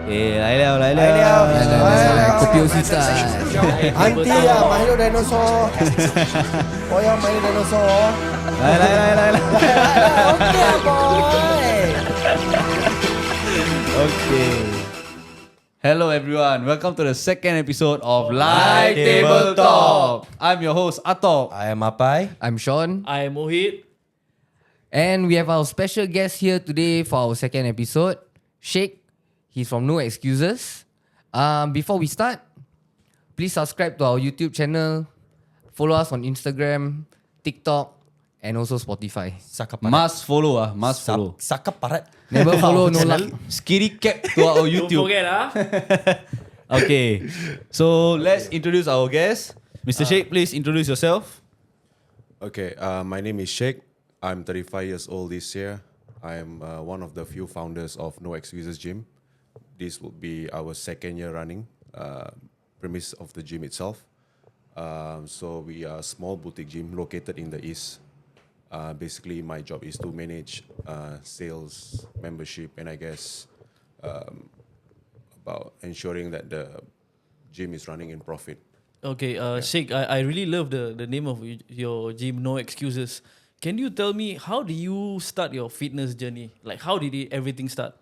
来了，kopi Ustaz. Auntie Milo dinosaur. Oh yang Milo dinosaur. 来。 Okay boy. Okay. Hello everyone, welcome to the second episode of Live Table Talk. I'm your host Atok. I am Apai. I'm Sean. I'm Mohit. And we have our special guest here today for our second episode, Sheikh. He's from No Excuses. Before we start, please subscribe to our YouTube channel, follow us on Instagram, TikTok, and also Spotify. Must follow. Saka parat. Never follow, no luck. Skitty cap to our Don't YouTube. forget, Okay, so let's introduce our guest. Mr. Sheikh, please introduce yourself. Okay, my name is Sheikh. I'm 35 years old this year. I'm one of the few founders of No Excuses Gym. This will be our second year running, premise of the gym itself. So we are a small boutique gym located in the east. Basically, my job is to manage sales, membership, and I guess about ensuring that the gym is running in profit. Okay, Sheikh, I really love the name of your gym, No Excuses. Can you tell me, how did you start your fitness journey? Like, how did everything start?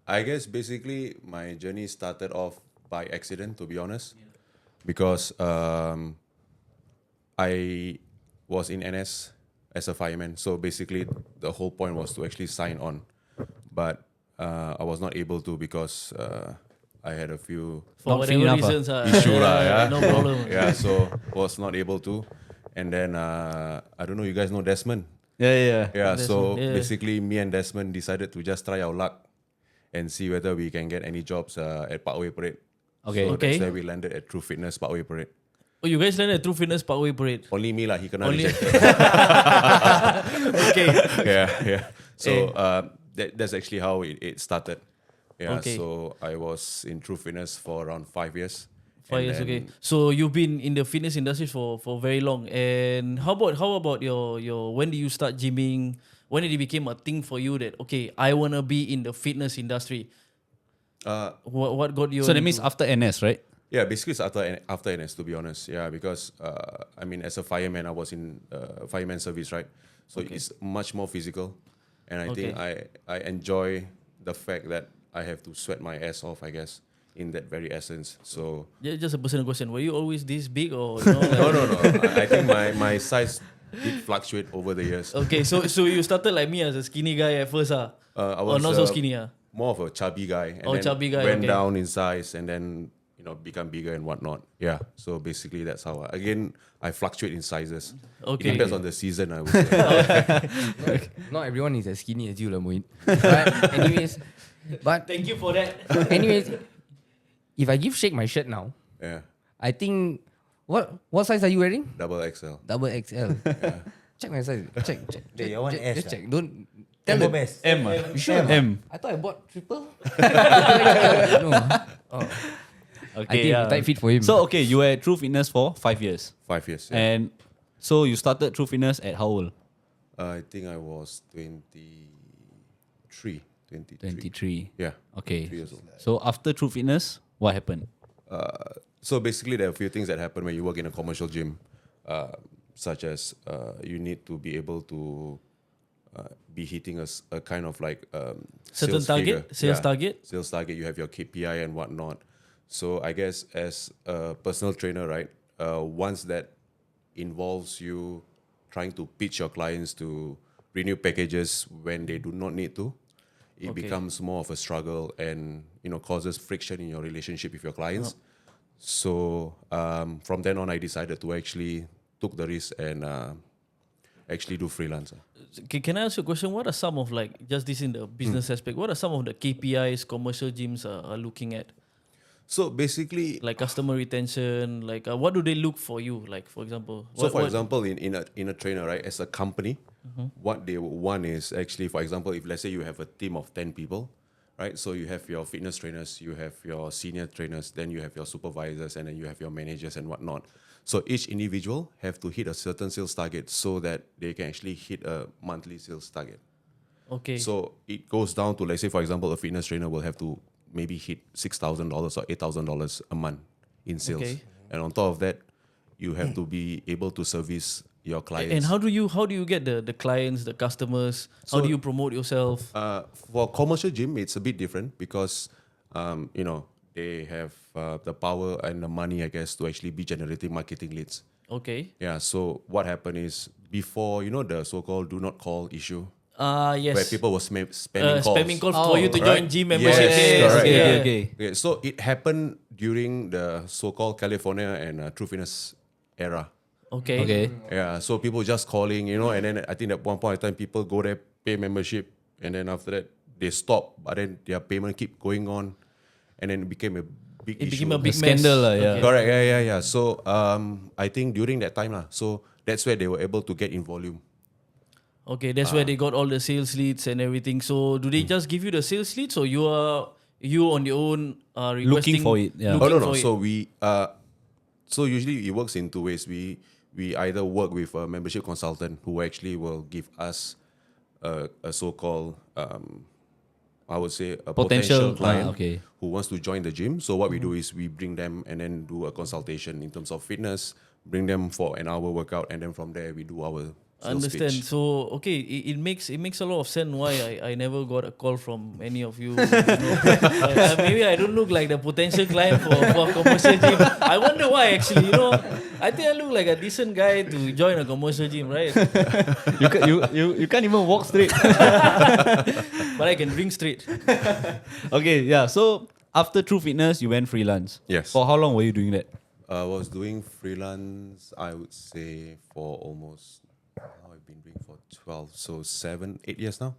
I guess basically my journey started off by accident, to be honest, because I was in NS as a fireman. So basically, the whole point was to actually sign on, but I was not able to because I had a few For Not whatever enough, reasons, issue lah. no problem. Yeah, so was not able to, and then I don't know. You guys know Desmond? Yeah. Yeah. So Desmond, yeah. basically, me and Desmond decided to just try our luck and see whether we can get any jobs at Parkway Parade. Okay. So Okay. that's where we landed at True Fitness Parkway Parade. Oh, you guys landed at True Fitness Parkway Parade. Only me lah. He cannot Only- reject. Okay. Yeah. So that's actually how it started. Yeah. Okay. So I was in True Fitness for around 5 years. 5 And years, then- okay. So you've been in the fitness industry for very long. And how about your when did you start gymming? When did it became a thing for you that okay, I wanna be in the fitness industry? What got you? So that into- means after NS, right? Yeah, basically it's after NS, to be honest. Yeah, because I mean, as a fireman, I was in fireman service, right? So it's much more physical, and I think I enjoy the fact that I have to sweat my ass off, I guess, in that very essence. So Just a personal question. Were you always this big or you know, like- no. I think my size did fluctuate over the years. Okay, so you started like me as a skinny guy at first, I or was not so skinny, more of a chubby guy, and then chubby guy, went okay. down in size, and then become bigger and whatnot. Yeah, so basically that's how. I fluctuate in sizes. Okay. It depends on the season, I would say. Not everyone is as skinny as you, lah, Mohit. But Thank you for that. anyways, if I give Sheikh my shirt now, Yeah, I think what size are you wearing? double XL. Double XL. Check my size. Check. Your one S Just lah. check. Don't tell Tell the best. M. You sure? M. I thought I bought triple. No. Oh. I think tight fit for him. So okay, you were at True Fitness for 5 years, 5 years. Yeah. and so you started True Fitness at how old? I think I was 23. 23. Yeah. Okay. 3 years old. So after True Fitness, what happened? So basically, there are a few things that happen when you work in a commercial gym, such as you need to be able to be hitting a kind of like Certain sales target? figure. Sales target? Sales target. You have your KPI and whatnot. So I guess as a personal trainer, right, once that involves you trying to pitch your clients to renew packages when they do not need to, it becomes more of a struggle and causes friction in your relationship with your clients. So from then on, I decided to actually took the risk and actually do freelance. Can I ask you a question? What are some of like just this in the business aspect? What are some of the KPIs commercial gyms are looking at? So basically, Like customer retention, like what do they look for you? Like for example, for example, in a trainer, right, as a company, what they would want is actually, for example, if let's say you have a team of 10 people, right? So you have your fitness trainers, you have your senior trainers, then you have your supervisors, and then you have your managers and whatnot. So each individual have to hit a certain sales target so that they can actually hit a monthly sales target. Okay. So it goes down to, let's say, for example, a fitness trainer will have to maybe hit $6,000 or $8,000 a month in sales. Okay. And on top of that, you have to be able to service your clients. And how do you get the clients, the customers? How So- do you promote yourself? For commercial gym, it's a bit different because, they have the power and the money, I guess, to actually be generating marketing leads. Okay. Yeah. So what happened is before, the so-called do not call issue, Yes. where people were spamming calls. Spamming calls for you to right. join gym membership. Yes, correct. Yeah. Okay, so it happened during the so-called California and True Fitness era. Okay. Okay. Yeah, so people just calling, and then I think at one point in time, people go there, pay membership, and then after that, they stop, but then their payment keep going on, and then it became a big It issue. became a big scandal, mess. yeah. Okay. Correct, yeah. So I think during that time, so that's where they were able to get in volume. Okay, that's where they got all the sales leads and everything. So do they just give you the sales leads, or you on your own requesting? for it, yeah. Oh, looking no. for it? So so usually it works in two ways. We either work with a membership consultant who actually will give us a so-called, I would say, a potential client okay. who wants to join the gym. So what we do is we bring them and then do a consultation in terms of fitness, bring them for an hour workout, and then from there we do our sales Understand. pitch. So okay, it makes a lot of sense why I never got a call from any of you. Maybe I don't look like the potential client for a commercial gym. I wonder why actually. I think I look like a decent guy to join a commercial gym, right? You can't even walk straight. But I can drink straight. Okay, yeah. So after True Fitness, you went freelance. Yes. For how long were you doing that? I was doing freelance, I would say, for almost, now I've been doing for 12, so 7, 8 years now.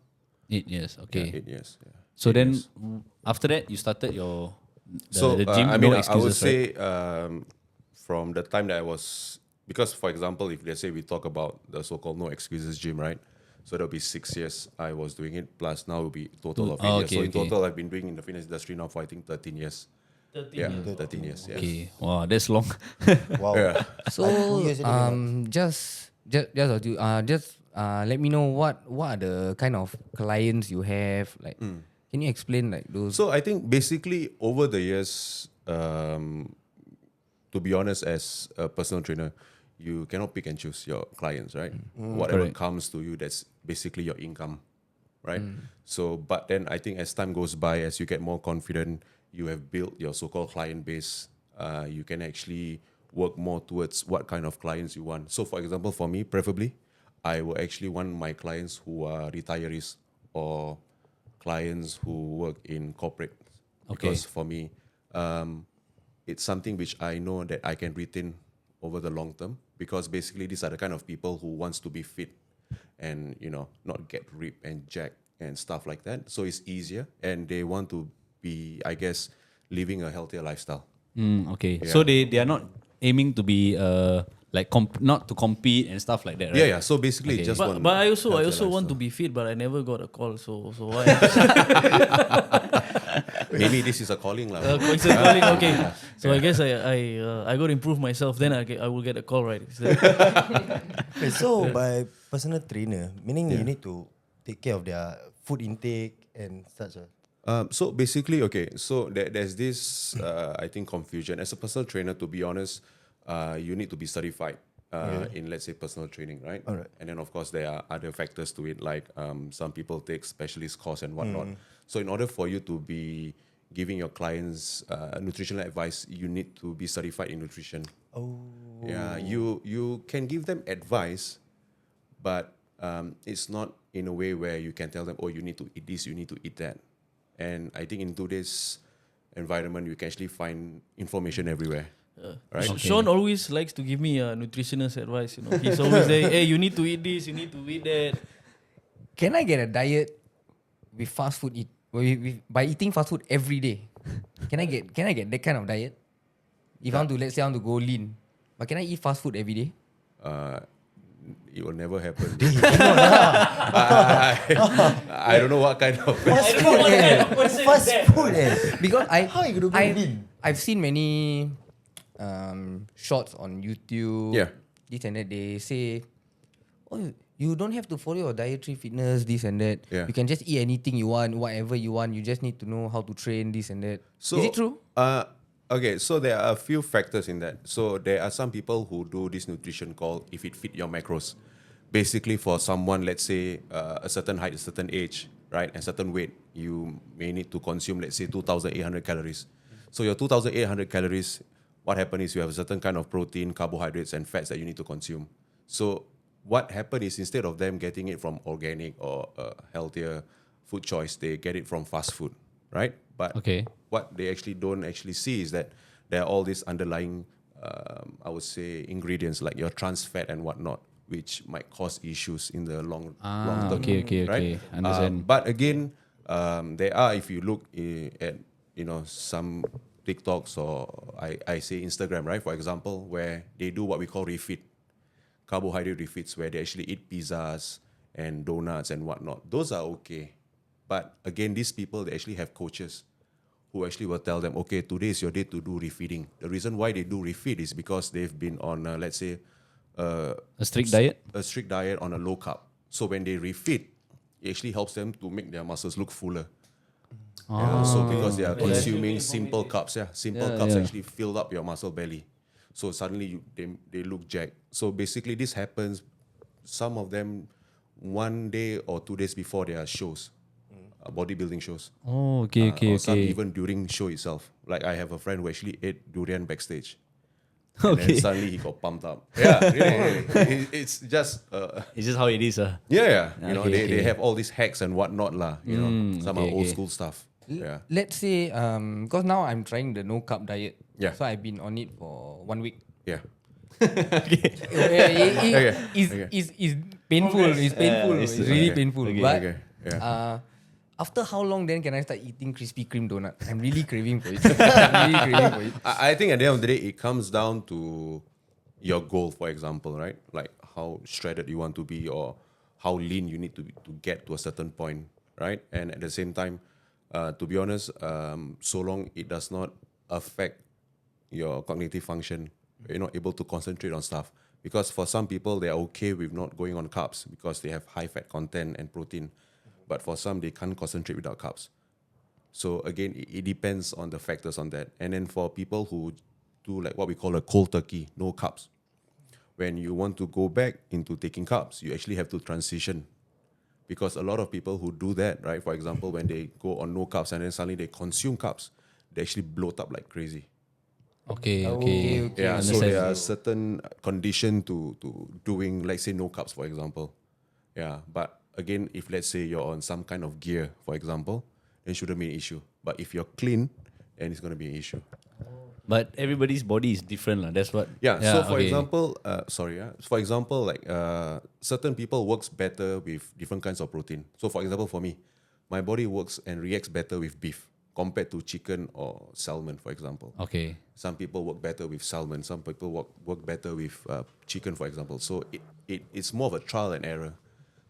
8 years. Okay. Yeah, 8 years. Yeah. So 8 then, years. after that, you started the I No mean, I would Excuses, right? say from the time that I was, because for example, if let's say we talk about the so-called No Excuses gym, right? So that'll be 6 years I was doing it, plus now will be total of 8 years. So in total, I've been doing in the fitness industry now for I think 13 years. 13 Yeah, years. 13 years. Yeah. Okay. Wow, that's long. Wow. Yeah. So just let me know what are the kind of clients you have, like can you explain like those? So I think basically over the years, to be honest, as a personal trainer, you cannot pick and choose your clients, right? Whatever Correct. comes to you, that's basically your income, right? So, but then I think as time goes by, as you get more confident, you have built your so-called client base. You can actually work more towards what kind of clients you want. So, for example, for me, preferably, I will actually want my clients who are retirees or clients who work in corporate. Okay. Because for me, it's something which I know that I can retain over the long term, because basically these are the kind of people who wants to be fit and not get ripped and jacked and stuff like that. So it's easier, and they want to be, I guess, living a healthier lifestyle. Okay. Yeah. So they are not aiming to be like not to compete and stuff like that, right? Yeah. So basically, Okay. just But, one. but I also healthier want to lifestyle. be fit, but I never got a call. So why? Maybe this is a calling lah. It's a calling. Okay. So I guess I got to improve myself. Then I will get a call, right? Is that- Okay, so by personal trainer, meaning you need to take care of their food intake and such. So basically, okay, so there's this, I think, confusion. As a personal trainer, to be honest, you need to be certified in, let's say, personal training, right? Alright. And then, of course, there are other factors to it, like some people take specialist course and whatnot. So in order for you to be giving your clients nutritional advice, you need to be certified in nutrition. Oh. Yeah, you can give them advice, but it's not in a way where you can tell them, oh, you need to eat this, you need to eat that. And I think in today's environment, you can actually find information everywhere. Right? Sean always likes to give me nutritionist advice. He's always saying, "Hey, you need to eat this, you need to eat that." Can I get a diet with fast food by eating fast food every day? Can I get that kind of diet? If I want to, let's say I want to go lean, but can I eat fast food every day? It will never happen. I don't know what kind of. Fast food, Fast food, Because How you gonna go lean? I've seen many shorts on YouTube. Yeah. This and that. They say, oh, you don't have to follow your dietary fitness, this and that. Yeah. You can just eat anything you want, whatever you want. You just need to know how to train, this and that. So, Is it true? Okay, so there are a few factors in that. So there are some people who do this nutrition called if it fit your macros. Basically, for someone, let's say a certain height, a certain age, right, and certain weight, you may need to consume, let's say, 2,800 calories. So your 2,800 calories, what happens is you have a certain kind of protein, carbohydrates, and fats that you need to consume. So what happened is instead of them getting it from organic or healthier food choice, they get it from fast food, right? But Okay. what they actually don't actually see is that there are all these underlying, I would say, ingredients like your trans fat and whatnot, which might cause issues in the long term. okay, right? understand. But again, there are, if you look at some TikToks or I say Instagram, right? For example, where they do what we call refit, carbohydrate refits, where they actually eat pizzas and donuts and whatnot. Those are okay. But again, these people, they actually have coaches who actually will tell them, okay, today is your day to do refeeding. The reason why they do refeed is because they've been on, let's say, A strict diet? a strict diet on a low carb. So when they refeed, it actually helps them to make their muscles look fuller. Yeah, so because they are consuming simple carbs, simple carbs actually fill up your muscle belly. So suddenly they look jacked. So basically this happens, some of them 1 day or 2 days before their shows, bodybuilding shows. Oh, okay, Or some okay. even during show itself. Like I have a friend who actually ate durian backstage. And then Okay. suddenly he got pumped up. Yeah, really. It's just It's just how it is. yeah. You know, Okay, they okay. have all these hacks and whatnot lah. You know, some are okay, old okay. school stuff. Yeah. Let's say, because now I'm trying the no carb diet. Yeah. So I've been on it for 1 week. Yeah. It's painful. It's painful. it's- It's really okay. painful. Okay. But Okay. Yeah. after how long then can I start eating Krispy Kreme donut? I'm really craving for it. I'm really craving for it. I think at the end of the day, it comes down to your goal, for example, right? Like how shredded you want to be or how lean you need to be to get to a certain point, right? And at the same time, to be honest, so long it does not affect your cognitive function, you're not able to concentrate on stuff. Because for some people, they are okay with not going on carbs because they have high fat content and protein. But for some, they can't concentrate without carbs. So again, it depends on the factors on that. And then for people who do like what we call a cold turkey, no carbs, when you want to go back into taking carbs, you actually have to transition. Because a lot of people who do that, right, for example, when they go on no carbs and then suddenly they consume carbs, they actually bloat up like crazy. Okay, Yeah, so understand. there are certain condition to doing, like say, no carbs, for example. Yeah, but again, if let's say you're on some kind of gear, for example, then shouldn't be an issue. But if you're clean, then it's going to be an issue. But everybody's body is different. That's what. Yeah, so for okay. example, for example, like certain people works better with different kinds of protein. So for example, for me, my body works and reacts better with beef compared to chicken or salmon, for example. Okay. Some people work better with salmon. Some people work better with chicken, for example. So it's more of a trial and error.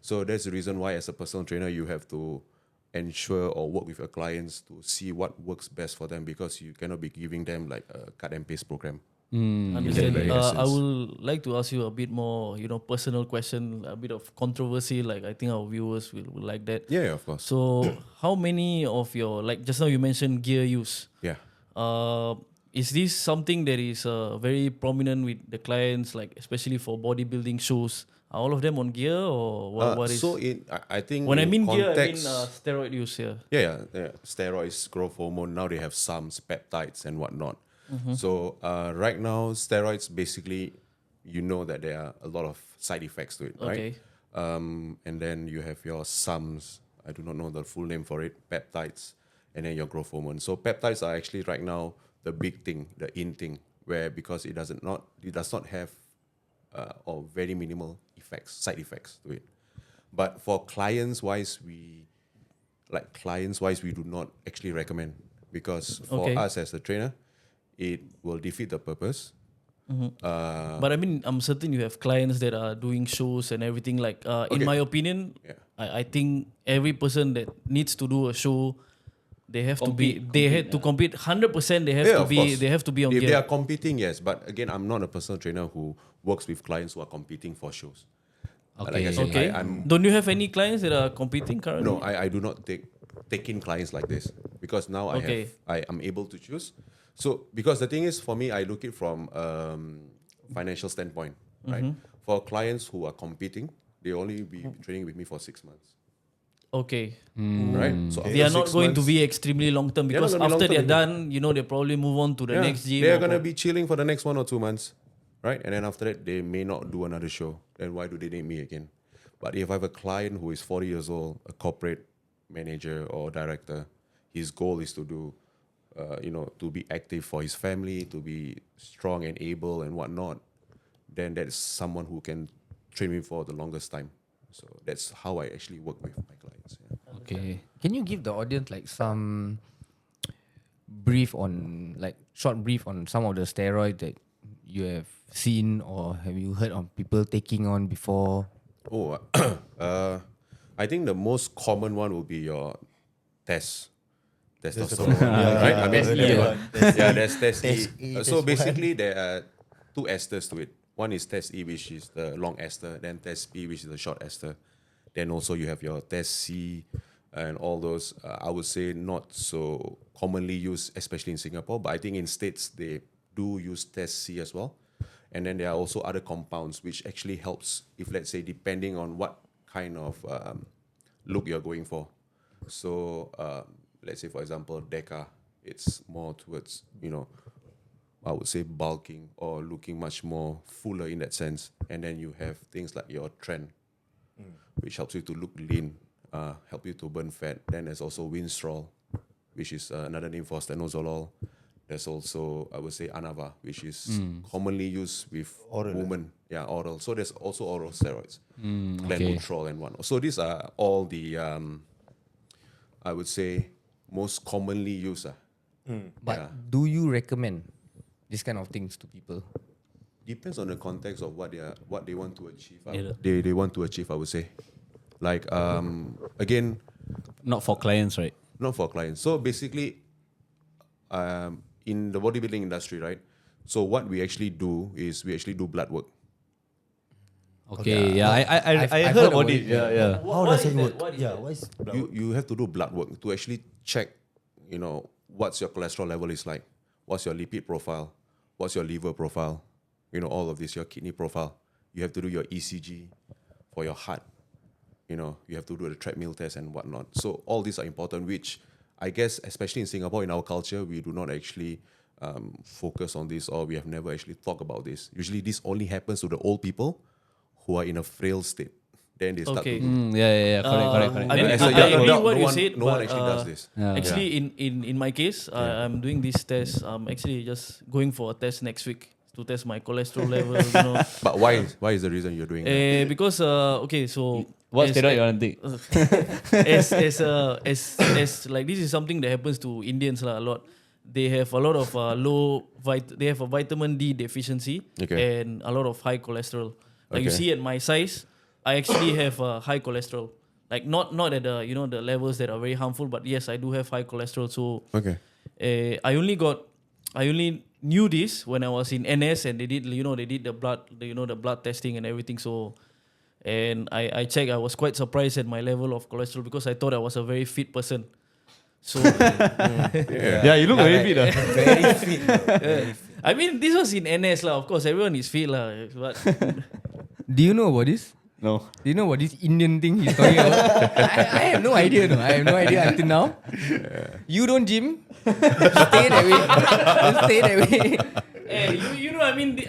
So that's the reason why, as a personal trainer, you have to ensure or work with your clients to see what works best for them, because you cannot be giving them like a cut and paste program. Understand. very I essence. would like to ask you a bit more, personal question, a bit of controversy. Like I think our viewers will like that. Yeah, of course. So, how many of your, like just now you mentioned gear use? Yeah. Is this something that is very prominent with the clients, like especially for bodybuilding shows? Are all of them on gear, or what is? So I think When I in mean gear, I mean context- steroid use here. Yeah, steroids, growth hormone. Now they have some peptides and whatnot. So right now, steroids basically, you know that there are a lot of side effects to it, right? Okay. And then you have your SAMs. I do not know the full name for it. Peptides, and then your growth hormone. So peptides are actually right now the big thing, the in thing, where because it does not have or very minimal side effects to it. But for clients wise, we do not actually recommend, because for Okay. us as a trainer, it will defeat the purpose. But I mean, I'm certain you have clients that are doing shows and everything. Like, in Okay. my opinion, Yeah. I think every person that needs to do a show, they have to compete 100%. They have Yeah, to of be. course. They have to be on If they gear. are competing, yes. But again, I'm not a personal trainer who works with clients who are competing for shows. Like I said, Okay. I'm Don't you have any clients that are competing currently? no, I do not take in clients like this because now Okay. I am able to choose. So because the thing is for me, I look it from financial standpoint, right? For clients who are competing, they only be training with me for 6 months, Okay. right? So They are after not 6 going to months, be extremely long term They're not because gonna be after they're long-term, done, they probably move on to the next gym. they're or gonna pro- be chilling for the next 1 or 2 months, right? And then after that, they may not do another show. Then why do they need me again? But if I have a client who is 40 years old, a corporate manager or director, his goal is to do, to be active for his family, to be strong and able and whatnot, then that is someone who can train me for the longest time. So that's how I actually work with my clients. Yeah. Okay. Can you give the audience like some short brief on some of the steroids that you have seen or have you heard of people taking on before? Oh, I think the most common one will be your testosterone, right? I mean, there's test E. Test E, So test basically, there are two esters to it. One is test E, which is the long ester. Then test P, which is the short ester. Then also you have your test C and all those. I would say not so commonly used, especially in Singapore. But I think in States they do use test C as well. And then there are also other compounds which actually helps if, let's say, depending on what kind of look you're going for. So let's say, for example, DECA, it's more towards, I would say bulking or looking much more fuller in that sense. And then you have things like your trend, which helps you to look lean, help you to burn fat. Then there's also Winstrol, which is another name for stanozolol. There's also, I would say, Anava, which is commonly used with women. Yeah, oral. So there's also oral steroids, Clenbuterol and whatnot. So these are all the, I would say, most commonly used. But do you recommend this kind of things to people? Depends on the context of what they want to achieve. Yeah. They want to achieve, I would say. Like, again, Not for clients, right? not for clients. So basically, in the bodybuilding industry, right? So what we actually do is we actually do blood work. Okay, yeah, I've I heard heard about about it. it, Yeah, yeah. How What does is it that? work? What is Yeah, that? what is blood work? You have to do blood work to actually check, what's your cholesterol level is like, what's your lipid profile, what's your liver profile, all of this, your kidney profile. You have to do your ECG for your heart. You have to do the treadmill test and whatnot. So all these are important, which I guess, especially in Singapore, in our culture, we do not actually focus on this, or we have never actually thought about this. Usually this only happens to the old people who are in a frail state. Then they start Okay. to do. Yeah. Correct. I mean, As a I young agree adult, what no you one- said, no one but, actually does this. Yeah. Actually, in my case, I'm doing this test. I'm actually just going for a test next week to test my cholesterol level. But why is the reason you're doing that? Because okay, so What as- steroid you want to take? as like this is something that happens to Indians a lot. They have a lot of they have a vitamin D deficiency Okay. and a lot of high cholesterol. Like you Okay. see at my size, I actually have high cholesterol. Like not at the the levels that are very harmful, but yes, I do have high cholesterol. So Okay. I only knew this when I was in NS and they did the blood the blood testing and everything. So and I checked, I was quite surprised at my level of cholesterol because I thought I was a very fit person. So Yeah, you look very fit. Very fit. I mean this was in NS lah. Of course everyone is fit lah. But Do you know about this? No. Do you know what this Indian thing he's talking about? I have no idea. No, I have no idea until now. You don't gym. Stay that way. Stay that way. you know I mean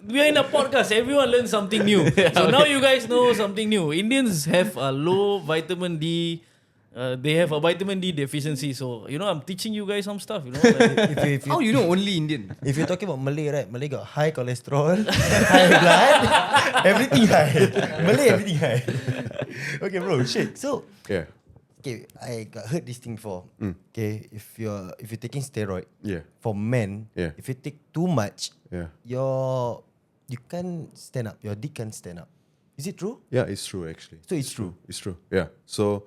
we are in a podcast. Everyone learns something new. So now you guys know something new. Indians have a low vitamin D. They have a vitamin D deficiency. So I'm teaching you guys some stuff. Like, If How you know only Indian? If you're talking about Malay, right? Malay got high cholesterol, high blood, everything high. Malay, everything high. Okay, bro, shake. So, Yeah. okay, I got heard this thing before. Okay, if you're taking steroid Yeah. for men, Yeah. if you take too much, Yeah. you can't stand up. Your dick can't stand up. Is it true? Yeah, it's true actually. So it's true. It's true. Yeah. So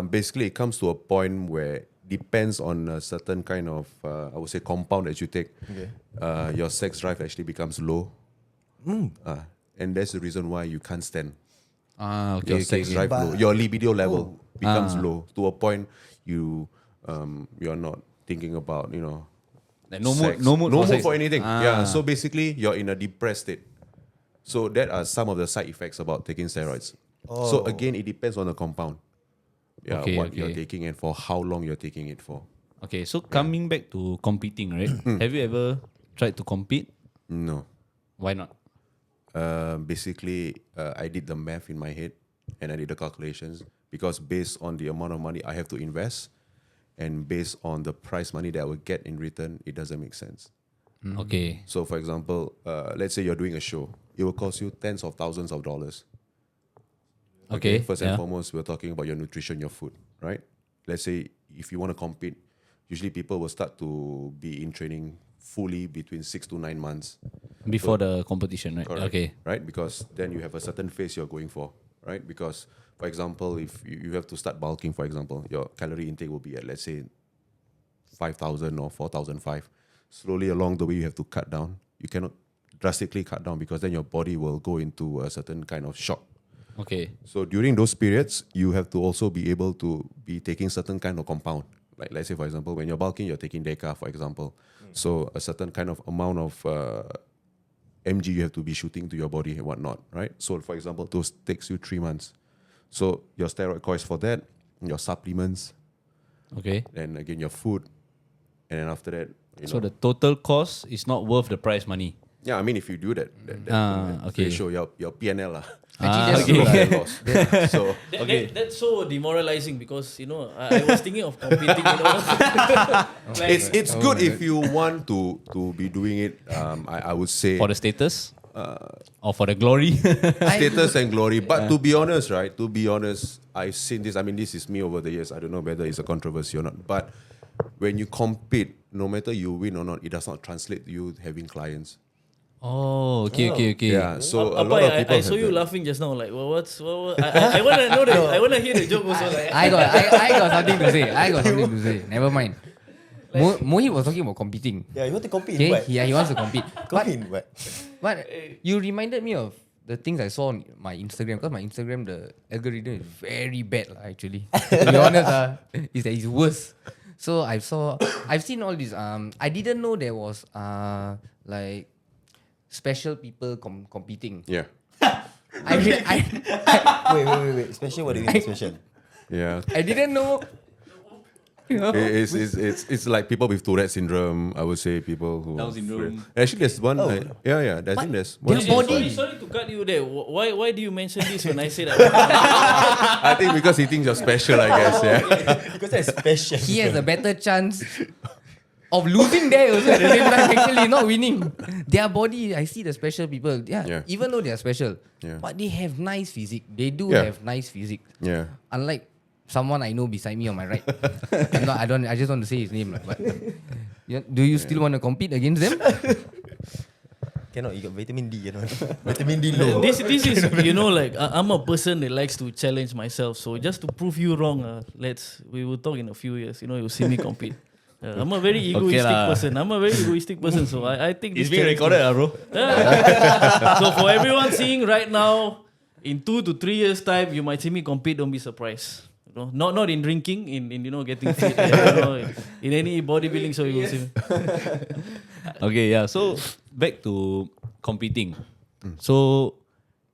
basically, it comes to a point where depends on a certain kind of I would say compound that you take. Okay. Your sex drive actually becomes low. And that's the reason why you can't stand. Okay, Your sex drive low. But- Your libido level becomes low to a point you're not thinking about Like no mood, sex. no mood no for mood sex. for anything. Yeah. So basically, you're in a depressed state. So that are some of the side effects about taking steroids. So again, it depends on the compound. Yeah, Okay, what you're okay. taking and for how long you're taking it for. Okay, so coming back to competing, right? Have you ever tried to compete? No. Why not? Basically, I did the math in my head and I did the calculations because based on the amount of money I have to invest and based on the prize money that I will get in return, it doesn't make sense. Okay. So, for example, let's say you're doing a show, it will cost you tens of thousands of dollars. Okay. First yeah. and foremost, we're talking about your nutrition, your food, right? Let's say if you want to compete, usually people will start to be in training fully between 6 to 9 months. Before the competition, right? Correct. Okay. Right? Because then you have a certain phase you're going for, right? Because, for example, if you have to start bulking, for example, your calorie intake will be at, let's say, 5,000 or 4,005. Slowly along the way, you have to cut down. You cannot drastically cut down because then your body will go into a certain kind of shock. Okay. So during those periods, you have to also be able to be taking certain kind of compound. Like let's say, for example, when you're bulking, you're taking DECA, for example. So a certain kind of amount of mg you have to be shooting to your body and whatnot, right? So for example, those takes you 3 months. So your steroid course for that, your supplements, Okay. then again your food, and then after that, So the total cost is not worth the prize money. yeah, I mean if you do that okay. ratio, your PNL lah. Actually, that's okay. true. Like loss. So That's so demoralizing because I was thinking of competing. Like, it's good if you want to be doing it. I would say For the status? Or for the glory? status and glory. But to be honest, right? To be honest, I've seen this. I mean, this is me over the years. I don't know whether it's a controversy or not. But when you compete, no matter you win or not, it does not translate to you having clients. Oh, okay. Yeah. So a Apa, lot of people I saw have you that. laughing just now. Like, well, what? I want to know that. I want to hear the joke also. Like, I got something to say. Never mind. Mohit was talking about competing. Yeah, you want to compete Okay, in what? yeah, he wants to compete. Compete in what? But you reminded me of the things I saw on my Instagram because my Instagram the algorithm is very bad actually. To be honest, it's worse. So I've seen all these. I didn't know there was like special people competing. Yeah. Wait. Special? What do you mean special? Yeah. I didn't know. It's like people with Tourette syndrome. I would say people who Down syndrome. Actually, there's one. Yeah. I think there's one. their body- Sorry to cut you there. Why do you mention this when I say that? I think because he thinks you're special. I guess. Yeah. Because that's special. He has a better chance of losing there also at the same time, actually not winning. Their body, I see the special people. Yeah. Even though they are special, Yeah. but they have nice physique. They do Yeah. have nice physique. Yeah. Unlike someone I know beside me on my right. I just want to say his name. But do you still want to compete against them? Cannot, you got vitamin D, Vitamin D low. This is like I'm a person that likes to challenge myself. So just to prove you wrong, we will talk in a few years. You'll see me compete. I'm a very egoistic person. So I think It's this being challenge- recorded, bro. So for everyone seeing right now, in 2 to 3 years time, you might see me compete. Don't be surprised. Not in drinking, in getting fit, in any bodybuilding. So you will see me. Okay, yeah. So back to competing. So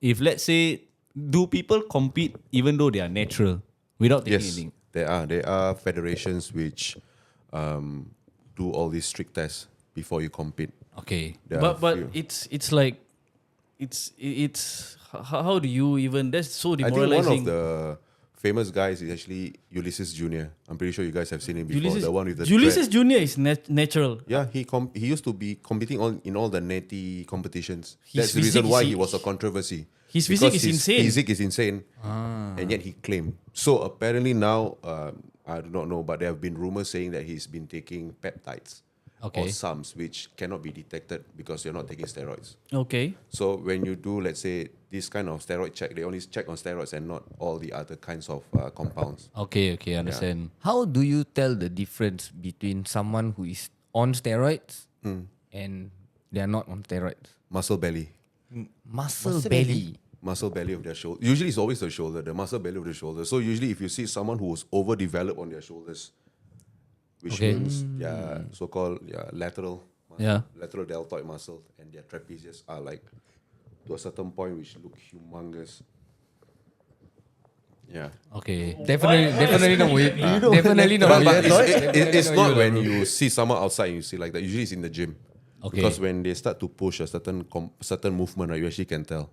if let's say, do people compete even though they are natural without taking Yes, anything? there are federations which do all these strict tests before you compete. Okay. There are But few. it's like how do you even? That's so I think demoralizing. one of the famous guys is actually Ulysses Jr. I'm pretty sure you guys have seen him before. Ulysses, The one with the Ulysses dread. Jr. is natural. Yeah, he used to be competing in all the natty competitions. His That's the reason physique why is- he was a controversy. His physique Because is insane. Physique is insane, and yet he claimed. So apparently now, I do not know, but there have been rumors saying that he's been taking peptides or Okay. sums which cannot be detected because you're not taking steroids. Okay. So when you do, let's say, this kind of steroid check, they only check on steroids and not all the other kinds of compounds. Okay, understand. How do you tell the difference between someone who is on steroids and they are not on steroids? Muscle belly. Muscle belly. muscle belly of their shoulder. Usually it's always the shoulder, the muscle belly of the shoulder. So usually if you see someone who's overdeveloped on their shoulders, which means so-called lateral muscle, lateral deltoid muscle, and their trapezius are like to a certain point which look humongous. Yeah. Okay. Definitely not weird. Definitely not But weird. it's not when you see someone outside and you see like that. Usually it's in the gym. Okay. Because when they start to push a certain movement, you actually can tell.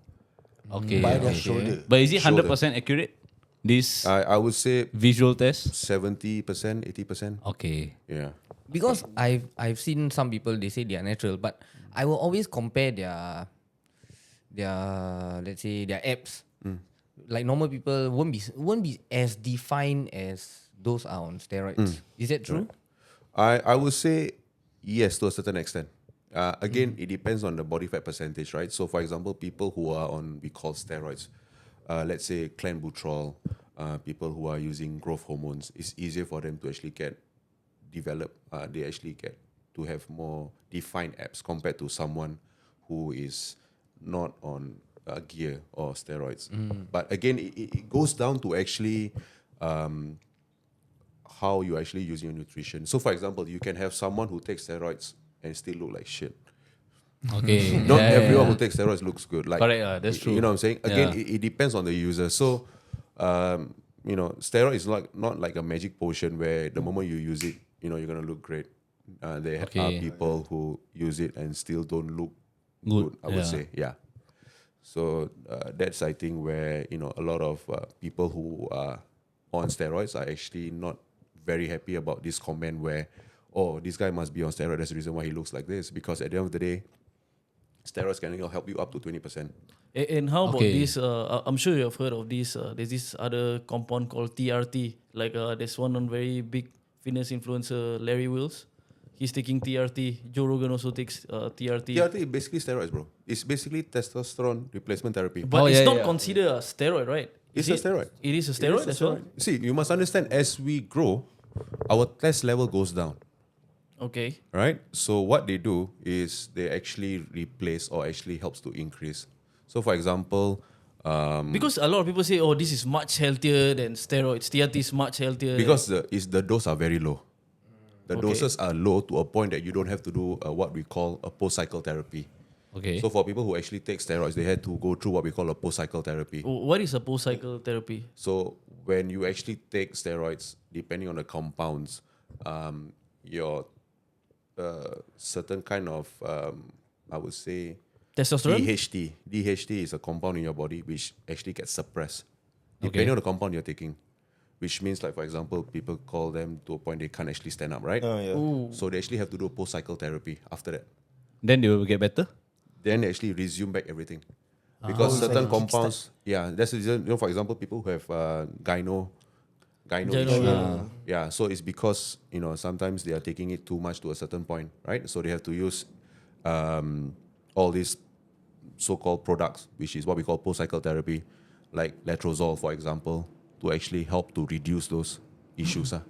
Okay. By their shoulder. But is it Shoulder. 100% accurate? This I would say visual test? 70%, 80%. Okay. Yeah. Because I've seen some people, they say they are natural, but I will always compare their let's say their abs. Like normal people won't be as defined as those are on steroids. Is that true? I would say yes to a certain extent. Again, it depends on the body fat percentage, right? So, for example, people who are on we call steroids, let's say clenbuterol, people who are using growth hormones, it's easier for them to actually they actually get to have more defined abs compared to someone who is not on gear or steroids. But again, it goes down to actually how you actually use your nutrition. So, for example, you can have someone who takes steroids and still look like shit. Okay. Not everyone who takes steroids looks good. Like, Correct, that's true. You know what I'm saying? Again, Yeah. it depends on the user. So, steroid is not like a magic potion where the moment you use it, you're gonna look great. There are people who use it and still don't look good. I would say, yeah. So that's I think where a lot of people who are on steroids are actually not very happy about this comment where, oh, this guy must be on steroids. That's the reason why he looks like this. Because at the end of the day, steroids can help you up to 20%. And how about Okay. this? I'm sure you have heard of this. There's this other compound called TRT. Like there's one on very big fitness influencer, Larry Wills. He's taking TRT. Joe Rogan also takes TRT. TRT is basically steroids, bro. It's basically testosterone replacement therapy. But it's not considered a steroid, right? It's Is a steroid. It is a steroid as well? See, you must understand, as we grow, our test level goes down. Okay. Right? So what they do is they actually replace or actually helps to increase. So for example, Because a lot of people say, oh, this is much healthier than steroids. TRT is much healthier. because the dose are very low. The Okay. doses are low to a point that you don't have to do what we call a post-cycle therapy. Okay. So for people who actually take steroids, they had to go through what we call a post-cycle therapy. What is a post-cycle therapy? So when you actually take steroids, depending on the compounds, your certain kind of, I would say, Testosterone? DHT is a compound in your body which actually gets suppressed depending on the compound you're taking. Which means, like for example, people call them to a point they can't actually stand up, right? So they actually have to do a post-cycle therapy after that. Then they will get better? Then they actually resume back everything. Because certain compounds, that's the reason, for example, people who have gyno issue. Yeah, so it's because, sometimes they are taking it too much to a certain point, right? So they have to use all these so-called products, which is what we call post-cycle therapy, like letrozole, for example, to actually help to reduce those issues. So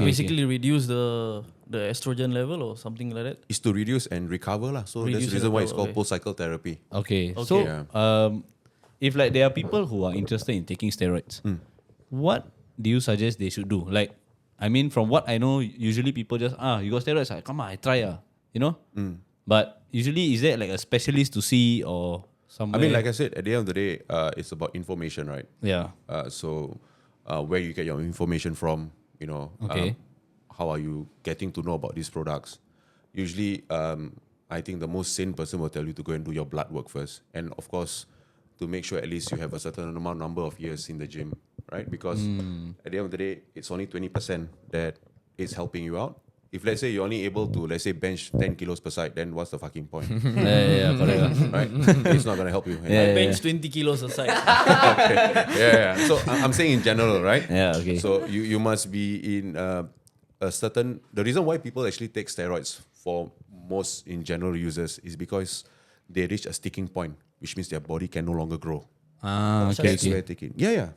basically reduce the estrogen level or something like that? It's to reduce and recover. So Reduce that's the and reason why it's recover, called okay. post-cycle therapy. Okay. Okay. So, Yeah. if like there are people who are interested in taking steroids, what do you suggest they should do? Like, I mean, from what I know, usually people just, you got steroids, come on, I try, But usually, is there like a specialist to see or I somewhere? mean, like I said, at the end of the day, it's about information, right? Yeah. So where you get your information from, Okay. how are you getting to know about these products? Usually, I think the most sane person will tell you to go and do your blood work first. And of course, to make sure at least you have a certain number of years in the gym, right? Because at the end of the day, it's only 20% that is helping you out. If let's say you're only able to, let's say, bench 10 kilos per side, then what's the fucking point? Correct. Right? It's not going to help you. I bench 20 kilos aside. Yeah. So I'm saying in general, right? Yeah, okay. So you must be in a certain. The reason why people actually take steroids for most in general users is because they reach a sticking point, which means their body can no longer grow. Okay. That's where taking. Yeah.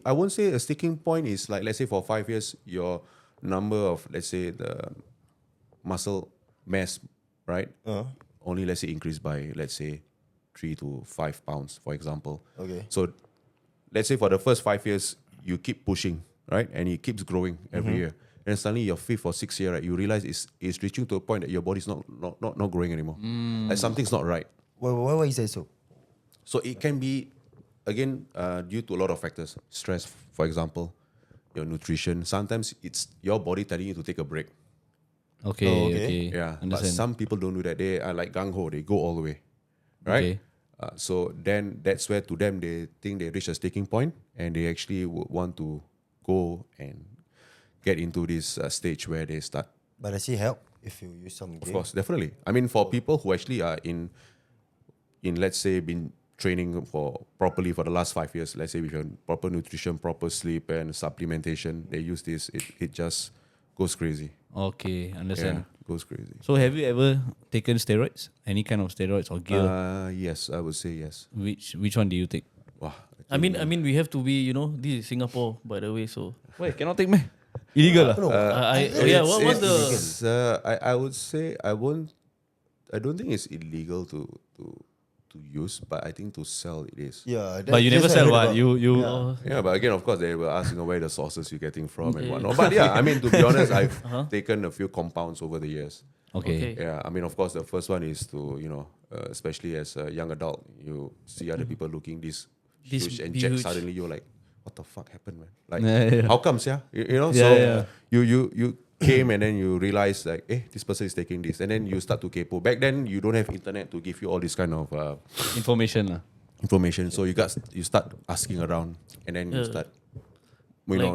I won't say a sticking point is like, let's say for 5 years, your number of, let's say, the muscle mass, right? Only, let's say, increased by, let's say, 3 to 5 pounds, for example. Okay. So let's say for the first 5 years, you keep pushing, right? And it keeps growing every year. And suddenly your 5th or 6th year, right, you realize it's reaching to a point that your body's not growing anymore. Like something's not right. Why is that so? So it can be, again, due to a lot of factors. Stress, for example, your nutrition. Sometimes it's your body telling you to take a break. Okay, Oh, okay. okay. Yeah, but Understand. some people don't do that. They are like gung-ho. They go all the way, right? Okay. So then that's where to them they think they reach a sticking point and they actually would want to go and get into this stage where they start. But does it help if you use some Of course, definitely. I mean, for people who actually are in let's say been training properly for the last 5 years, let's say with your proper nutrition, proper sleep and supplementation, they use this, it just goes crazy. Okay, understand. Yeah, goes crazy. So have you ever taken steroids? Any kind of steroids or gear? Yes, I would say yes. Which one do you take? Wow. I mean, we have to be, this is Singapore, by the way. So Wait, cannot take me. Illegal lah. what's the? I would say I don't think it's illegal to use, but I think to sell it is. Yeah, But you never sell what? You Yeah, but again, of course, they will ask where the sources you're getting from and whatnot. But yeah, I mean, to be honest, I've taken a few compounds over the years. okay. Yeah, I mean, of course, the first one is to, especially as a young adult, you see other people looking this huge and check, huge. suddenly you're like, what the fuck happened, man? Like, Yeah. how comes, yeah? Yeah, So yeah. you came and then you realize like, this person is taking this, and then you start to kepo. Back then, you don't have internet to give you all this kind of Information lah. information, so you start asking around, and then you start,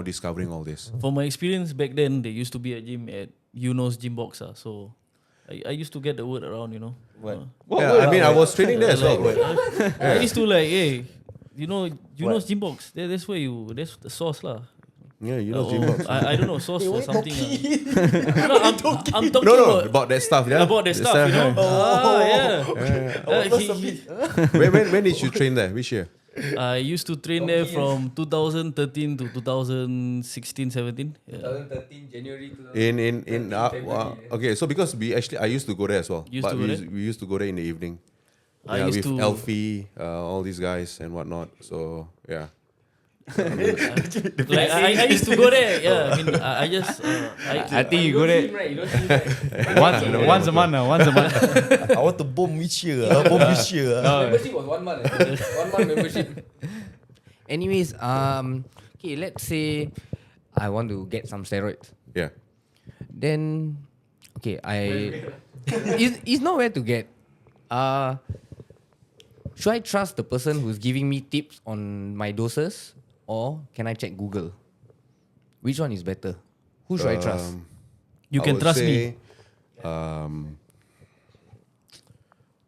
discovering all this. From my experience back then, there used to be a gym at Eunos Gym Box. So I used to get the word around, What? I mean, I was training there as well. I used to like, hey, Eunos Gym Box. That's where that's the source lah. Yeah, gym box. I don't know, source for something. No, I'm talking No, about that stuff. Yeah, about that stuff, yeah. When did you train there? Which year? I used to train there from 2013 to 2016, 17. Yeah. 2013 January 2013. Okay, so because I used to go there as well. Used to go there? We used to go there in the evening. I used with to- Elfie, all these guys and whatnot. So yeah. Like I used to go there. Yeah, I mean, I just I think you go there Right, you don't see him, right? once a month. Once a month. I want to bomb which year? Bomb which year? Membership was 1 month. 1 month membership. Anyways, okay, let's say I want to get some steroids. Yeah. Then, okay, it's not where to get. Should I trust the person who's giving me tips on my doses, or can I check Google? Which one is better? Who should I trust? you I can would trust say, me.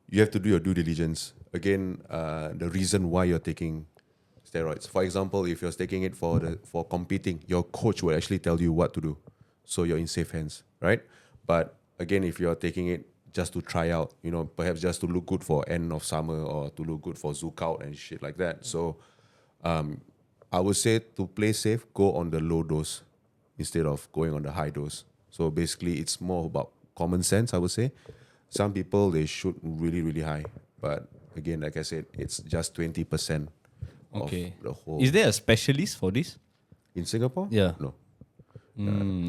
You have to do your due diligence. Again, the reason why you're taking steroids. For example, if you're taking it for competing, your coach will actually tell you what to do, so you're in safe hands, right? But again, if you're taking it just to try out, perhaps just to look good for end of summer or to look good for Zook out and shit like that. So, I would say to play safe, go on the low dose instead of going on the high dose. So basically, it's more about common sense, I would say. Some people, they shoot really, really high. But again, like I said, it's just 20% Okay. of the whole. Is there a specialist for this? In Singapore? Yeah. No.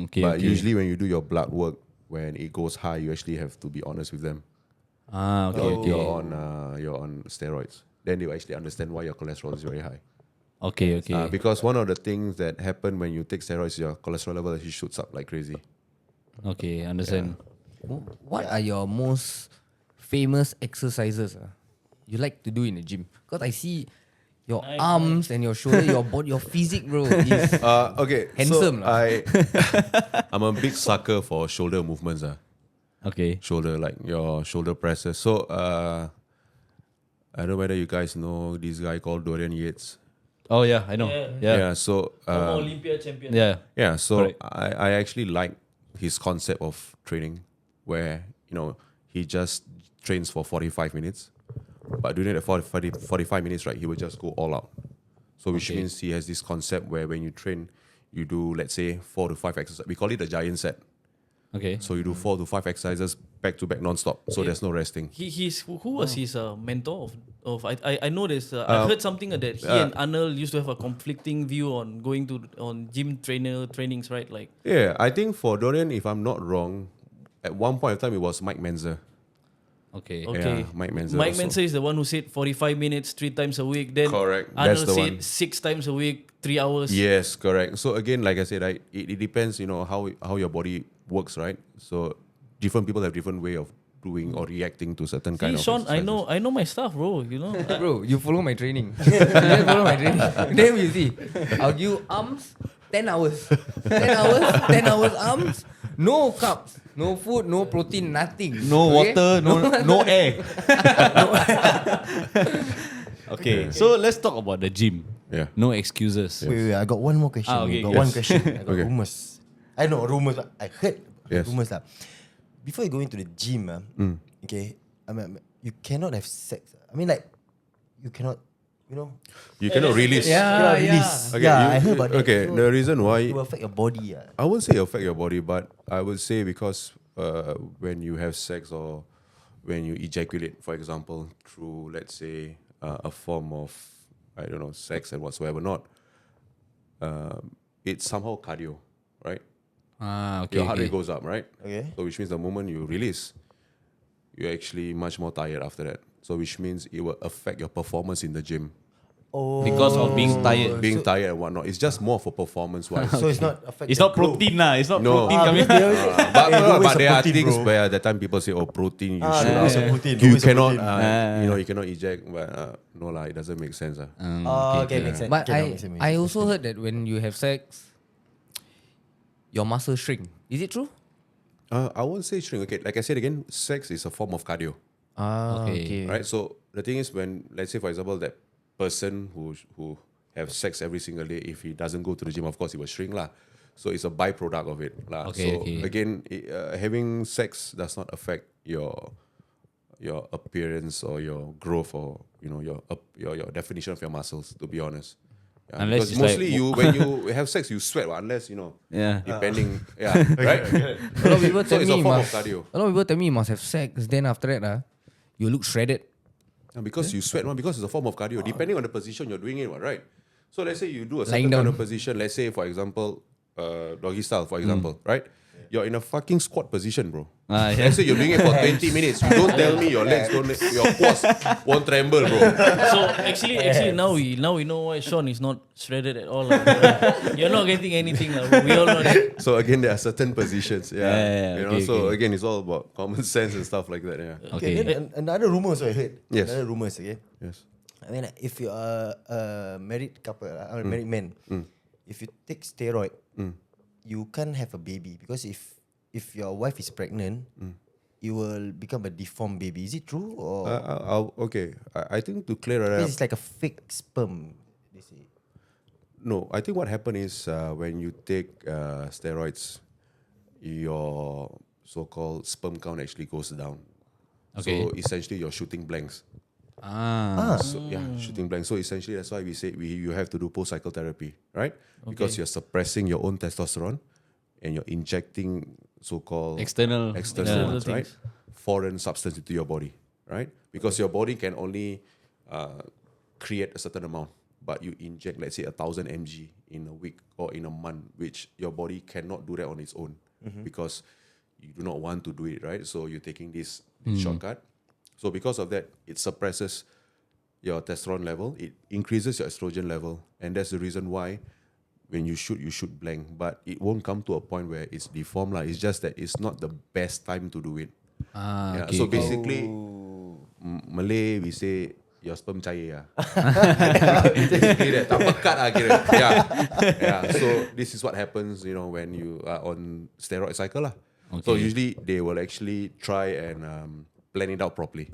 Okay. But okay. usually when you do your blood work, when it goes high, you actually have to be honest with them. Okay. That Okay. you're on steroids. Then they will actually understand why your cholesterol is very high. Okay. Okay. Because one of the things that happen when you take steroids, your cholesterol level actually shoots up like crazy. Okay. Understand. What are your most famous exercises you like to do in the gym? Because I see your arms and your shoulder, your body, your physique, bro, is Okay, handsome. So I'm a big sucker for shoulder movements. Okay. Shoulder, like your shoulder presses. So I don't know whether you guys know this guy called Dorian Yates. Oh yeah, I know. Yeah. So Former Olympia champion. Yeah. so Correct. I actually like his concept of training, where he just trains for 45 minutes, but during the 45 minutes, right, he will just go all out. So which means he has this concept where when you train, you do, let's say, 4 to 5 exercises. We call it the giant set. Okay. So you do 4 to 5 exercises back to back non-stop. So there's no resting. Who was his mentor of I know there's I heard something that he and Arnold used to have a conflicting view on going to on gym trainings, right? Like Yeah, I think for Dorian, if I'm not wrong, at one point of time it was Mike Menzer. Okay. okay, Yeah, Mike Menzer Mike also. Menzer is the one who said 45 minutes 3 times a week. Then Correct. Arnold That's the said one. 6 times a week, 3 hours. Yes, correct. So again, like I said, it depends, how your body works, right? So different people have different way of doing or reacting to certain kind See, of Sean, I know my stuff, bro. You know. Bro, you follow my training. You just follow my training. Then you see, I'll give you arms, 10 hours. 10 hours, 10 hours arms, no carbs, no food, no protein, nothing. No Okay? water, no air. Okay, so let's talk about the gym. Yeah. No excuses. Wait, I got one more question. Ah, okay, I got yes. one question. I got Okay. rumors. I know rumors. I heard Yes. rumors lah. Before you go into the gym, okay, you cannot have sex. I mean, like, you cannot, You cannot release. you cannot release. Okay, I heard about that. Okay, So the reason why it will affect your body. I won't say affect your body, but I would say because when you have sex or when you ejaculate, for example, through let's say a form of sex and whatsoever not, it's somehow cardio, right? Okay. Your heart rate goes up, right? Okay. So which means the moment you release, you're actually much more tired after that. So which means it will affect your performance in the gym. Oh, Because of being tired. Being tired and whatnot. It's just more for performance-wise. so it's not affect. It's the not growth. protein lah. It's not No. protein coming. But there are protein, things bro. where at that time people say, protein, you should. always a protein, You always a cannot, protein. you cannot eject. But no lah, it doesn't make sense. Okay, makes sense. But Okay, now makes sense. I also heard that when you have sex, your muscles shrink. Is it true? I won't say shrink. Okay, like I said again, sex is a form of cardio, Okay. right? So the thing is, when let's say for example that person who have sex every single day, if he doesn't go to the gym, of course he will shrink lah. So it's a byproduct of it lah. Okay, So okay. again, having sex does not affect your appearance or your growth or your definition of your muscles. To be honest, yeah, Unless because it's mostly like- when you have sex you sweat, unless Yeah. depending, right. A lot of people So tell it's a me form of cardio. a lot of people tell me you must have sex. Then after that, you look shredded. And because you sweat, because it's a form of cardio. Depending on the position you're doing it, right? So let's say you do a Lying certain kind down. of position. Let's say, for example, doggy style, for example, right? You're in a fucking squat position, bro. Yeah. Let's say you're doing it for 20 minutes. You don't tell me your legs your quads won't tremble, bro. So actually now we know why Sean is not shredded at all. Lah. You're not getting anything, lah. We all know that. So again, there are certain positions. Yeah, okay, So okay. again, it's all about common sense and stuff like that. Yeah. Okay, Okay. then another rumor I heard. Yes. Another rumors, okay? Yes. I mean, if you are a married couple, or a married man, if you take steroid, you can't have a baby because if your wife is pregnant, you will become a deformed baby. Is it true or Okay. I think to clear it up. this is like a fake sperm? They say. No, I think what happened is when you take steroids, your so-called sperm count actually goes down. Okay. So essentially, you're shooting blanks. So, shooting blanks. So essentially, that's why we say you have to do post-cycle therapy, right? Because you're suppressing your own testosterone and you're injecting so-called External ones, right? things. Foreign substance into your body, right? Because your body can only create a certain amount, but you inject, let's say, 1,000 mg in a week or in a month, which your body cannot do that on its own because you do not want to do it, right? So you're taking this shortcut. So because of that, it suppresses your testosterone level, it increases your estrogen level, and that's the reason why when you shoot blank, but it won't come to a point where it's deformed. It's just that it's not the best time to do it. Okay. So basically, Malay, we say, your sperm cair. Basically that, tak pekat lah kira. Yeah. So this is what happens, when you are on steroid cycle lah. So Okay. usually they will actually try and plan it out properly.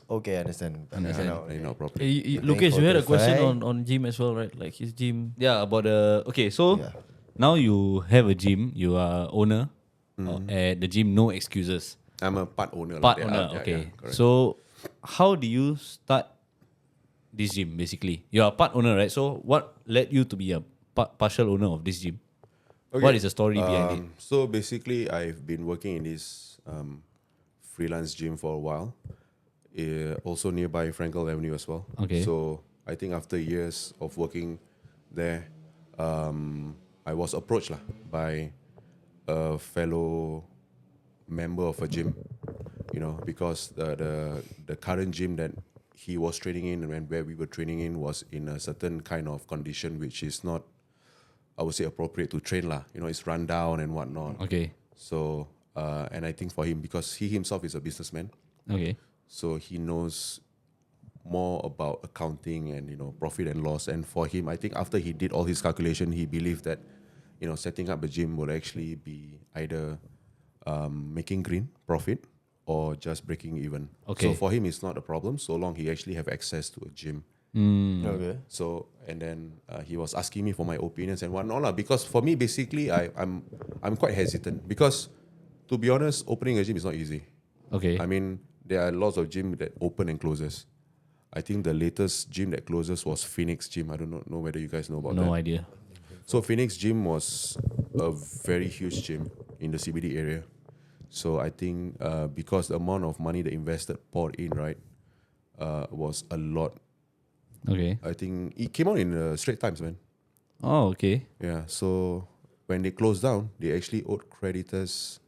Okay, understand. Plan it out properly. Lucas, you had a question Fine. on gym as well, right? Like his gym. Yeah, about the so Yeah. now you have a gym, you are owner at the gym, no excuses. I'm a part owner. Part lah. owner, Yeah, okay. correct. So how do you start this gym basically? You are part owner, right? So what led you to be a partial owner of this gym? Okay. What is the story behind it? So basically, I've been working in this freelance gym for a while, also nearby Frankel Avenue as well. Okay. So I think after years of working there, I was approached by a fellow member of a gym, because the current gym that he was training in and where we were training in was in a certain kind of condition which is not, I would say, appropriate to train it's run down and whatnot. Okay. So and I think for him, because he himself is a businessman, Okay. so he knows more about accounting and profit and loss. And for him, I think after he did all his calculation, he believed that setting up a gym would actually be either making green profit or just breaking even. Okay. So for him, it's not a problem so long he actually have access to a gym. Okay. So and then he was asking me for my opinions and whatnot lah. Because for me, basically, I'm quite hesitant because, to be honest, opening a gym is not easy. Okay. I mean, there are lots of gym that open and closes. I think the latest gym that closes was Phoenix Gym. I don't know whether you guys know about that. No idea. So Phoenix Gym was a very huge gym in the CBD area. So I think because the amount of money they poured in, right, was a lot. Okay. I think it came out in Straits Times, man. Oh, okay. Yeah. So when they closed down, they actually owed creditors,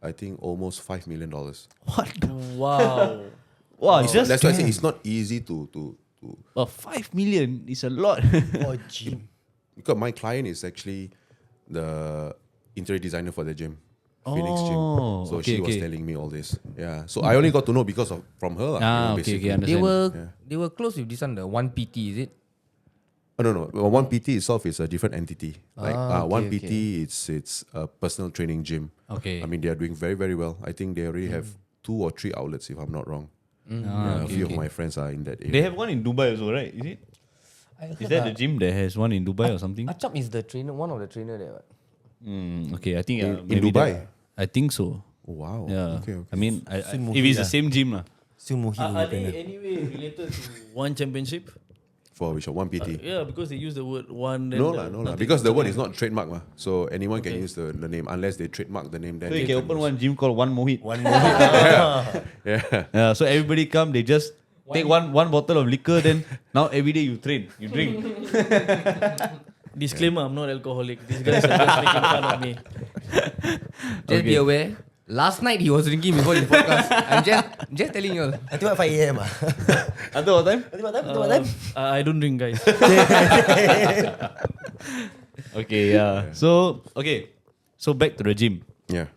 I think, almost $5 million. What? Wow. Wow, So that's why I say it's not easy to 5 million is a lot. Oh, gym. because my client is actually the interior designer for the gym. Phoenix Gym. Oh, So okay, she was okay. telling me all this. Yeah. So I only got to know because of from her. Okay, They understand. were close with this one, the 1PT, is it? Oh, no. Well, 1PT itself is a different entity. Like okay, 1PT, it's a personal training gym. Okay. I mean, they are doing very, very well. I think they already have 2 or 3 outlets, if I'm not wrong. A few of my friends are in that area. They have one in Dubai also, right? Is it? Is that the gym that has one in Dubai or something? Achap is the trainer, one of the trainer there. Okay, I think In maybe Dubai? that- I think so. Oh, wow. Yeah. Okay. I mean, Soon if it's the Muhi same gym lah. Still Muhi Are trainer. they anyway related to one championship? For which one? 1PT? Yeah, because they use the word one. Then No the- lah, no lah. nothing Because the to word do. is not trademark mah. So anyone can use the name unless they trademark the name. Then So you they can open use. one gym called One Mohit. One more. Yeah. So everybody come, they just take one bottle of liquor, then now every day you train, you drink. Disclaimer: I'm not alcoholic. These guys are just making fun of me. Just be aware. Last night he was drinking before the podcast. I'm just telling you all. Until what 5 a.m. Until what time? Until what time? Until what time? I don't drink, guys. Okay, yeah. So back to the gym. Yeah.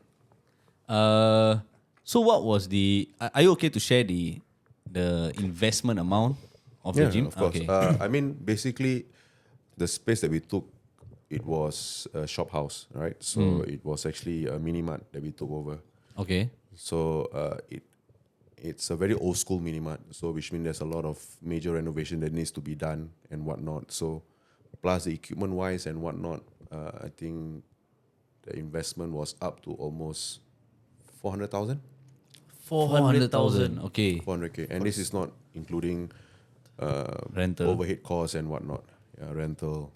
So what was the? Are you okay to share the investment amount of Yeah, the gym? of course. Okay. I mean, basically, the space that we took, it was a shop house, right? So it was actually a mini mart that we took over. Okay. So it's a very old school mini mart. So which means there's a lot of major renovation that needs to be done and whatnot. So plus the equipment wise and whatnot, I think the investment was up to almost 400,000. 400,000. Okay. 400K. And this is not including Rental. overhead costs and whatnot. Yeah, rental,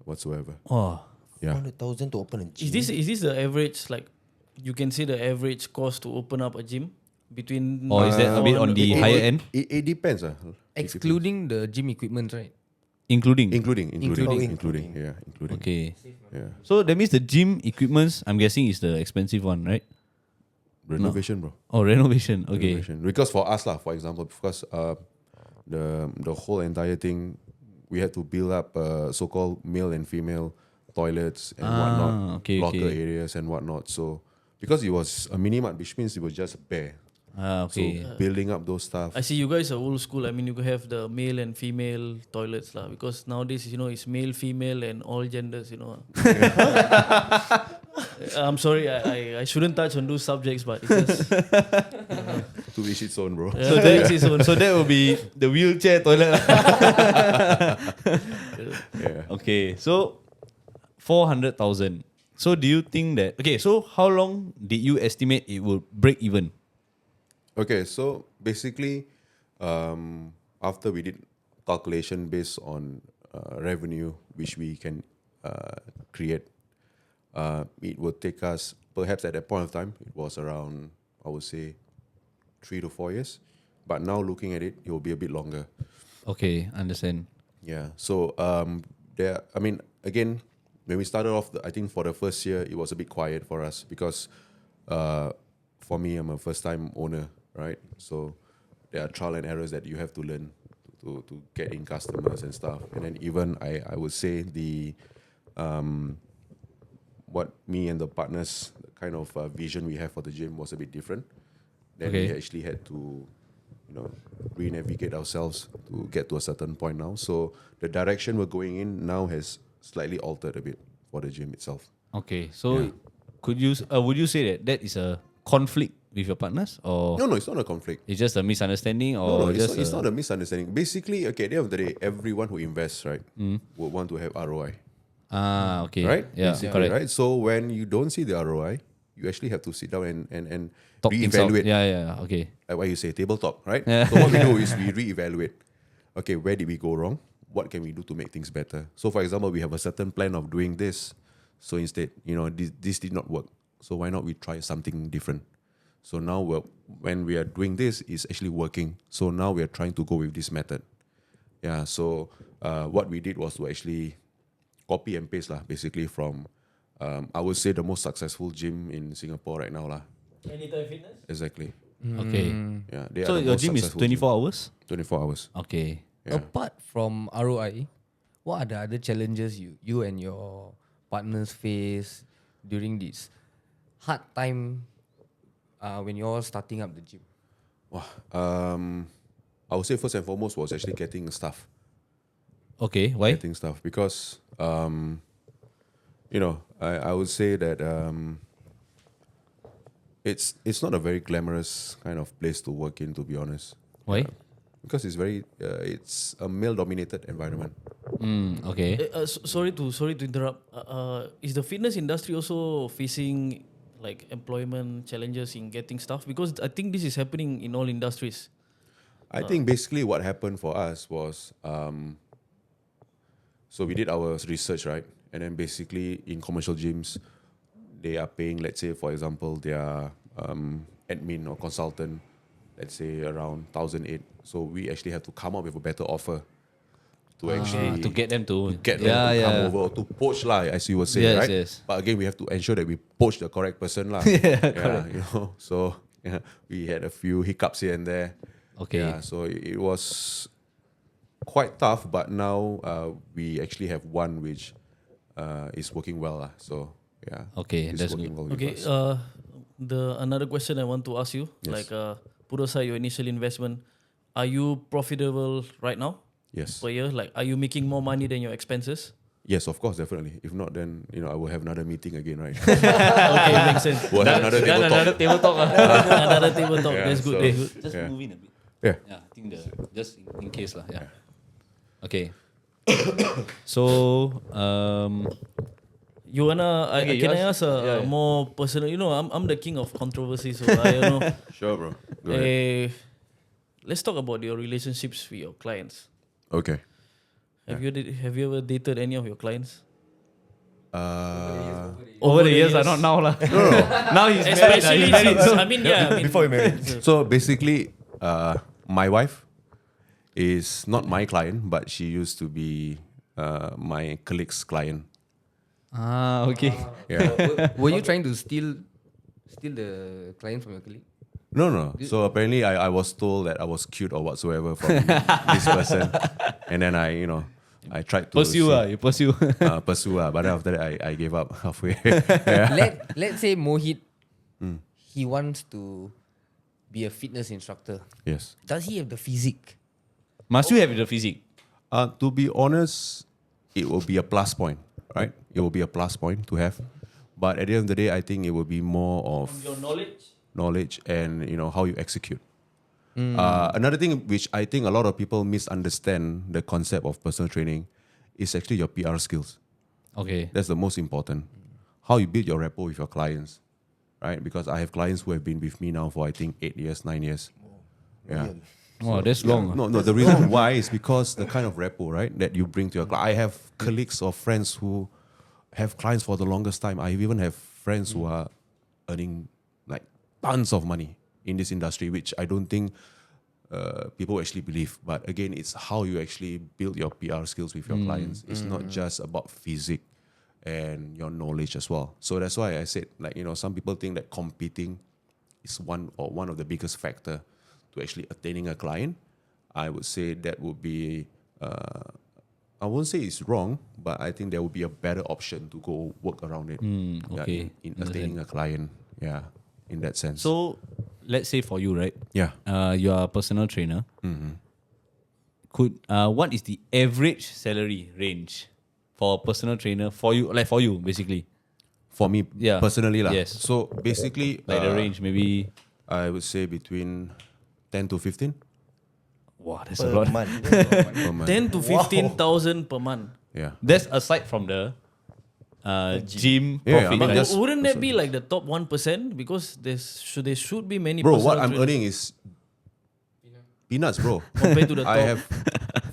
whatsoever. Oh. Yeah. 400,000 to open a gym. Is this the average? Like, you can say the average cost to open up a gym between. Or is that a bit on the higher end? It depends. Excluding the gym equipment, right? Including. Including. Including. Yeah, including. Okay. Yeah. So that means the gym equipments, I'm guessing, is the expensive one, right? Renovation, bro. Oh, renovation. Okay. Renovation. Because for us, for example, because the whole entire thing, we had to build up so-called male and female toilets and whatnot, okay, locker okay. areas and whatnot. So because it was a mini mart, which means it was just bare. Okay. So building up those stuff. I see you guys are old school. I mean, you have the male and female toilets lah. Because nowadays, it's male, female, and all genders. I'm sorry, I shouldn't touch on those subjects, but it's just To each its own, bro. So that will be the wheelchair toilet. Yeah. Okay. So 400,000. So do you think that? Okay. So how long did you estimate it will break even? Okay, so basically, after we did calculation based on revenue, which we can create, it would take us, perhaps at that point of time, it was around I would say 3 to 4 years. But now looking at it, it will be a bit longer. Okay, understand. Yeah. So again, when we started off, I think for the first year, it was a bit quiet for us because for me, I'm a first-time owner, right? So there are trial and errors that you have to learn to get in customers and stuff. And then even I would say the what me and the partners the kind of vision we have for the gym was a bit different. Then we actually had to re-navigate ourselves to get to a certain point now. So the direction we're going in now has slightly altered a bit for the gym itself. Okay, so would you say that is a conflict with your partners, or No, it's not a conflict. it's just a misunderstanding, or No, just it's not a misunderstanding. Basically, okay, at the end of the day, everyone who invests, right, would want to have ROI, okay, right? yeah, Basically, correct. right? So when you don't see the ROI, you actually have to sit down and Talk things out. reevaluate. Yeah, okay. Like what you say, table talk, right? So what we do is we reevaluate. Okay, where did we go wrong? What can we do to make things better? So for example, we have a certain plan of doing this. So instead, this did not work. So why not we try something different? So now when we are doing this, it's actually working. So now we are trying to go with this method. Yeah, so what we did was to actually copy and paste basically from, I would say, the most successful gym in Singapore right now. Anytime Fitness? Exactly. Okay. Yeah, they So are the your most gym is successful 24 hours? 24 hours. Okay. Yeah. Apart from ROI, what are the other challenges you and your partners face during this hard time when you're starting up the gym? I would say first and foremost was actually getting staff. Okay, why? Getting stuff because I would say that it's not a very glamorous kind of place to work in, to be honest. Why? Because it's a male dominated environment. Okay. Sorry to interrupt. Is the fitness industry also facing like employment challenges in getting staff? Because I think this is happening in all industries. I think basically what happened for us was so we did our research, right? And then basically in commercial gyms, they are paying, let's say, for example, their admin or consultant, let's say around 1,008. So we actually have to come up with a better offer to actually to get them to them to come over or to poach as you were saying, Yes, right? yes. But again, we have to ensure that we poach the correct person correct. So we had a few hiccups here and there. Okay. Yeah, so it was quite tough, but now we actually have one which is working well. So yeah. Okay, it's that's working good. well with Okay. us. Another question I want to ask you, Yes. put aside your initial investment, are you profitable right now Yes. per year? Like, are you making more money than your expenses? Yes, of course, definitely. If not, then I will have another meeting again, right? Okay, makes sense. We'll have another table talk. Another table talk. Another table talk. Yeah, That's good. so- That's good. Just Yeah. move in a bit. Yeah. Yeah, I think just in case lah. Yeah. Okay. So You wanna? Okay, Can you I ask- ask a yeah. more personal? I'm the king of controversy, so I don't know. Sure, bro. Go ahead. Let's talk about your relationships with your clients. Okay. Have you ever dated any of your clients? over the years, not now lah. Now he's Especially married. since I mean Before we married. So basically, my wife is not my client, but she used to be my colleague's client. Okay. Yeah. Were you trying to steal the client from your colleague? No. So apparently, I was told that I was cute or whatsoever from this person, and then I tried to You pursue. pursue, but then after that I gave up halfway. Yeah. Let's say Mohit, he wants to be a fitness instructor. Yes. Does he have the physique? Must you have the physique? To be honest, it will be a plus point, right? It will be a plus point to have, but at the end of the day, I think it will be more of your knowledge and how you execute. Another thing which I think a lot of people misunderstand the concept of personal training is actually your PR skills. Okay. That's the most important. How you build your rapport with your clients, right? Because I have clients who have been with me now for I think 8 years, 9 years. Yeah. Oh, that's long. No. The reason why is because the kind of rapport, right, that you bring to your client. I have colleagues or friends who have clients for the longest time. I even have friends who are earning like tons of money in this industry, which I don't think people actually believe. But again, it's how you actually build your PR skills with your clients. It's not just about physique and your knowledge as well. So that's why I said, like, some people think that competing is one of the biggest factor to actually attaining a client. I would say that would be, I won't say it's wrong, but I think there would be a better option to go work around it. Okay. In attaining a client. Yeah, in that sense. So, let's say for you, right? yeah. You are a personal trainer. What is the average salary range for a personal trainer for you? Like for you, basically. For me Yeah. personally, lah. Yes. So basically, Like the range, maybe. I would say between 10 to 15 Wow, that's a Per lot. month. per month. 10 to 15,000 per month. Yeah. That's aside from the gym Yeah, profit. I mean, right? just- Wouldn't that be like the top 1%? Because there should be many Bro, personal what I'm trainers earning is peanuts, bro. compared to the top. I have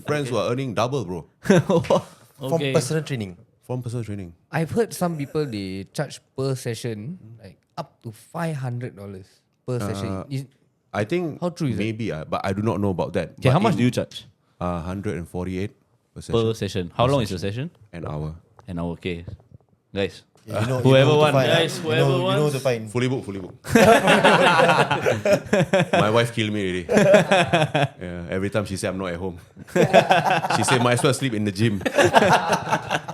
friends who are earning double, bro, From Okay. personal training. from personal training. I've heard some people they charge per session like up to $500 per session. I think How true is that? maybe, but I do not know about that. Okay, But how much in, do you charge 148 per session, per session? How long is the session? an hour. An hour, okay. Guys, Yeah, Whoever who to wants. find, Guys, you whoever know who wants. to find. Fully booked. My wife killed me already. Yeah, every time she say I'm not at home, she say might as well sleep in the gym.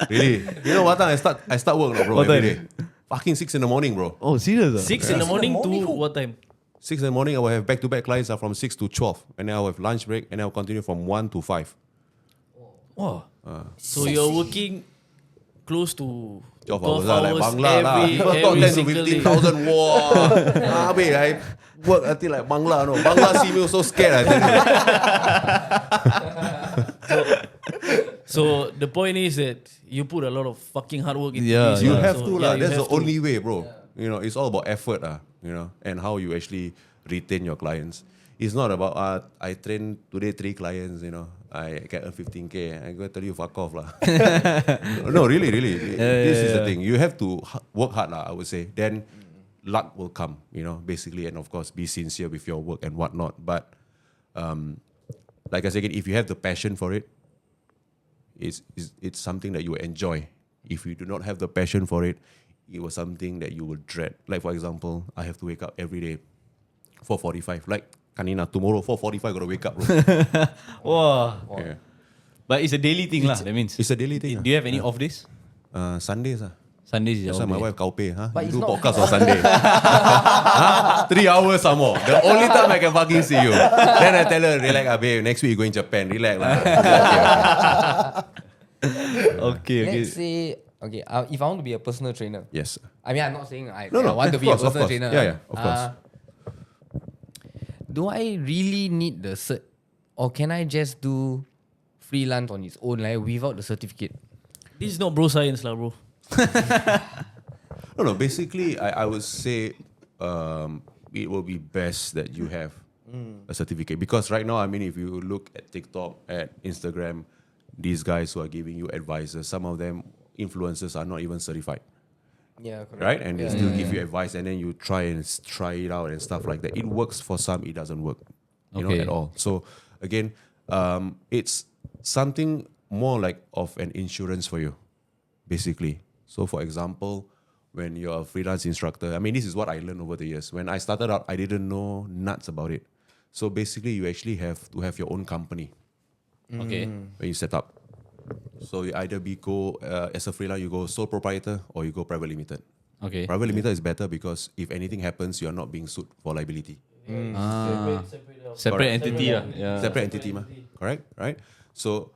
Really? You know what time I start work, no, bro? What Every time? day. Fucking 6 in the morning, bro. oh, serious? 6 in the morning to what time? 6 in the morning, I will have back-to-back clients are from 6 to 12, and then I will have lunch break, and I'll continue from 1 to 5. Wow. So you're working close to 12 hours lah, like Bangla lah. every, People talk every 10 to single day. 15,000. Wow. Wait, I work until like Bangla, no. Bangla see me so scared, I tell you. So the point is that you put a lot of fucking hard work into Yeah, this. You lah. have So, to yeah, lah. you That's have the to. only way, bro. You know, it's all about effort, and how you actually retain your clients. It's not about I train today 3 clients, I get a 15K. I go tell you fuck off lah. No, really. This is the thing. You have to work hard lah, I would say. Then luck will come, basically, and of course be sincere with your work and whatnot. But like I said again, if you have the passion for it, it's something that you enjoy. If you do not have the passion for it, it was something that you will dread. Like for example, I have to wake up every day 4:45. Like Kanina, tomorrow 4:45 gotta wake up, bro. Wow. Yeah. But it's a daily thing lah. That means. It's a daily thing. Do you have any off days? Sundays Sundays is That's your why off my day. wife kau pay, But You it's do not- podcast on Sunday. 3 hours some more. The only time I can fucking see you. Then I tell her, relax, babe. Next week you going Japan. Relax lah. Okay. Let's say, if I want to be a personal trainer, Yes. I mean, I'm not saying I No, want to of be a course, of personal course. trainer. Yeah, of course. Do I really need the cert, or can I just do freelance on its own, like without the certificate? This is not bro science lah, bro. No. Basically, I would say it will be best that you have a certificate, because right now, I mean, if you look at TikTok, at Instagram, these guys who are giving you advices, some of them influencers are not even certified, Yeah, correct. right? And they still give you advice, and then you try it out and stuff like that. It works for some, it doesn't work, Okay. at all. So again, it's something more like of an insurance for you, basically. So for example, when you're a freelance instructor, I mean, this is what I learned over the years. When I started out, I didn't know nuts about it. So basically, you actually have to have your own company Okay. when you set up. So you either go as a freelance, you go sole proprietor, or you go private limited. Okay. Private limited is better because if anything happens, you are not being sued for liability. Separate entity lah. Yeah. Separate entity, correct? Right? So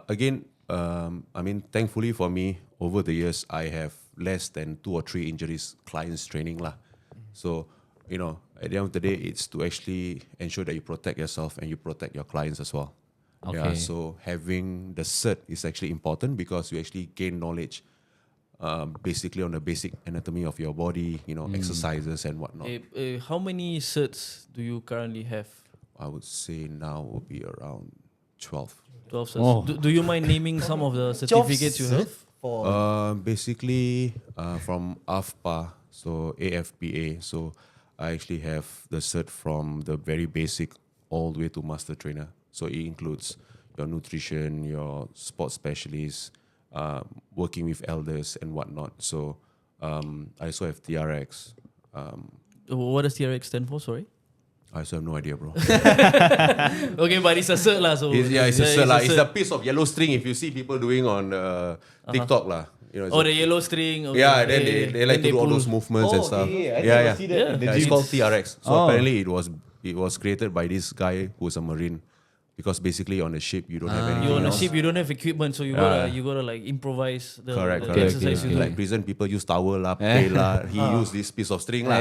again, I mean, thankfully for me, over the years, I have less than 2 or 3 injuries clients training lah. So at the end of the day, it's to actually ensure that you protect yourself and you protect your clients as well. Yeah, Okay. so having the cert is actually important because you actually gain knowledge, basically on the basic anatomy of your body, exercises and whatnot. How many certs do you currently have? I would say now will be around 12. 12 certs. Oh. Do you mind naming some of the certificates you have? For Basically, from AFPA, so AFPA. So I actually have the cert from the very basic all the way to master trainer. So it includes your nutrition, your sports specialist, working with elders and whatnot. So I also have TRX. What does TRX stand for? Sorry. I also have no idea, bro. Okay, but it's a cert lah. So It's a cert lah. It's a piece of yellow string if you see people doing on TikTok lah. You know, Oh, the yellow string. Okay. yeah, then they like to do all pull. those movements and stuff. I Yeah. see that. Yeah, it's called TRX. So apparently it was created by this guy who's a Marine, because basically on the ship you don't have anything You on a else. ship, you don't have equipment, so you gotta like improvise the, Correct. the Okay, exercise you do. Like prison people use towel lah, pay lah. He used this piece of string lah.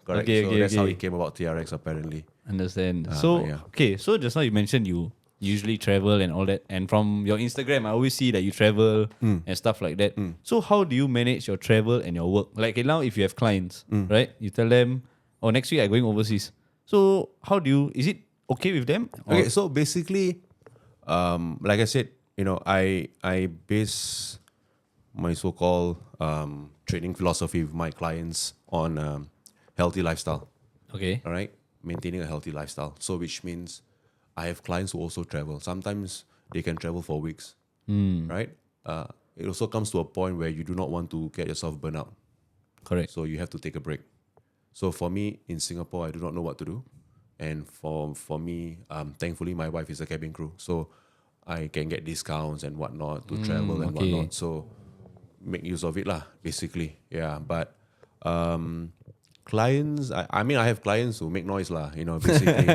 Correct. Okay, so okay, that's how okay. it came about TRX apparently. Understand. So yeah. okay, so just now you mentioned you usually travel and all that, and from your Instagram, I always see that you travel and stuff like that. So how do you manage your travel and your work? Like now, if you have clients, right? You tell them, "Oh, next week I'm going overseas." So how do you? Is it okay with them? Or- Okay, so basically, like I said, I base my so-called training philosophy with my clients on healthy lifestyle. Okay. All right, maintaining a healthy lifestyle. So which means I have clients who also travel. Sometimes they can travel for weeks, right? It also comes to a point where you do not want to get yourself burnt out. Correct. So you have to take a break. So for me in Singapore, I do not know what to do. And for me, thankfully my wife is a cabin crew. So I can get discounts and whatnot to travel and okay. whatnot. So make use of it lah, basically. Yeah, but clients, I mean, I have clients who make noise lah, basically.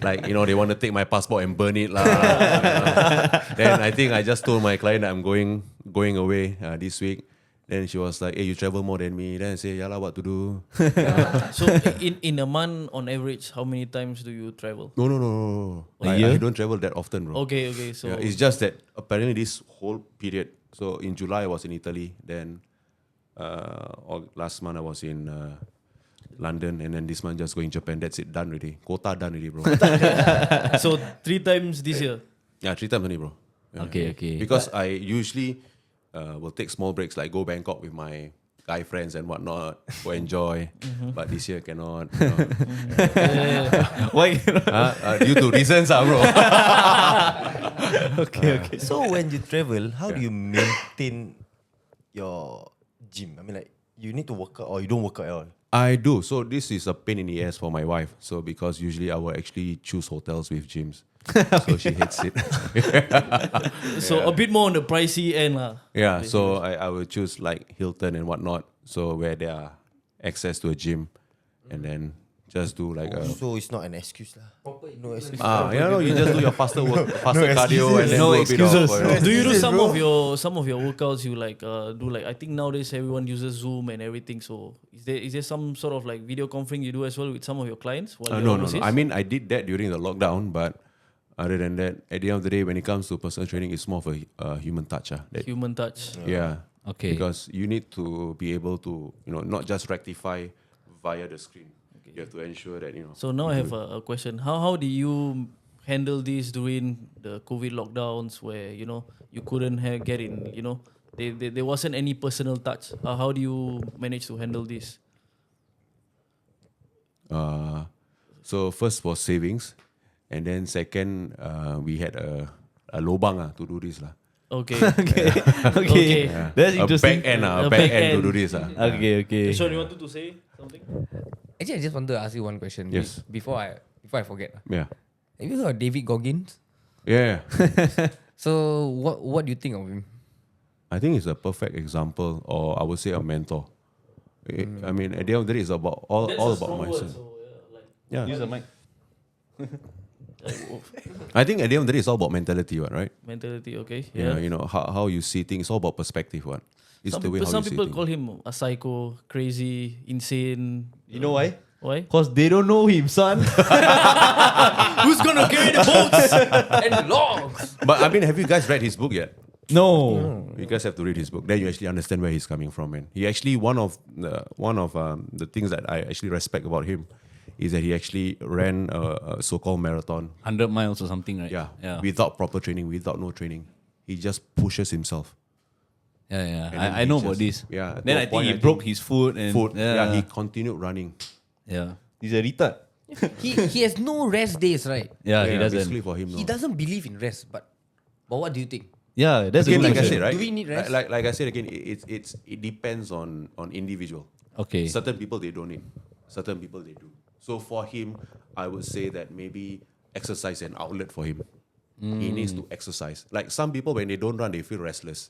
Like, they want to take my passport and burn it lah. Then I think I just told my client that I'm going away this week. Then she was like, "Hey, you travel more than me." Then I say, "Yeah lah, what to do?" So in a month, on average, how many times do you travel? No. I don't travel that often, bro. Okay. So Yeah, it's just that apparently this whole period. So in July I was in Italy. Then last month I was in London, and then this month just going Japan. That's it, done already. Quota done already, bro. so 3 times this year. Yeah, 3 times only, bro. Yeah. Okay. Because I usually will take small breaks, like go Bangkok with my guy friends and whatnot, go enjoy. But this year cannot. Why? Due to reasons, bro. Okay. So when you travel, how do you maintain your gym? I mean, like, you need to work out or you don't work out at all? I do. So this is a pain in the ass for my wife. So because usually I will actually choose hotels with gyms. So she hates it. So a bit more on the pricey end lah. Yeah, so I will choose like Hilton and whatnot. So where there are access to a gym, and then just do like a So it's not an excuse lah. No excuse. you just do your faster work, faster cardio, and then No do a bit excuses. of Do you do some of your workouts? You like do like, I think nowadays everyone uses Zoom and everything. So is there some sort of like video conferencing you do as well with some of your clients? While no. you're overseas? I mean, I did that during the lockdown, but other than that, at the end of the day, when it comes to personal training, it's more of a human touch. Human touch. Yeah. Okay. Because you need to be able to, not just rectify via the screen. You have to ensure that, So now I have a question. How do you handle this during the COVID lockdowns where, you couldn't get in, there wasn't any personal touch. How do you manage to handle this? So first was savings, and then second, we had a lobang to do this lah. Okay. Okay. That's interesting. A back end to do this lah. Okay. So you wanted to say something? Actually, I just wanted to ask you one question. Yes. Before I forget. Yeah. Have you heard of David Goggins? Yeah. So what do you think of him? I think it's a perfect example, or I would say a mentor. I mean, at the end of the day, it's about all about myself. Yeah. Use the mic. I think at the end of the day, it's all about mentality, right? Mentality, okay. Yeah. How you see things. It's all about perspective, what? It's the way how Some you see people things. call him a psycho, crazy, insane. You know why? Why? Because they don't know him, son. Who's gonna carry the boats? And logs. But I mean, have you guys read his book yet? No. You guys have to read his book. Then you actually understand where he's coming from. And he actually one of the things that I actually respect about him is that he actually ran a so-called marathon. 100 miles or something, right? Yeah. Without proper training, without no training, he just pushes himself. Yeah. And then I he know just- about this. yeah, to Then a I think point, he I broke think his foot and He continued running. Yeah. He's a retard. he has no rest days, right? Yeah, he doesn't. Basically for him, He no. doesn't believe in rest, but what do you think? Yeah, that's Again, a good like I question. said, right? Do we need rest? Like I said again, it depends on individual. Okay. Certain people they don't need. Certain people they do. So for him, I would say that maybe exercise is an outlet for him. He needs to exercise. Like some people, when they don't run, they feel restless.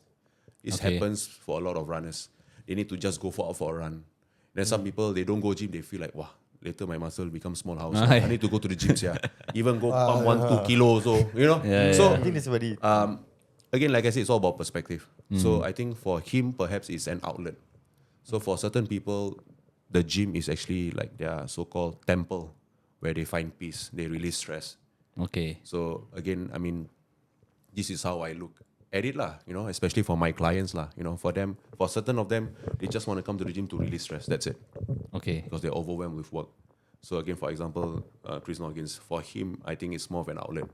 This Okay. happens for a lot of runners. They need to just go for a run. Then some people, they don't go gym, they feel like, wow, later my muscle becomes small house. I need to go to the gym, yeah. Even go pump 1-2 kilos, so you know. So I think that's about it. again, like I said, it's all about perspective. So I think for him, perhaps it's an outlet. So for certain people, the gym is actually like their so-called temple where they find peace, they release stress. Okay. So again, I mean, this is how I look at it lah, you know, especially for my clients lah, you know, for them, for certain of them, they just want to come to the gym to release stress. That's it, Okay. because they're overwhelmed with work. So again, for example, Chris Noggins, for him, I think it's more of an outlet.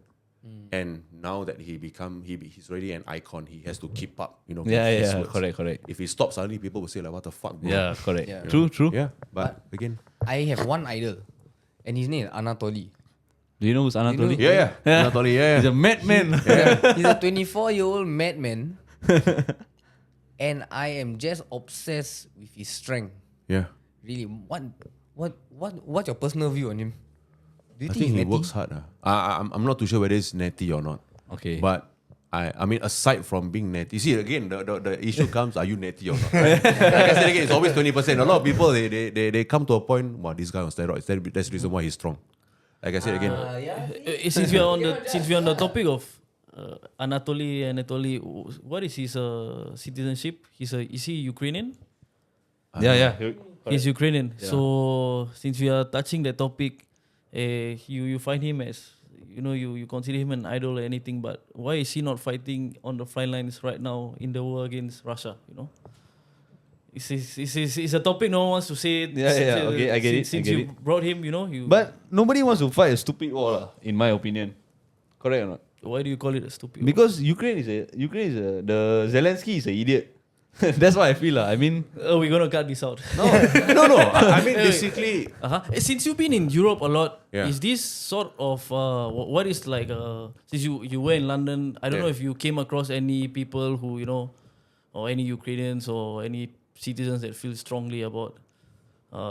And now that he's already an icon, he has to keep up, you know. with his words. Correct. If he stops, suddenly people will say like, what the fuck, bro? Yeah, correct. Yeah. True. Yeah, but again, I have one idol, and his name is Anatoly. Do you know who's Anatoly? know- Anatoly, He's a madman. He's a 24-year-old madman, and I am just obsessed with his strength. yeah. Really, what's your personal view on him? Do you I think think he he's netty? works hard. I'm not too sure whether it's netty or not. Okay. But I mean, aside from being netty, see again, the issue comes: are you netty or not? Right? Like I said again, it's always 20%. A lot of people they come to a point. Wow, this guy on steroids. That's the reason why he's strong. Like I said again, Since we are on the topic of Anatoly, what is his citizenship? Is he Ukrainian? yeah. He's Ukrainian. So since we are touching that topic, you find him as, you know, you consider him an idol or anything, but why is he not fighting on the front lines right now in the war against Russia? You know, it's a topic no one wants to say. Yeah. Okay, I get it. Since you brought him, you know, But nobody wants to fight a stupid war, lah, in my opinion. Correct or not? why do you call it a stupid? Because Ukraine is the Zelensky is an idiot. That's what I feel, lah. I mean, We're gonna cut this out. no. I mean, basically, Since you've been in Europe a lot, Yeah. is this sort of what is like? Since you were in London, I don't know if you came across any people who, you know, or any Ukrainians or any citizens that feel strongly about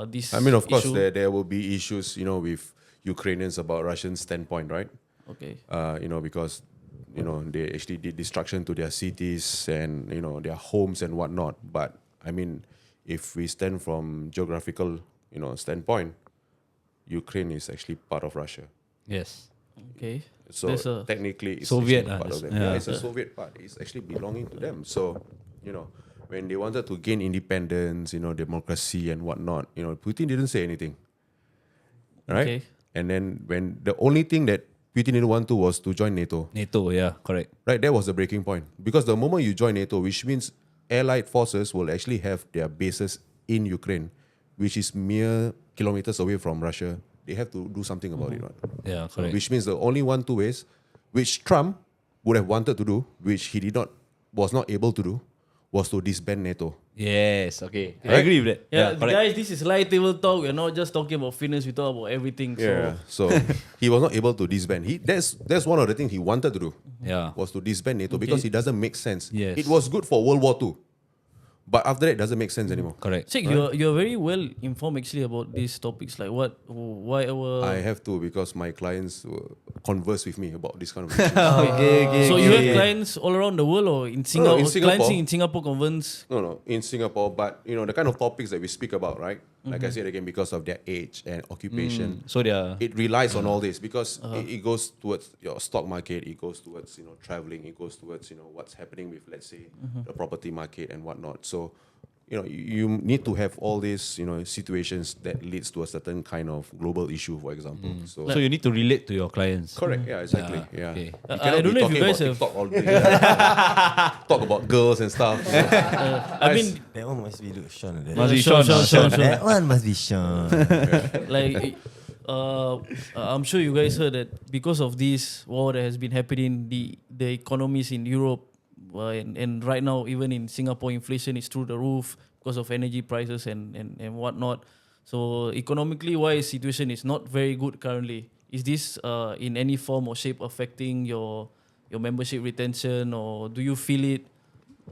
this. I mean, of course, issue? there will be issues, you know, with Ukrainians about Russian standpoint, right? Okay. You know, because you know they actually did destruction to their cities and you know their homes and whatnot. But I mean, if we stand from geographical, you know, standpoint, Ukraine is actually part of Russia. yes. Okay. So There's a- technically, it's Soviet, actually part of them. yeah. Yeah, it's a Soviet part. It's actually belonging to them. So you know, when they wanted to gain independence, you know, democracy and whatnot, you know, Putin didn't say anything, right? Okay. And then when the only thing that Putin didn't want to was to join NATO. NATO, yeah, correct. Right, that was the breaking point. Because the moment you join NATO, which means allied forces will actually have their bases in Ukraine, which is mere kilometers away from Russia, they have to do something about it. Right? Yeah, So, correct. which means the only two ways, which Trump would have wanted to do, which he was not able to do, was to disband NATO. Yes, okay. I agree with that. Yeah, correct. guys, this is light table talk. We're not just talking about fitness. We talk about everything. So he was not able to disband. That's one of the things he wanted to do. Yeah. Was to disband NATO because it doesn't make sense. Yes. It was good for World War II. But after that, it doesn't make sense anymore. Correct. Check, you're very well informed actually about these topics. Like why our. I have to because my clients converse with me about this kind of issues. Okay. So you have clients all around the world or in Singapore? in Singapore. Clients in Singapore convents. No, in Singapore. But, you know, the kind of topics that we speak about, right? Like I said again, because of their age and occupation. So they are. It relies on all this because it goes towards your stock market, it goes towards, you know, traveling, it goes towards, you know, what's happening with, let's say, the property market and whatnot. So, you know, you need to have all these, you know, situations that leads to a certain kind of global issue, for example. So, So you need to relate to your clients. correct, yeah, exactly. Yeah, Yeah. okay. You I cannot don't be know if you talking guys about have- TikTok all day. Talk about girls and stuff. I mean, That one must be Sean. Must be Sean. Sean. That one must be Sean. like I'm sure you guys heard that because of this war that has been happening, the economies in Europe and right now even in Singapore, inflation is through the roof because of energy prices and whatnot. So economically wise, situation is not very good currently. Is this in any form or shape affecting your membership retention, or do you feel it?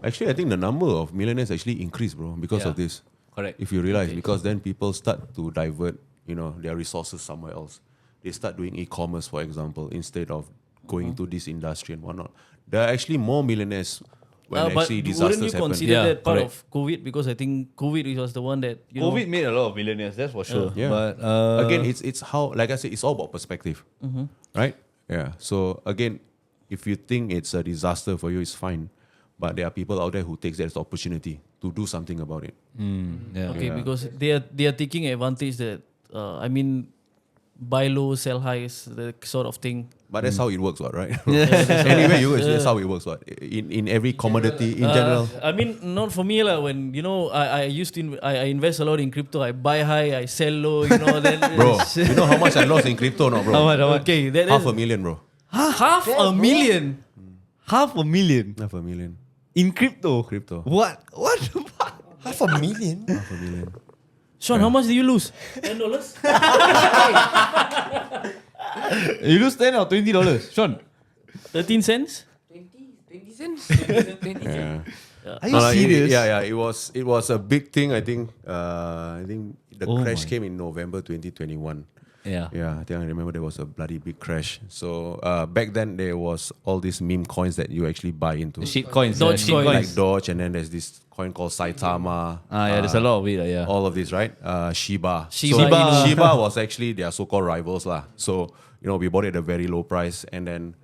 Actually, I think the number of millionaires actually increased, bro, because Yeah. of this. Correct. If you realize, because then people start to divert, their resources somewhere else. They start doing e-commerce, for example, instead of going into this industry and whatnot. There are actually more millionaires when But actually wouldn't disasters you happen. consider Yeah, that part correct. of COVID? Because I think COVID was the one that COVID made a lot of millionaires, that's for sure. Yeah. But Again, it's how, like I said, it's all about perspective, right? Yeah. So again, if you think it's a disaster for you, it's fine. But there are people out there who takes that as opportunity to do something about it. yeah. Okay, because they are taking advantage that buy low, sell high is the sort of thing. But that's how it works, what, right? Anyway, that's how it works, what? In every commodity, in general. I mean, not for me lah. When I used to I invest a lot in crypto. I buy high, I sell low. Then Bro, you know how much I lost in crypto, no, bro? Okay, that is $500,000, bro. half a million. $500,000 $500,000. in crypto. Crypto. What? What the fuck? $500,000. $500,000. Sean, how much did you lose? $10. You lose 10 or $20, Sean? 13 cents. 20 cents. 20 cents. Yeah. Are you serious? Yeah. It was a big thing. I think the crash came in November 2021. Yeah. Yeah, I think I remember there was a bloody big crash. So back then there was all these meme coins that you actually buy into. Shit coins. Doge shit coins. Like Doge, and then there's this coin called Saitama. There's a lot of it. Yeah. All of this, right? Shiba. Shiba So Inu. Shiba was actually their so-called rivals lah. So we bought it at a very low price, and then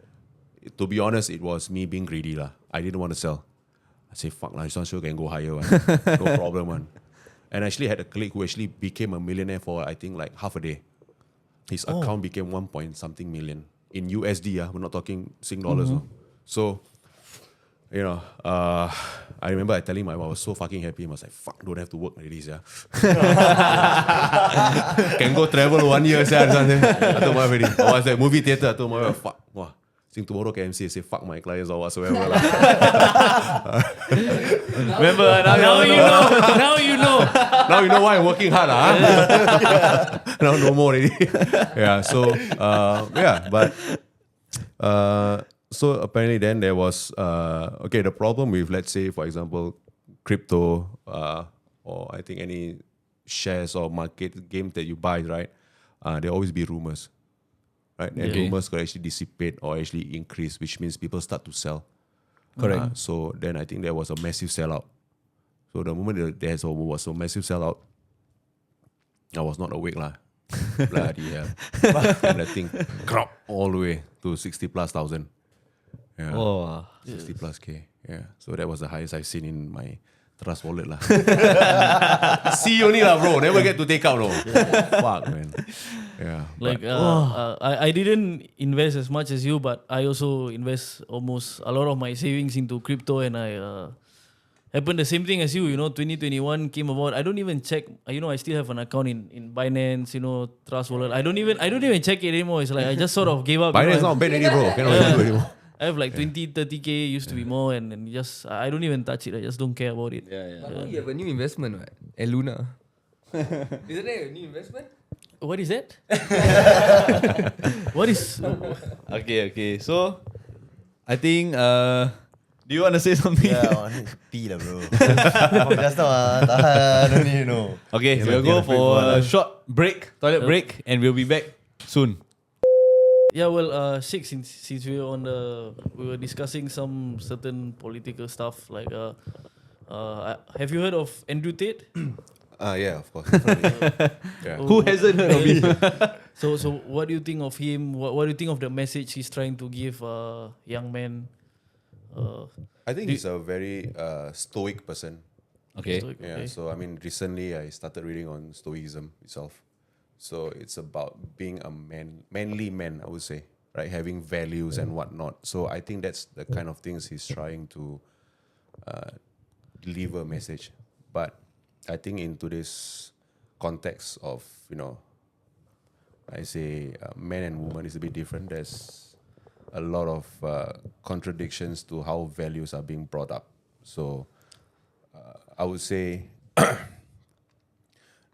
to be honest, it was me being greedy lah. I didn't want to sell. I say fuck lah, this one sure can go higher one. No problem one. And I actually had a colleague who actually became a millionaire for I think like half a day. His account became 1 point something million in USD. We're not talking Sing dollars. No? So, I remember I telling my wife I was so fucking happy. I was like, fuck, don't have to work like this. Yeah. Can go travel 1 year. I told my wife already. I was at movie theater. I told my wife, fuck, wow. Think tomorrow can MC say fuck my clients or whatsoever. Remember, Now you know. Now you know. Now you know why I'm working hard. Now no more already. Yeah, so but so apparently then there was the problem with, let's say, for example, crypto or I think any shares or market game that you buy, right? There always be rumors. Right? And rumors could actually dissipate or actually increase, which means people start to sell. Correct. So then I think there was a massive sellout. So the moment there was a massive sellout, I was not awake lah. Bloody hell. And the thing crop all the way to 60 plus thousand. Yeah. Oh. 60 plus K. Yeah. So that was the highest I've seen in my trust wallet lah. See only lah, bro. Never get to take out, no. Fuck, man. Yeah. Like I didn't invest as much as you, but I also invest almost a lot of my savings into crypto, and I happened the same thing as you. 2021 came about. I don't even check. I still have an account in Binance. Trust Wallet. I don't even check it anymore. It's like I just sort of gave up. Binance not bad already, bro. Cannot do anymore. I have like 20, 30K. Used to be more, and just I don't even touch it. I just don't care about it. But now you have a new investment, right? Luna. Isn't that a new investment? What is that? What is? Okay. So, I think, do you want to say something? Yeah, I need to pee lah, bro. Just now, tahan only, Okay, we'll go for a short break, toilet break, and we'll be back soon. Yeah, well, Sheikh, since we were discussing some certain political stuff, like, have you heard of Andrew Tate? Yeah, of course. Yeah. Who hasn't heard of it? So what do you think of him? What do you think of the message he's trying to give young men? I think he's a very stoic person. Okay. Yeah, so I mean, recently I started reading on Stoicism itself. So it's about being a manly man, I would say, right? Having values and whatnot. So I think that's the kind of things he's trying to deliver a message. But I think in today's context of, I say man and woman is a bit different. There's a lot of contradictions to how values are being brought up. So I would say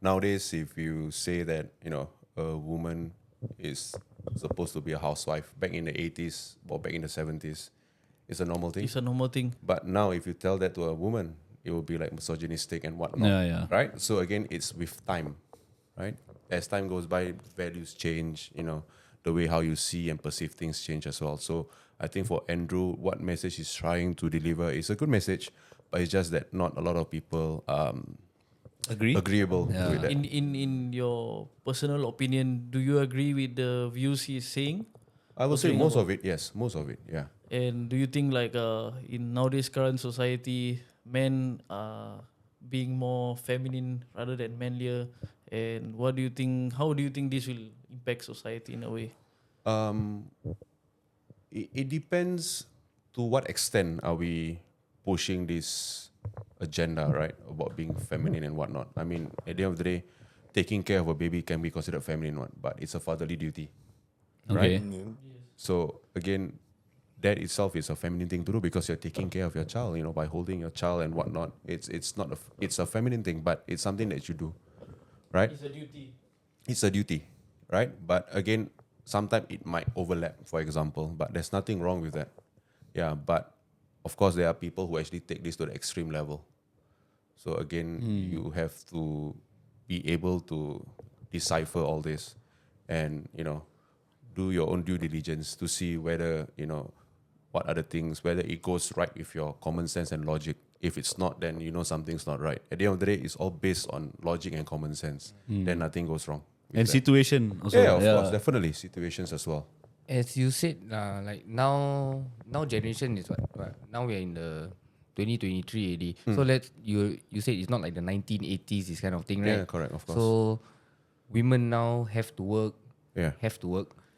nowadays, if you say that, a woman is supposed to be a housewife, back in the 80s or back in the 70s, it's a normal thing. It's a normal thing. But now, if you tell that to a woman, it will be like misogynistic and whatnot. Yeah. Right? So again, it's with time, right? As time goes by, values change, the way how you see and perceive things change as well. So I think for Andrew, what message he's trying to deliver is a good message, but it's just that not a lot of people agreeable with that. In your personal opinion, do you agree with the views he's saying? I would say most of it, yes. Most of it, yeah. And do you think like in nowadays current society, men are being more feminine rather than manlier? And what do you think? How do you think this will impact society in a way? It depends to what extent are we pushing this agenda, right? About being feminine and whatnot. I mean, at the end of the day, taking care of a baby can be considered feminine one, but it's a fatherly duty. Okay. So again, that itself is a feminine thing to do because you're taking care of your child, by holding your child and whatnot. It's not it's a feminine thing, but it's something that you do, right? It's a duty. It's a duty, right? But again, sometimes it might overlap, for example, but there's nothing wrong with that. Yeah, but of course, there are people who actually take this to the extreme level. So again, you have to be able to decipher all this and, do your own due diligence to see whether, what are the things, whether it goes right with your common sense and logic. If it's not, then something's not right. At the end of the day, it's all based on logic and common sense. Then nothing goes wrong. with And that. situation also. Yeah, of course, definitely situations as well. As you said, like now generation is what? Now we are in the 2023 already. So you said it's not like the 1980s, this kind of thing, right? Yeah, correct, of course. So women now have to work, Yeah.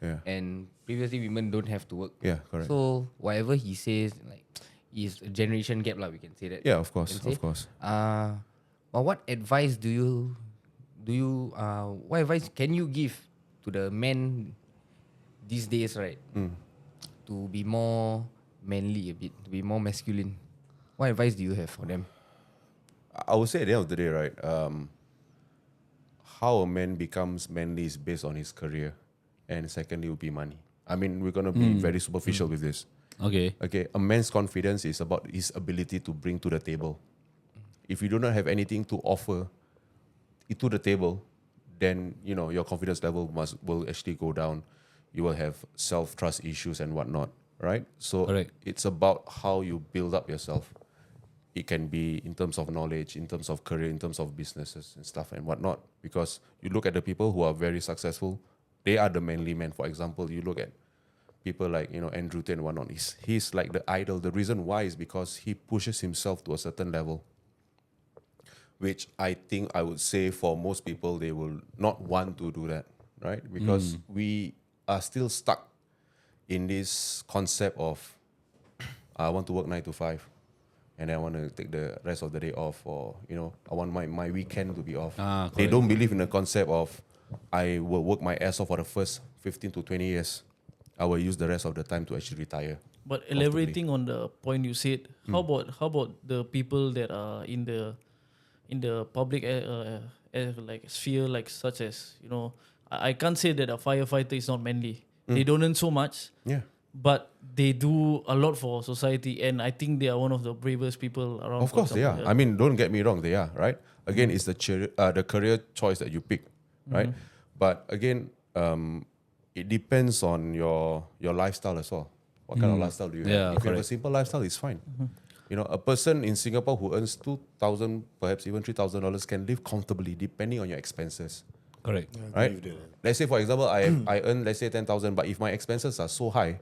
Yeah. and previously women don't have to work. Yeah, correct. So whatever he says, like, is a generation gap, we can say that. Yeah, of course, Can say. of course. But what advice what advice can you give to the men these days, right? To be more manly a bit, to be more masculine. What advice do you have for them? I would say at the end of the day, right, how a man becomes manly is based on his career, and secondly will be money. I mean, we're gonna be very superficial with this. Okay. Okay, a man's confidence is about his ability to bring to the table. If you do not have anything to offer to the table, then your confidence level will actually go down. You will have self-trust issues and whatnot, right? So Correct. it's about how you build up yourself. It can be in terms of knowledge, in terms of career, in terms of businesses and stuff and whatnot. Because you look at the people who are very successful, they are the manly men. For example, you look at people like Andrew Tate and whatnot. He's like the idol. The reason why is because he pushes himself to a certain level, which I think I would say for most people they will not want to do that, right? Because we are still stuck in this concept of I want to work 9 to 5. And I want to take the rest of the day off, or I want my weekend to be off. They don't believe in the concept of I will work my ass off for the first 15 to 20 years. I will use the rest of the time to actually retire. But elaborating on the point you said, how about the people that are in the public like sphere, like such as I can't say that a firefighter is not manly. They don't earn so much. Yeah. But they do a lot for society, and I think they are one of the bravest people around. Of course they are. I mean, don't get me wrong, they are, right? Again, it's the career choice that you pick, right? But again, it depends on your lifestyle as well. What kind of lifestyle do you have? Yeah, If you have a correct. simple lifestyle, it's fine. A person in Singapore who earns $2,000, perhaps even $3,000 can live comfortably depending on your expenses. Correct. Right? Let's say, for example, I earn, let's say, 10,000, but if my expenses are so high,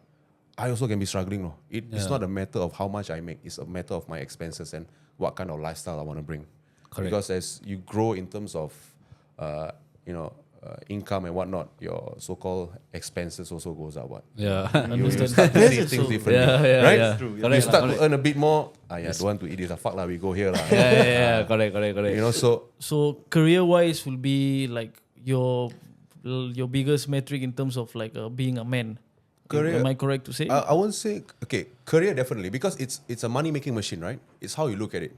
I also can be struggling. No? It's not a matter of how much I make. It's a matter of my expenses and what kind of lifestyle I want to bring. Correct. Because as you grow in terms of, income and whatnot, your so-called expenses also goes up. Yeah. You start to see things differently, Yeah, right? yeah. You Correct, start correct. to earn a bit more. Don't want to eat this. Fuck lah, we go here lah. yeah. Correct. So career wise will be like your biggest metric in terms of like being a man. Career- Am I correct to say? I won't say career definitely, because it's a money making machine, right? It's how you look at it,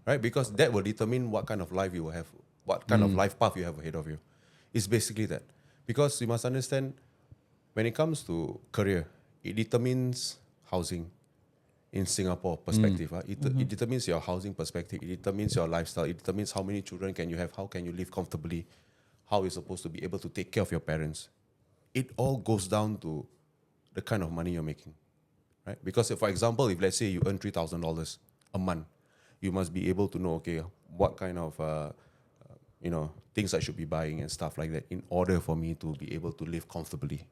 right? Because that will determine what kind of life you will have what kind of life path you have ahead of you. It's basically that. Because you must understand, when it comes to career, it determines housing in Singapore perspective. It determines your housing perspective. It determines your lifestyle. It determines how many children can you have, how can you live comfortably, how you're supposed to be able to take care of your parents. It all goes down to the kind of money you're making, right? Because if, for example, if let's say you earn $3,000 a month, you must be able to know, okay, what kind of things I should be buying and stuff like that in order for me to be able to live comfortably.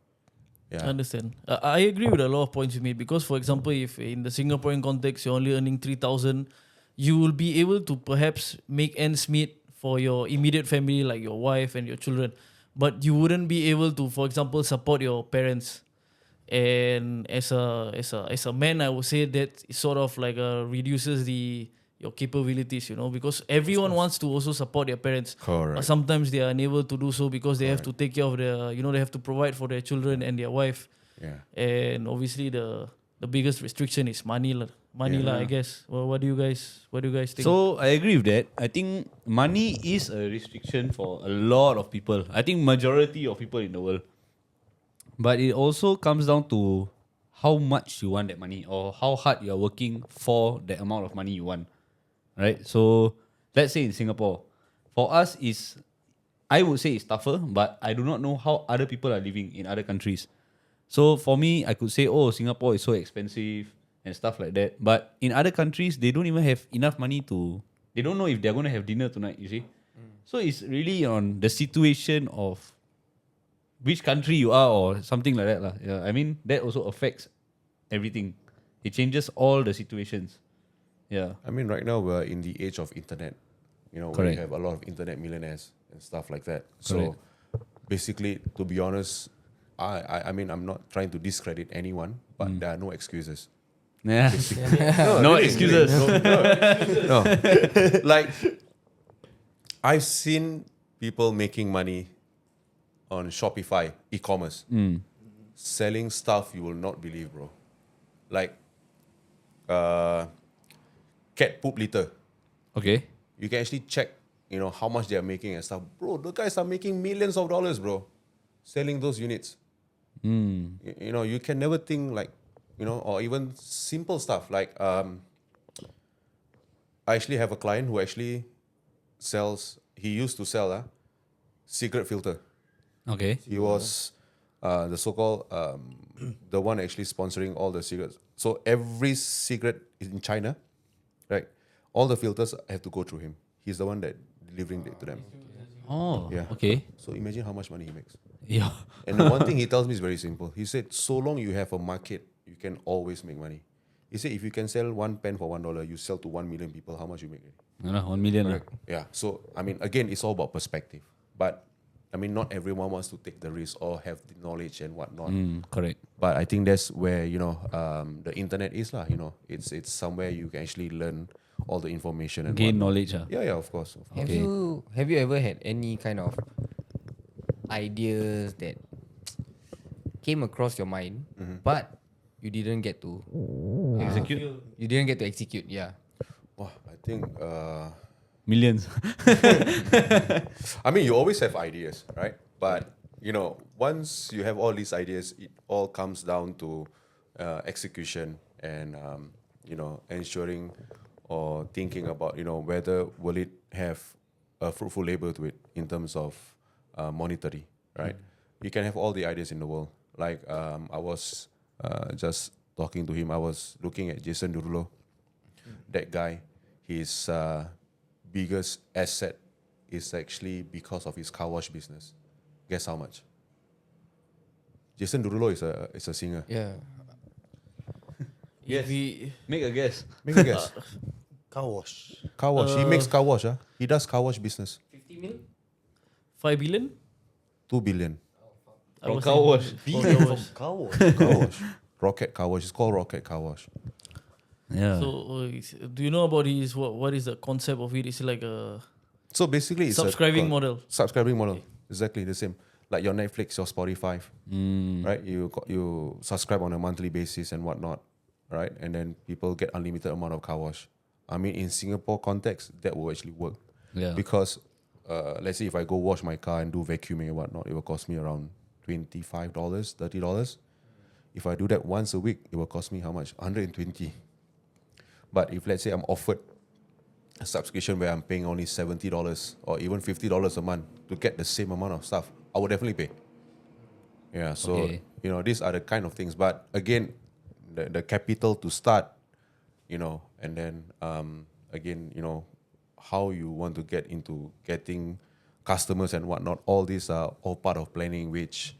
Yeah. I understand. I agree with a lot of points you made because, for example, if in the Singaporean context you're only earning 3,000, you will be able to perhaps make ends meet for your immediate family, like your wife and your children, but you wouldn't be able to, for example, support your parents. And as a man, I would say that it sort of like reduces your capabilities, because everyone wants to also support their parents. Correct. But sometimes they are unable to do so because they have to take care of they have to provide for their children and their wife. Yeah. And obviously the biggest restriction is money lah. I guess. Well, what do you guys think? So I agree with that. I think money is a restriction for a lot of people. I think majority of people in the world. But it also comes down to how much you want that money or how hard you are working for the amount of money you want. Right? So let's say in Singapore, for us I would say it's tougher, but I do not know how other people are living in other countries. So for me, I could say, Singapore is so expensive and stuff like that. But in other countries, they don't even have enough money they don't know if they're going to have dinner tonight, you see. So it's really on the situation of which country you are or something like that lah. Yeah, I mean, that also affects everything. It changes all the situations. Yeah. I mean, right now we're in the age of internet. Where Correct. you have a lot of internet millionaires and stuff like that. So basically, to be honest, I mean, I'm not trying to discredit anyone, but there are no excuses. Yeah. No excuses. No. Like, I've seen people making money on Shopify, e-commerce, selling stuff you will not believe, bro. Like, cat poop litter. Okay. You can actually check, how much they are making and stuff. Bro, the guys are making millions of dollars, bro, selling those units. You can never think like, or even simple stuff. Like, I actually have a client who actually he used to sell cigarette filter. Okay. He was the so-called, the one actually sponsoring all the cigarettes. So every cigarette in China, right, all the filters have to go through him. He's the one that delivering it to them. Oh, Yeah. okay. So imagine how much money he makes. Yeah. And the one thing he tells me is very simple. He said, so long you have a market, you can always make money. He said, if you can sell one pen for $1, you sell to 1 million people, how much you make? 1 million. Yeah. So, I mean, again, it's all about perspective. But, I mean, not everyone wants to take the risk or have the knowledge and whatnot. Correct. But I think that's where, the internet is lah. It's somewhere you can actually learn all the information and Gain whatnot. knowledge. Yeah, of course. Have you ever had any kind of ideas that came across your mind, but you didn't get to Execute. You didn't get to execute. Yeah. Wow, I think Millions. I mean, you always have ideas, right? But, once you have all these ideas, it all comes down to execution and, ensuring or thinking about, whether will it have a fruitful labor to it in terms of monetary, right? You can have all the ideas in the world. Like, I was just talking to him. I was looking at Jason Derulo. That guy, his biggest asset is actually because of his car wash business. Guess how much? Jason Derulo is a singer. Yeah. If we, Make a guess. Make a guess. Car wash. Car wash. He makes car wash. He does car wash business. 50 mil? 5 billion? 2 billion. I From was car saying- wash. from car wash. Car wash. Car wash. Rocket car wash. It's called Rocket car wash. Yeah. So, do you know about his what is the concept of it? It's like a So basically, it's subscribing a model. Subscribing model. Exactly the same. Like your Netflix, your Spotify, right? You subscribe on a monthly basis and whatnot, right? And then people get unlimited amount of car wash. I mean, in Singapore context, that will actually work. Yeah. Because let's say if I go wash my car and do vacuuming and whatnot, it will cost me around $25, $30. If I do that once a week, it will cost me how much? 120. But if let's say I'm offered a subscription where I'm paying only $70 or even $50 a month to get the same amount of stuff, I would definitely pay. Yeah, so these are the kind of things. But again, the capital to start, and then again, how you want to get into getting customers and whatnot. All these are all part of planning, which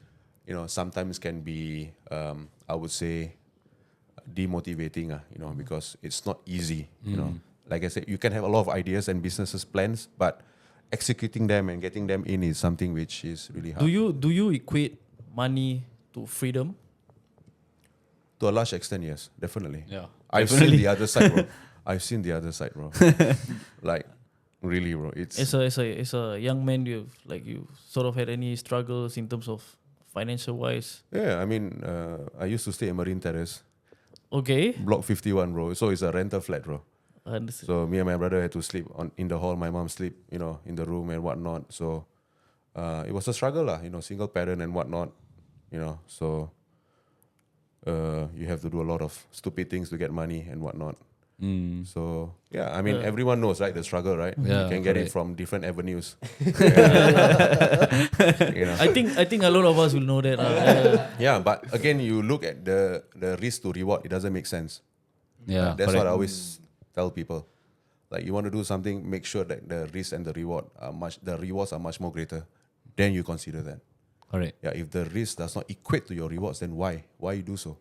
sometimes can be, I would say, demotivating. Because it's not easy. Like I said, you can have a lot of ideas and businesses plans, but executing them and getting them in is something which is really hard. Do you equate money to freedom? To a large extent, yes, definitely. Yeah, I've seen the other side, bro. I've seen the other side, bro. Like, really, bro. As a young man, you sort of had any struggles in terms of financial wise? Yeah, I mean, I used to stay in Marine Terrace, Okay. Block 51, bro. So it's a rental flat, bro. I understand. So me and my brother had to sleep in the hall. My mom sleep, in the room and whatnot. So it was a struggle, lah. Single parent and whatnot. So you have to do a lot of stupid things to get money and whatnot. So yeah, I mean, everyone knows, right, the struggle, right? Yeah, you can get it correct. from different avenues. I think a lot of us will know that. Yeah, but again, you look at the risk to reward, it doesn't make sense. Yeah, That's what I correct. always tell people. Like, you want to do something, make sure that the risk and the rewards are much more greater. Then you consider that. Correct. Yeah, if the risk does not equate to your rewards, then why you do so?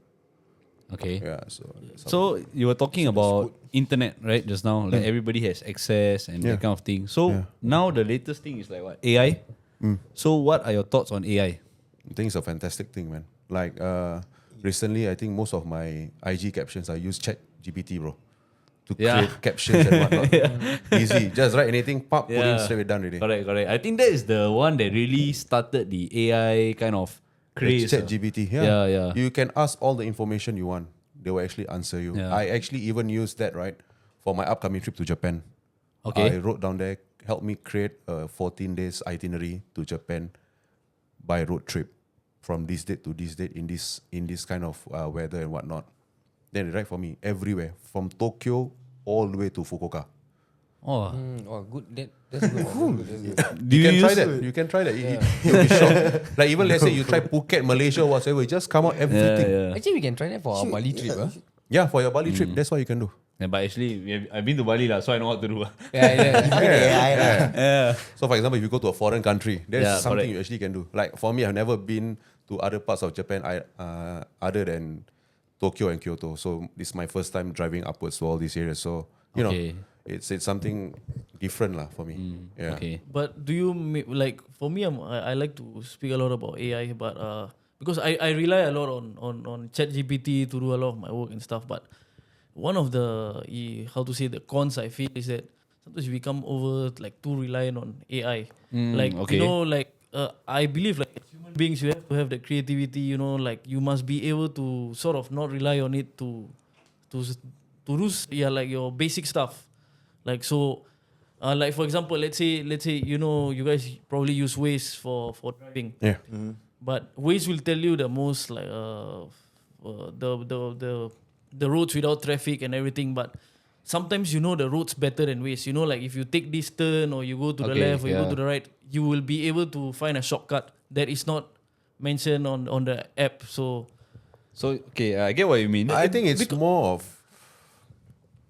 Okay. Yeah, So you were talking about internet, right? Just now, like everybody has access and that kind of thing. So now the latest thing is like what? AI. So what are your thoughts on AI? I think it's a fantastic thing, man. Like recently, I think most of my IG captions I use ChatGPT, bro, to create captions and whatnot. Easy, just write anything, pop, put in, straight away, done already. Correct. I think that is the one that really started the AI kind of craze. ChatGPT, Yeah. You can ask all the information you want. They will actually answer you. Yeah. I actually even used that, right, for my upcoming trip to Japan. Okay. I wrote down there, help me create a 14 days itinerary to Japan by road trip from this date to this date in this kind of weather and whatnot. Then they write for me everywhere, from Tokyo all the way to Fukuoka. Oh, Good. That's good. do You can use try that. You can try that. You'll be shocked. Like, even let's say you try Phuket, Malaysia, whatever, it just come out everything. Yeah. Actually, we can try that for our Bali trip. Yeah, for your Bali trip, that's what you can do. Yeah, but actually, I've been to Bali lah, so I know what to do. So, for example, if you go to a foreign country, there's Yeah, something correct. you actually can do. Like, for me, I've never been to other parts of Japan other than Tokyo and Kyoto. So this is my first time driving upwards to all these areas. So, Okay. it's something different lah for me. Yeah. Okay. But do you like, for me, I like to speak a lot about AI, but because I rely a lot on ChatGPT to do a lot of my work and stuff. But one of the the cons I feel is that sometimes you become like too reliant on AI. Like okay. I believe like as human beings you have to have the creativity. Like you must be able to sort of not rely on it to do like your basic stuff. Like so, like for example, let's say you guys probably use Waze for driving. Yeah. But Waze will tell you the most like the roads without traffic and everything. But sometimes the roads better than Waze. Like if you take this turn or you go to the Okay, left or you go yeah. to the right, you will be able to find a shortcut that is not mentioned on the app. So Okay, I get what you mean. I think it's more of,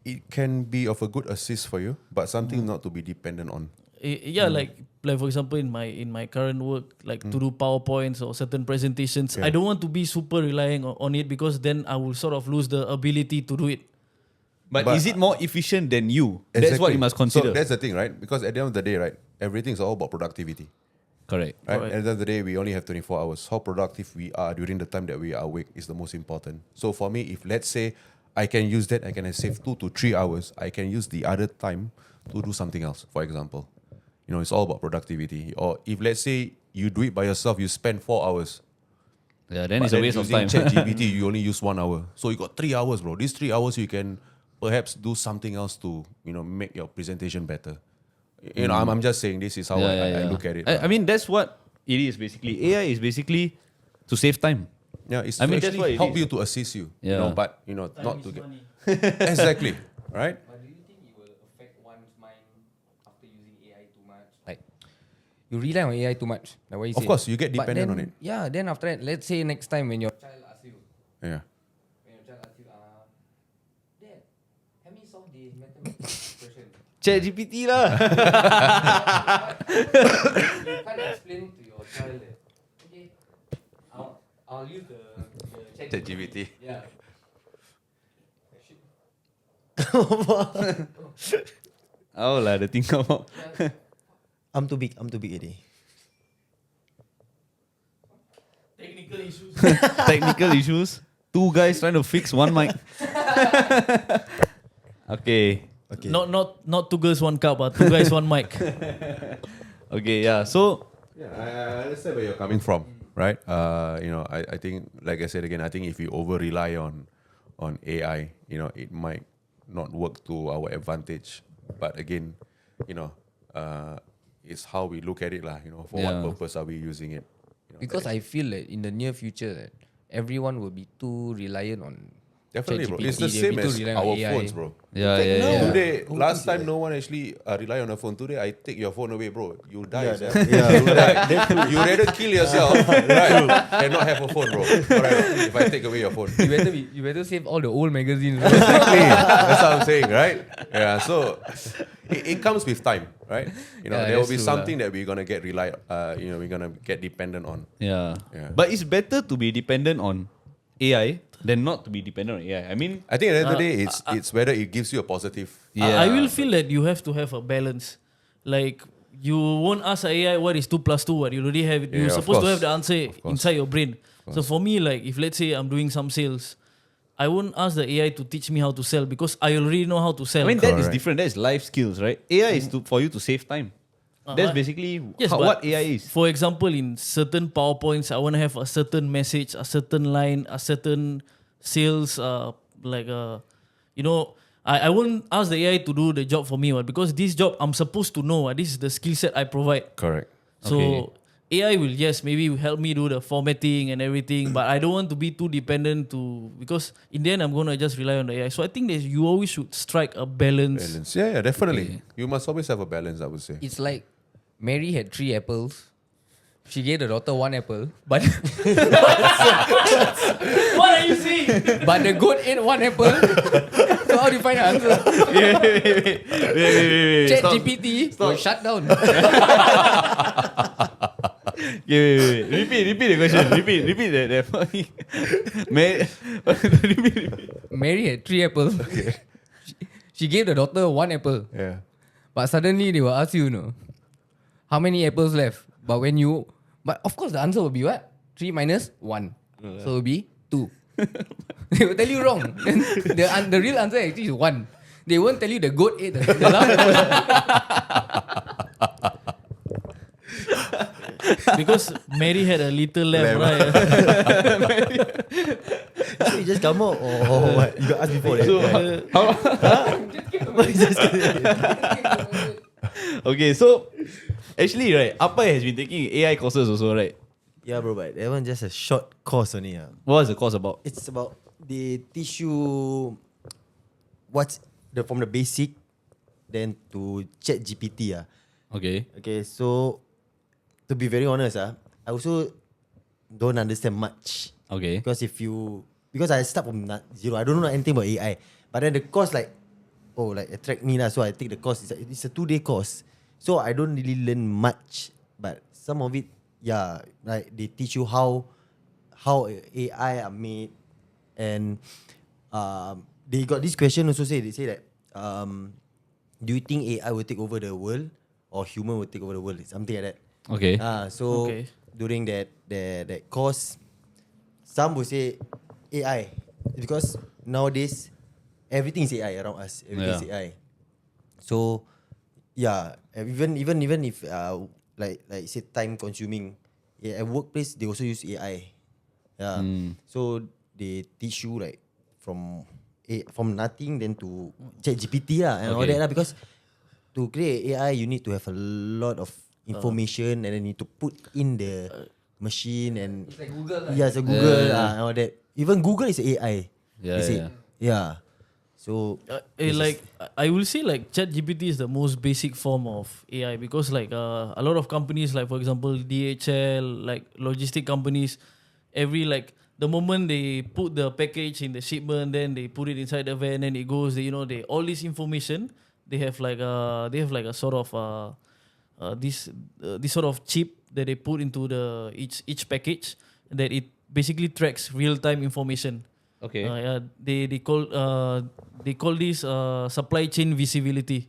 it can be of a good assist for you, but something not to be dependent on. like for example in my current work, like to do PowerPoints or certain presentations, I don't want to be super relying on it because then I will sort of lose the ability to do it. But But- is it more efficient than you? That's what you must consider. So that's the thing, right? Because at the end of the day, right, everything's all about productivity. Correct. Right? Correct. At the end of the day, we only have 24 hours. How productive we are during the time that we are awake is the most important. So for me, if let's say I can use that, I can save 2 to 3 hours, I can use the other time to do something else, for example. It's all about productivity. Or if let's say you do it by yourself, you spend 4 hours. Yeah, then But it's a waste of time. using ChatGPT, you only use 1 hour. So you got 3 hours, bro. These 3 hours you can perhaps do something else to, make your presentation better. You know, I'm just saying this is how I look at it. I mean, that's what it is basically. AI is basically to save time. Yeah, it's I mean, to that's what actually it help is. you to assist you. You Yeah. know, but you know, not to get money. exactly right. But do you think it will affect one's mind after using AI too much? Like, you rely on AI too much. Like what you Of say. course, you get But dependent then, on it. Yeah, then after that, let's say next time when your child asks you, Yeah. Dad, help me solve this mathematics question. Chat GPT lah. You can't explain to your child that, okay, I'll use the ChatGPT. Yeah. Oh lah, the thing come out. I'm too big already. Technical issues. Technical issues. Two guys trying to fix one mic. Okay. Okay. Not two girls, one cup, but two guys, one mic. Okay, yeah. So Yeah, I understand where you're coming from, right? You know, I think, like I said again, I think if we over rely on AI, you know, it might not work to our advantage. But again, you know, it's how we look at it, lah. You know, for Yeah. what purpose are we using it? You know, Because I feel that in the near future, that everyone will be too reliant on definitely, bro. ChatGPT. It's the They'll same be too as reliant on our AI. phones, bro. yeah. Today, last time no one actually rely on a phone. Today, I take your phone away, bro. You die. Yeah, sia. yeah. You die. You rather kill yourself, right, and not have a phone, bro. Alright, if I take away your phone. You better save all the old magazines. bro. Exactly. That's what I'm saying, right? Yeah. So it comes with time, right? You know, Yeah, there will that's be true something that we're gonna get we're gonna get dependent on. Yeah. Yeah. But it's better to be dependent on AI than not to be dependent on AI. I mean, I think at the end of the day, it's whether it gives you a positive. yeah. I will feel that you have to have a balance. Like, you won't ask AI what is 2 plus 2. What you already have it. You're Yeah, of supposed to course. have the answer course. inside your brain. So for me, like, if let's say I'm doing some sales, I won't ask the AI to teach me how to sell because I already know how to sell. I mean, that is Correct. different. That is life skills, right? AI is for you to save time. That's basically Yes, what but AI is. For example, in certain PowerPoints, I want to have a certain message, a certain line, a certain sales, you know, I won't ask the AI to do the job for me, because this job I'm supposed to know. This is the skill set I provide. Correct. So AI will, yes, maybe help me do the formatting and everything, but I don't want to be too dependent because in the end I'm going to just rely on the AI. So I think that you always should strike a balance. Balance. Yeah, definitely. You must always have a balance, I would say. It's like Mary had 3 apples. She gave the daughter 1 apple, but What are you saying? but the goat ate 1 apple. So how do you find the answer? Wait. Chat GPT was shut down. Wait. Repeat the question. Repeat that. Repeat. Mary had 3 apples. She gave the daughter 1 apple. Yeah. But suddenly they will ask you, how many apples left? But of course the answer will be what? 3 minus 1. So it will be 2. They will tell you wrong. Then the real answer actually is 1. They won't tell you the goat ate the last apple. Because Mary had a little lamb, right? So you just come out or what? You got asked before that. Okay, so actually, right, Apai has been taking AI courses also, right? Yeah, bro, but that one just a short course only. What's the course about? It's about they teach you from the basic, then to chat GPT. Okay. Okay, so to be very honest, I also don't understand much. Okay. Because I start from zero, I don't know anything about AI. But then the course attract me so I take the course. It's a 2-day course, so I don't really learn much. But some of it, yeah, like they teach you how AI are made, and they got this question also. They say that do you think AI will take over the world or human will take over the world? Something like that. Okay. So Okay. during that course, some will say AI because nowadays everything is AI around us. Everything is AI. So yeah, even if like say time consuming, at workplace they also use AI. Yeah. So they teach you like from nothing then to chat GPT and all Okay. that because to create AI, you need to have a lot of information and then need to put in the machine and It's like Google lah. yeah, it's a Google and all that. Even Google is AI. Yeah, They say. yeah. Yeah. So Like I will say like ChatGPT is the most basic form of AI because like a lot of companies like for example DHL, like logistic companies, every like the moment they put the package in the shipment, then they put it inside the van, and it goes. They all this information they have like a sort of this sort of chip that they put into the each package that it basically tracks real time information. Okay. Yeah, they call this supply chain visibility.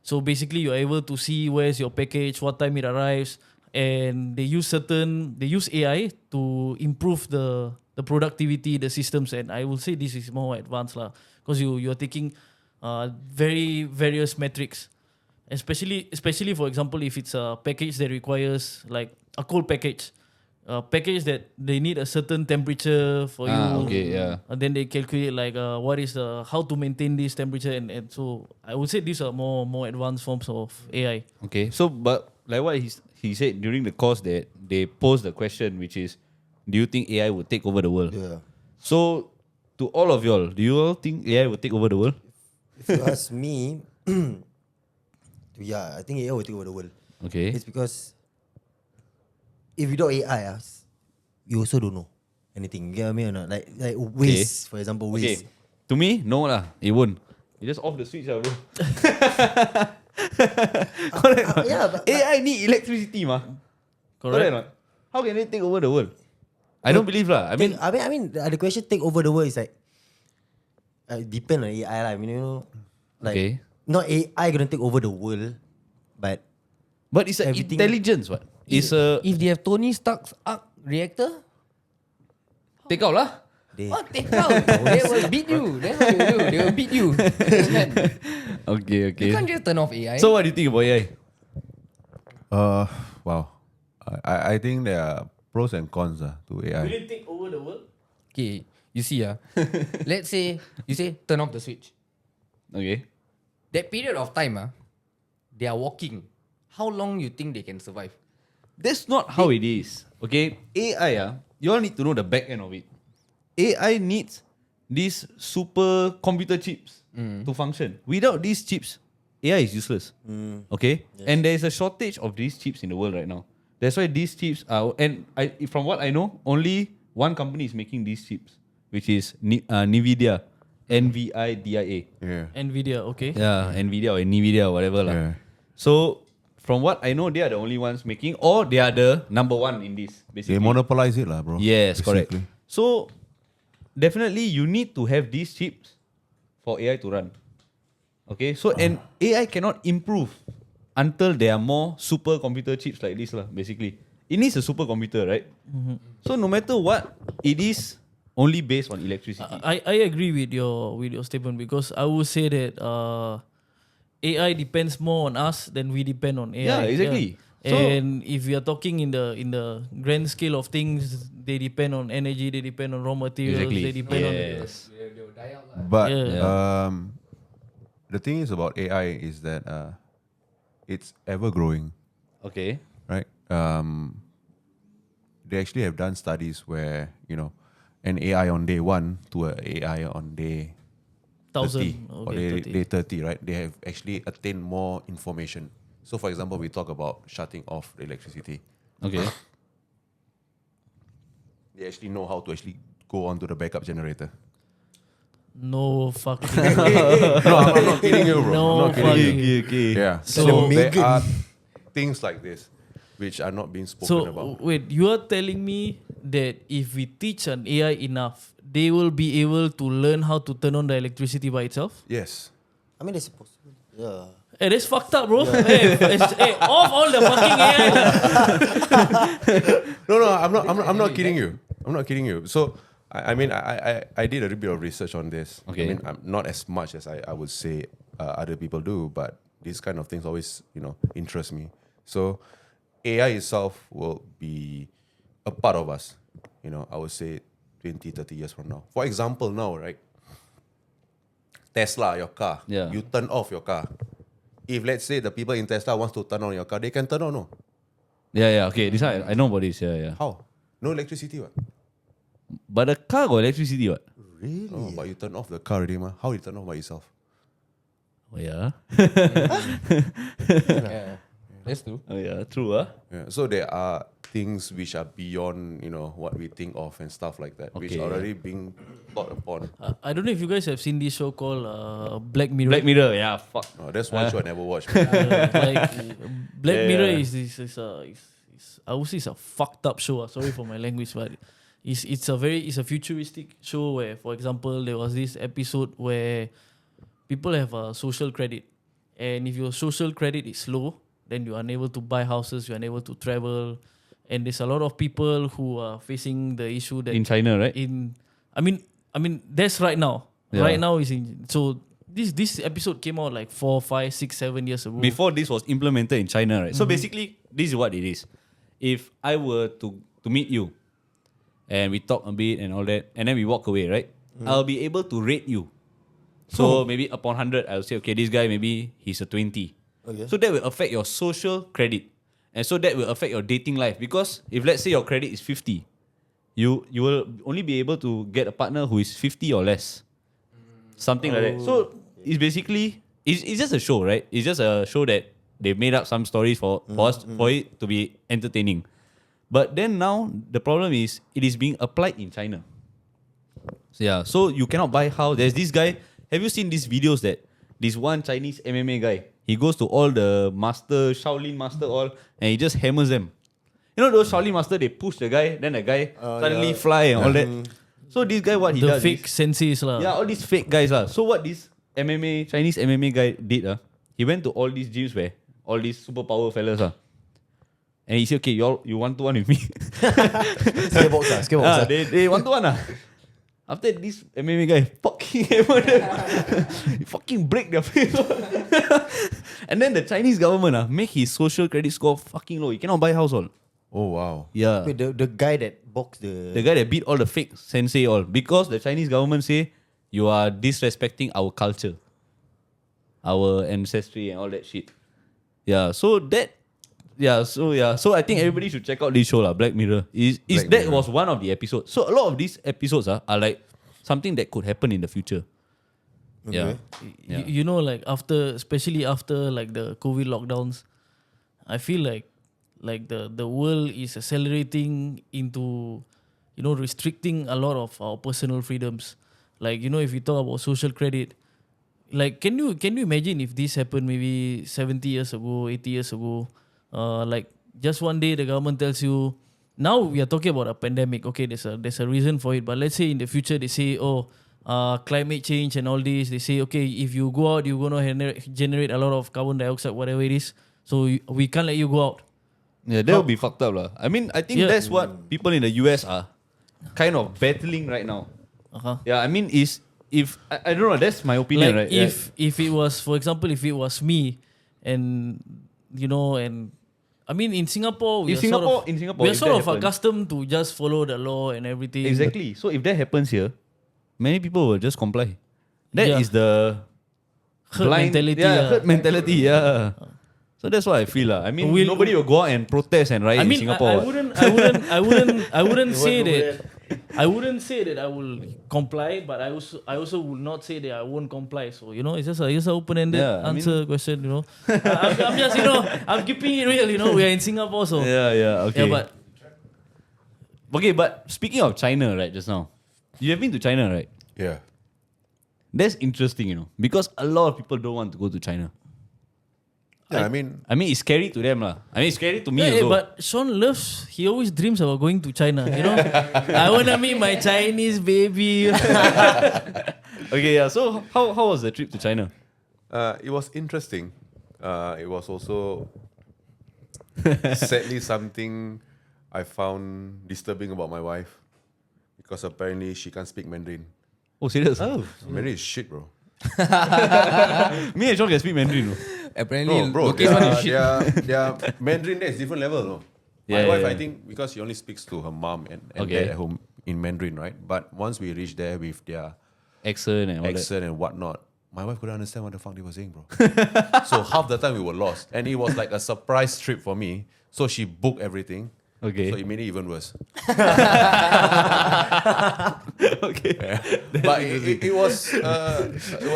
So basically, you're able to see where's your package, what time it arrives, and they use AI to improve the productivity, the systems, and I will say this is more advanced lah, because you're taking very various metrics, especially for example if it's a package that requires like a cold package. Package that they need a certain temperature for you. Okay, yeah. And then they calculate like what is how to maintain this temperature and so I would say these are more advanced forms of AI. Okay. So, but like what he said during the course that they posed the question, which is, do you think AI would take over the world? yeah. So, to all of y'all, do you all think AI would take over the world? If you ask me, yeah, I think AI will take over the world. Okay. It's because if without AI, you also don't know anything. You get what I mean or not? Like waste, for example, Okay. waste. To me, no lah. It won't. You just off the switch lah, bro. Correct. or not? Yeah, but AI need electricity, mah. Correct. or not? How can they take over the world? I don't believe lah. I mean, the question take over the world is like depend on AI lah. I mean, like okay. not AI gonna take over the world, but But it's an everything- intelligence, what? It's a If they have Tony Stark's arc reactor, take out lah. they what take out? They will beat you. That's what they will do. They will beat you. Okay, You can't just turn off AI. So what do you think about AI? Wow. I think there are pros and cons to AI. Will it take over the world? Okay, you see let's say you say turn off the switch. Okay. That period of time they are walking. How long you think they can survive? That's not how it is. Okay, AI, you all need to know the back end of it. AI needs these super computer chips to function. Without these chips, AI is useless. Okay, and there is a shortage of these chips in the world right now. That's why these chips are. And from what I know, only one company is making these chips, which is NVIDIA, NVIDIA. Yeah. Nvidia, okay. Yeah, NVIDIA or NVIDIA or whatever lah. Yeah. So from what I know, they are the only ones making, or they are the number one in this, basically. They monopolize it lah, bro. Yes, correct. Basically. So definitely you need to have these chips for AI to run. Okay, so and AI cannot improve until there are more super computer chips like this lah, basically. It needs a supercomputer, right? So no matter what, it is only based on electricity. I agree with your statement because I would say that AI depends more on us than we depend on AI. Yeah, exactly. So- And if we are talking in the grand scale of things, they depend on energy, they depend on raw materials, Exactly. they depend Yes. They will die out. But Yeah. the thing is about AI is that it's ever growing, Okay. right? They actually have done studies where an AI on day 1 to an AI on day 30 or day 30, right? They have actually attained more information. So, for example, we talk about shutting off the electricity. Okay. They actually know how to actually go onto the backup generator. No fucking. No, I'm not kidding you, bro. No I'm not kidding you. Okay. Yeah. So- So there are things like this which are not being spoken about. Wait, you are telling me that if we teach an AI enough, they will be able to learn how to turn on the electricity by itself? Yes. I mean, there's a possibility. Yeah. Hey, that's fucked up, bro. Hey, off all the fucking AI. No, I'm not kidding you. I'm not kidding you. So I mean I did a little bit of research on this. Okay. I mean I'm not as much as I would say other people do, but these kind of things always interest me. So AI itself will be a part of us. I would say 20, 30 years from now. For example, now, right? Tesla, your car. Yeah. You turn off your car. if let's say the people in Tesla wants to turn on your car, they can turn on. No, Yeah. Okay, this one I know about this. Yeah. how? No electricity, what? But the car got electricity, what? Really? Oh, but you turn off the car already, ma. How you turn off by yourself? Oh yeah. Yeah. That's true. Oh yeah. True. Yeah. So there are things which are beyond, what we think of and stuff like that, which Okay, are already being thought upon. I don't know if you guys have seen this show called Black Mirror. Black Mirror. Yeah. Fuck. Oh, that's one show I never watched. Like Black Yeah, Mirror yeah. is I would say it's a fucked up show. Sorry for my language, but it's a futuristic show where, for example, there was this episode where people have a social credit, and if your social credit is low, then you're unable to buy houses, you're unable to travel, and there's a lot of people who are facing the issue that In China, right? I mean that's right now. Yeah. Right now is in so. This episode came out like 4, 5, 6, 7 years ago. Before this was implemented in China, right? So basically, this is what it is. If I were to meet you, and we talk a bit and all that, and then we walk away, right? I'll be able to rate you. So maybe upon 100, I'll say, okay, this guy maybe he's a 20. Okay. So that will affect your social credit, and so that will affect your dating life. Because if let's say your credit is 50, you will only be able to get a partner who is 50 or less, something like that. So it's basically it's just a show, right? It's just a show that they made up some stories for us for it to be entertaining. But then now the problem is it is being applied in China. So yeah, so you cannot buy house. There's this guy. Have you seen these videos that this one Chinese MMA guy, he goes to all the master, Shaolin master all, and he just hammers them. You know those Shaolin master, they push the guy, then the guy suddenly fly and all that. So this guy, what he the does fake is, senseis lah. yeah, all these fake guys lah. So what this Chinese MMA guy did, he went to all these gyms where all these superpower fellas and he said, okay, you want to one with me? Skatebox. They want to one. After this MMA guy fucking hammer them. He fucking break their face. And then the Chinese government make his social credit score fucking low. He cannot buy house all. Oh, wow. Yeah. Wait, the guy that boxed The guy that beat all the fake sensei all. Because the Chinese government say you are disrespecting our culture, our ancestry and all that shit. So I think everybody should check out this show lah, Black Mirror. Black That Mirror. was one of the episodes. So a lot of these episodes are like something that could happen in the future. Yeah. You know, like especially after like the COVID lockdowns, I feel like the world is accelerating into, restricting a lot of our personal freedoms. Like, if you talk about social credit, like can you imagine if this happened maybe 70 years ago, 80 years ago? Like just one day the government tells you, now we are talking about a pandemic. Okay, there's a reason for it. But let's say in the future they say, climate change and all this. They say, okay, if you go out, you're gonna generate a lot of carbon dioxide, whatever it is. So we can't let you go out. Yeah, that would be fucked up lah. I mean, I think that's what people in the US are kind of battling right now. Yeah, I mean, if I don't know, that's my opinion, Like right? if it was, for example, if it was me, and and I mean in Singapore, In Singapore, we are if sort that of happens- accustomed to just follow the law and everything. Exactly. So if that happens here, many people will just comply. That Yeah. is the Herd mentality. Yeah, herd mentality. Yeah. So that's what I feel lah. I mean, nobody will go out and protest and riot I mean, in Singapore. I what? wouldn't say that. I wouldn't say that I will comply, but I also would not say that I won't comply. So it's just an open-ended answer question. I'm just I'm keeping it real. We are in Singapore, so Yeah. Okay. yeah. But speaking of China, right? Just now, you have been to China, right? Yeah. That's interesting, because a lot of people don't want to go to China. Yeah, I mean, it's scary to them lah. I mean, it's scary to me Yeah, also. but Sean he always dreams about going to China. I wanna meet my Chinese baby. Okay, yeah. So how was the trip to China? it was interesting. It was also sadly something I found disturbing about my wife, because apparently she can't speak Mandarin. Oh, serious? Mandarin is shit, bro. Me and Sean can speak Mandarin. No? Apparently, No, bro, location one is shit. their Mandarin there is different level, no? Yeah, My wife, yeah. I think, because she only speaks to her mom and Okay. dad at home in Mandarin, right? But once we reach there with their Accent and all accent and whatnot, my wife couldn't understand what the fuck they were saying, bro. So half the time we were lost. And it was like a surprise trip for me. So she booked everything. Okay. So it made it even worse. Okay. But it was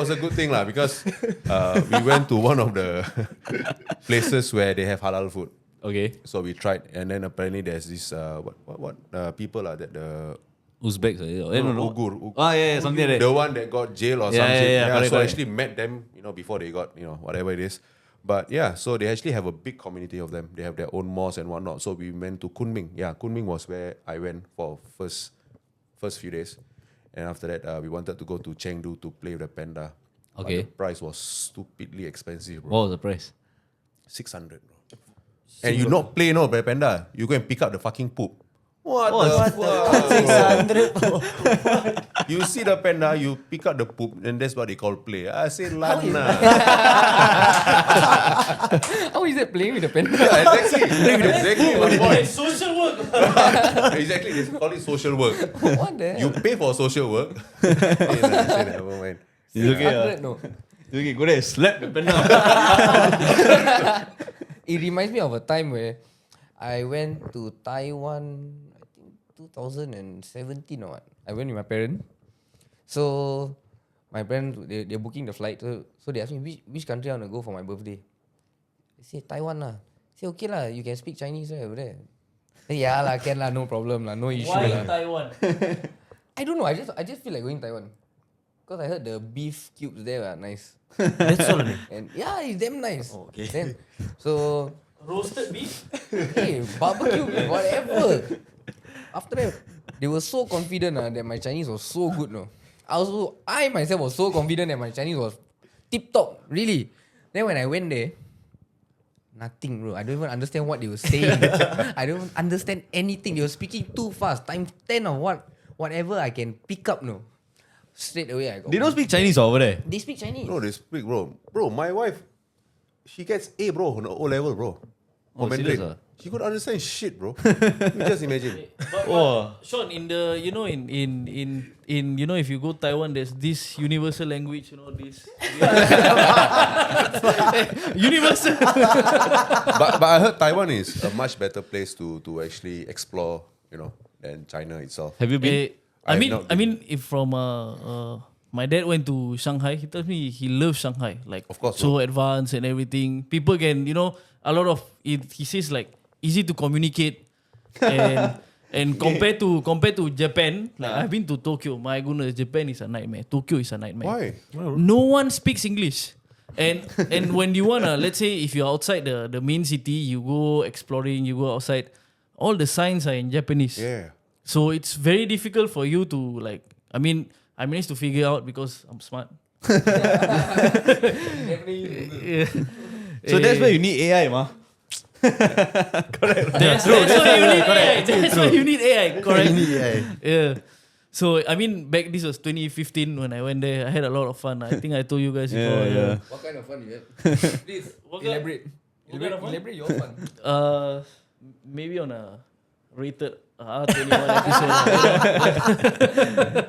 a good thing lah, because we went to one of the places where they have halal food. Okay. So we tried, and then apparently there's this what people are that the Uzbeks. I don't know. Uyghur. Yeah, something like that. The one that got jail or Yeah, something. yeah, correct, so I correct. actually met them, before they got, whatever it is. But yeah, so they actually have a big community of them. They have their own mosque and whatnot. So we went to Kunming. Yeah, Kunming was where I went for first few days. And after that, we wanted to go to Chengdu to play with the panda. Okay. But the price was stupidly expensive, bro. What was the price? 600, bro. And you not play by panda. You go and pick up the fucking poop. What the fuck? 600. You see the panda, you pick up the poop, and that's what they call play. I say lana. How is that playing with the panda? Yeah, exactly my point. Social work. Exactly, they call it social work. What the You hell? pay for social work. Never mind. It's okay. 100, no. It's okay, go there, slap the panda. It reminds me of a time where I went to Taiwan, I think 2017 or what. I went with my parents. So my parents, they're booking the flight. So they asked me, which country I want to go for my birthday. I say, Taiwan lah. I say, okay lah, you can speak Chinese right over there. Say, yeah lah, can lah, no problem lah, no issue Why lah. Taiwan? I don't know, I just feel like going Taiwan. Because I heard the beef cubes there are nice. That's all. And yeah, it's damn nice. Oh, okay. Then, so Roasted beef? hey, barbecue, whatever. After that, they were so confident that my Chinese was so good. No, I myself was so confident that my Chinese was tip top, really. Then when I went there, nothing, bro. I don't even understand what they were saying. I don't understand anything. They were speaking too fast. Times 10 of whatever I can pick up. No, straight away I go. They don't speak Chinese over there. They speak Chinese. No, they speak, bro. Bro, my wife, she gets A, bro, on the O level, bro. Oh, For serious Mandarin. ah? She could understand shit, bro. You just imagine. But Sean, in the if you go Taiwan, there's this universal language, this universal. but I heard Taiwan is a much better place to actually explore, than China itself. Have you been? I I've mean, not I mean, if from my dad went to Shanghai, he tells me he loves Shanghai, like Of course, so advanced and everything. People can, a lot of it. He says like easy to communicate, and compared to Japan, like I've been to Tokyo. My goodness, Japan is a nightmare. Tokyo is a nightmare. Why? No one speaks English. And when you wanna, let's say if you're outside the main city, you go exploring, you go outside, all the signs are in Japanese. Yeah. So it's very difficult for you to I managed to figure out because I'm smart. Yeah. So that's why you need AI, ma. That's why you need AI. That's why you need AI. Correct. Yeah. So this was 2015 when I went there. I had a lot of fun. I think I told you guys before. Yeah. What kind of fun you had? Please, What kind- elaborate. what kind of fun? Elaborate your fun. Maybe on a rated R21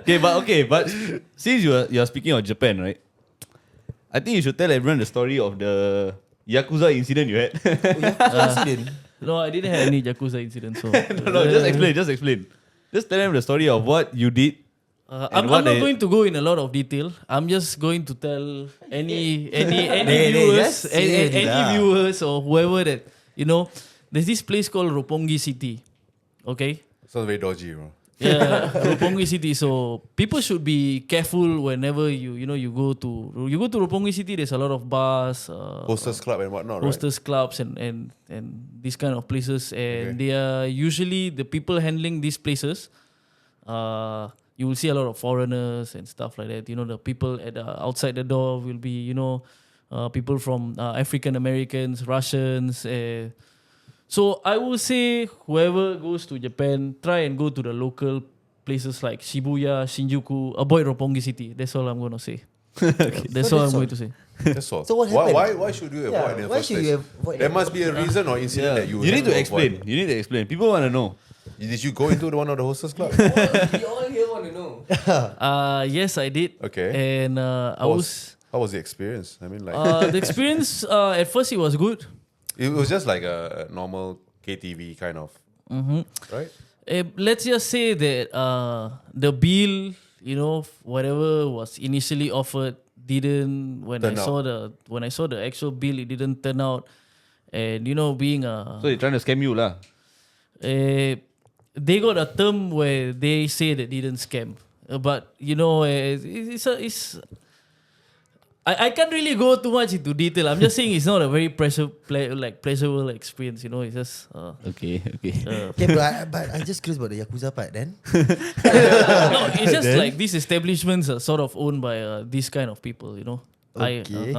episode. But since you're speaking of Japan, right? I think you should tell everyone the story of the Yakuza incident you had. No, I didn't have any Yakuza incident. So No, just explain. Just tell them the story of what you did. I'm not going to go in a lot of detail. I'm just going to tell any viewers or whoever that there's this place called Roppongi City. Okay? Sounds very dodgy, bro. Yeah, Roppongi City. So people should be careful whenever you go to Roppongi City. There's a lot of bars, Hostess club and whatnot, hostess clubs and these kind of places, and they are usually the people handling these places. You will see a lot of foreigners and stuff like that. The people at outside the door will be people from African Americans, Russians. So I would say whoever goes to Japan, try and go to the local places like Shibuya, Shinjuku, avoid Roppongi City. That's all I'm going to say. That's all I'm going to say. That's all. So what happened? Why should you avoid in the why first should place? you avoid There it? must be a reason or incident that you You need have to avoid. explain. You need to explain. People want to know. Did you go into one of the hostess club? We all here want to know. Yes, I did. Okay. And I was How was the experience? I mean, like, The experience at first it was good. it was just like a normal KTV kind of, right? Let's just say that the bill, whatever was initially offered, didn't when Turn I saw the actual bill, it didn't turn out. And being So they're trying to scam you lah. they got a term where they say that didn't scam, but I can't really go too much into detail. I'm just saying it's not a very pleasurable experience. It's just Okay. Okay, but I just curious about the Yakuza part then. no. It's just like these establishments are sort of owned by these kind of people. Okay.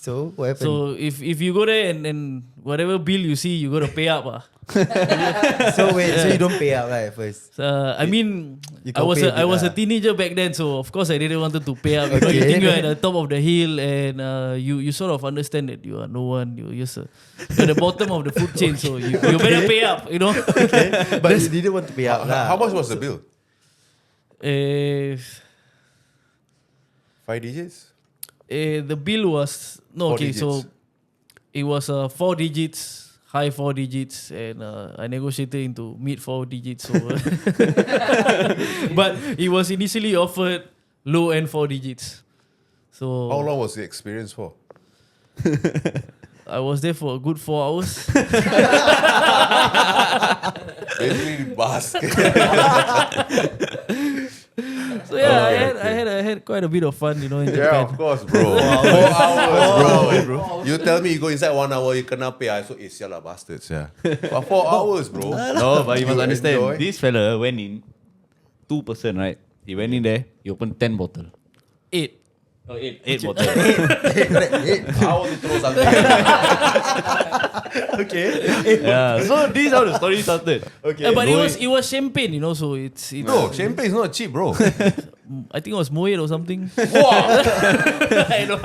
So what happened? So if you go there and whatever bill you see, you got to pay up. So you don't pay up right at first? I mean, You I was can't pay I was a it, teenager back then, so of course I didn't want to pay up. You Okay. think you're at the top of the hill, and you sort of understand that you are no one. You're just you're the bottom of the food chain, so you better pay up. But you didn't want to pay up lah. How much was the bill? 5 digits? The bill was Four okay. So digits. it was 4 digits, high 4 digits, and I negotiated into mid 4 digits. So but it was initially offered low end 4 digits. So How long was the experience for? I was there for a good 4 hours. Basically, basket. So yeah, Okay, I had quite a bit of fun, in Yeah, Japan. of course, bro. 4 hours, bro. You tell me you go inside 1 hour, you cannot pay. I so sial lah bastards, yeah. But 4 hours, bro. No, but you must You understand. enjoy? This fella went in, 2 person, right? He went in there, he opened 10 bottle. 8. Oh, 8 bottle. I want to throw something. Okay. Yeah, so this is how the story started. Okay. But it was champagne, so it's Bro, champagne is not cheap, bro. I think it was Moet or something. I know.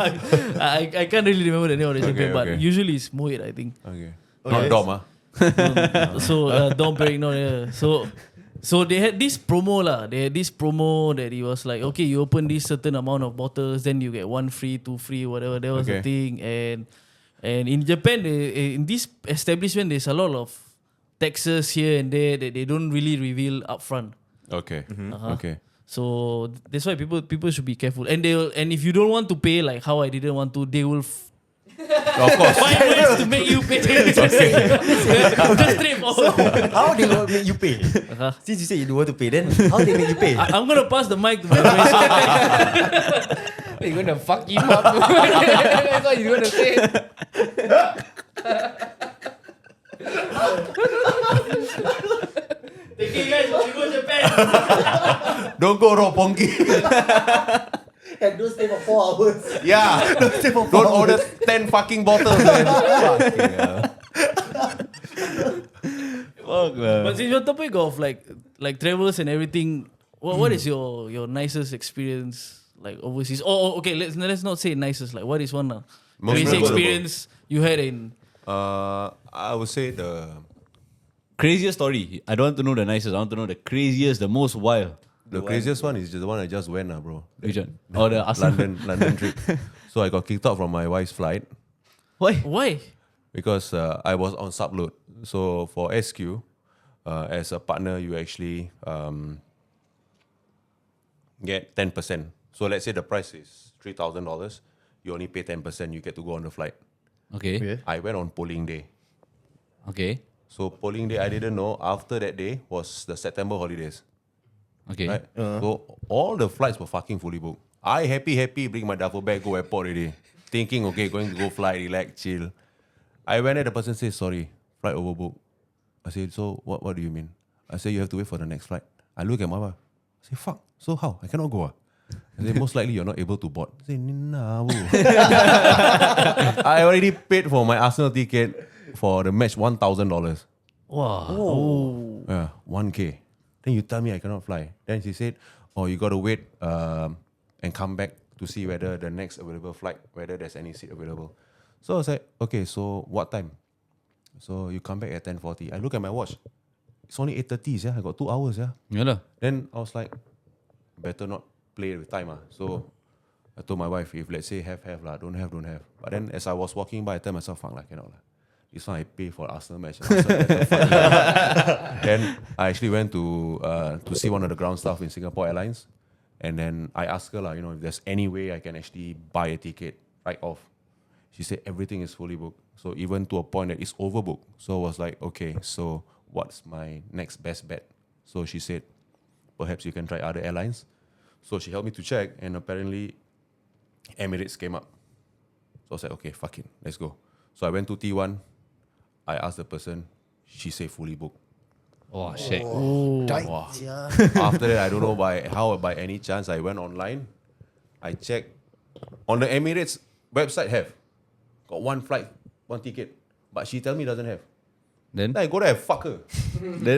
I can't really remember the name of the champagne, but okay. usually it's Moet, I think. Okay. Okay. Not Dom, ah. So Dom Perignon, yeah. So they had this promo lah. They had this promo that it was like, okay, you open this certain amount of bottles, then you get 1 free, 2 free, whatever. That was the Okay. thing. And in Japan, in this establishment, there's a lot of taxes here and there that they don't really reveal upfront. Okay. Okay. So that's why people should be careful. And if you don't want to pay, like how I didn't want to, they will Of course. find ways to make you pay. Just straightforward. How they will make you pay? Since you say you don't want to pay, then how they make you pay? I'm gonna pass the mic to my friend. You're gonna fuck him up. That's what he's gonna say. Okay, guys, we go Japan. Don't go Roppongi. And don't stay for 4 hours. Yeah. Don't order 10 fucking bottles, man. Fuck lah. But since your topic of like travels and everything, what is your nicest experience like overseas? Oh, okay. Let's not say nicest. Like, what is one Most crazy memorable. experience you had in? I would say the Craziest story. I don't want to know the nicest. I want to know the craziest, the most wild. craziest one is the one I just went, bro. Which one? Oh, the Arsenal. London trip. So I got kicked out from my wife's flight Why? because I was on subload. So for SQ, as a partner, you actually get 10%. So let's say the price is $3,000, you only pay 10. You get to go on the flight. Okay. I went on polling day. Okay. So polling day, I didn't know. After that day was the September holidays. Okay. Right? So all the flights were fucking fully booked. I happy, bring my duffel bag, go airport already. Thinking, okay, going to go fly, relax, chill. I went there, the person says, sorry, flight overbooked. I said, so what do you mean? I said, you have to wait for the next flight. I look at my wife. I say, fuck, so how? I cannot go. I say, most likely you're not able to board. I say, nah, bro. I already paid for my Arsenal ticket for the match $1,000. Wow. Yeah, 1K. Then you tell me I cannot fly. Then she said, oh, you got to wait and come back to see whether the next available flight, whether there's any seat available. So I was like, okay, so what time? So you come back at 10:40. I look at my watch. It's only 8:30, yeah. I got 2 hours, yeah. Yeah lah. Then I was like, better not play with time. So I told my wife, if let's say have lah, don't have. But then as I was walking by, I tell myself, fuck lah, cannot lah. This one I pay for Arsenal match. Then I actually went to see one of the ground staff in Singapore Airlines, and then I asked her lah, if there's any way I can actually buy a ticket right off. She said everything is fully booked. So even to a point that it's overbooked. So I was like, okay, so what's my next best bet? So she said, perhaps you can try other airlines. So she helped me to check, and apparently Emirates came up. So I said, okay, fuck it, let's go. So I went to T1. I asked the person. She said fully booked. Oh, shit. Wow. After that, I don't know by any chance I went online. I checked on the Emirates website. Have got one flight, one ticket, but she tell me doesn't have. Then I go there, fuck her.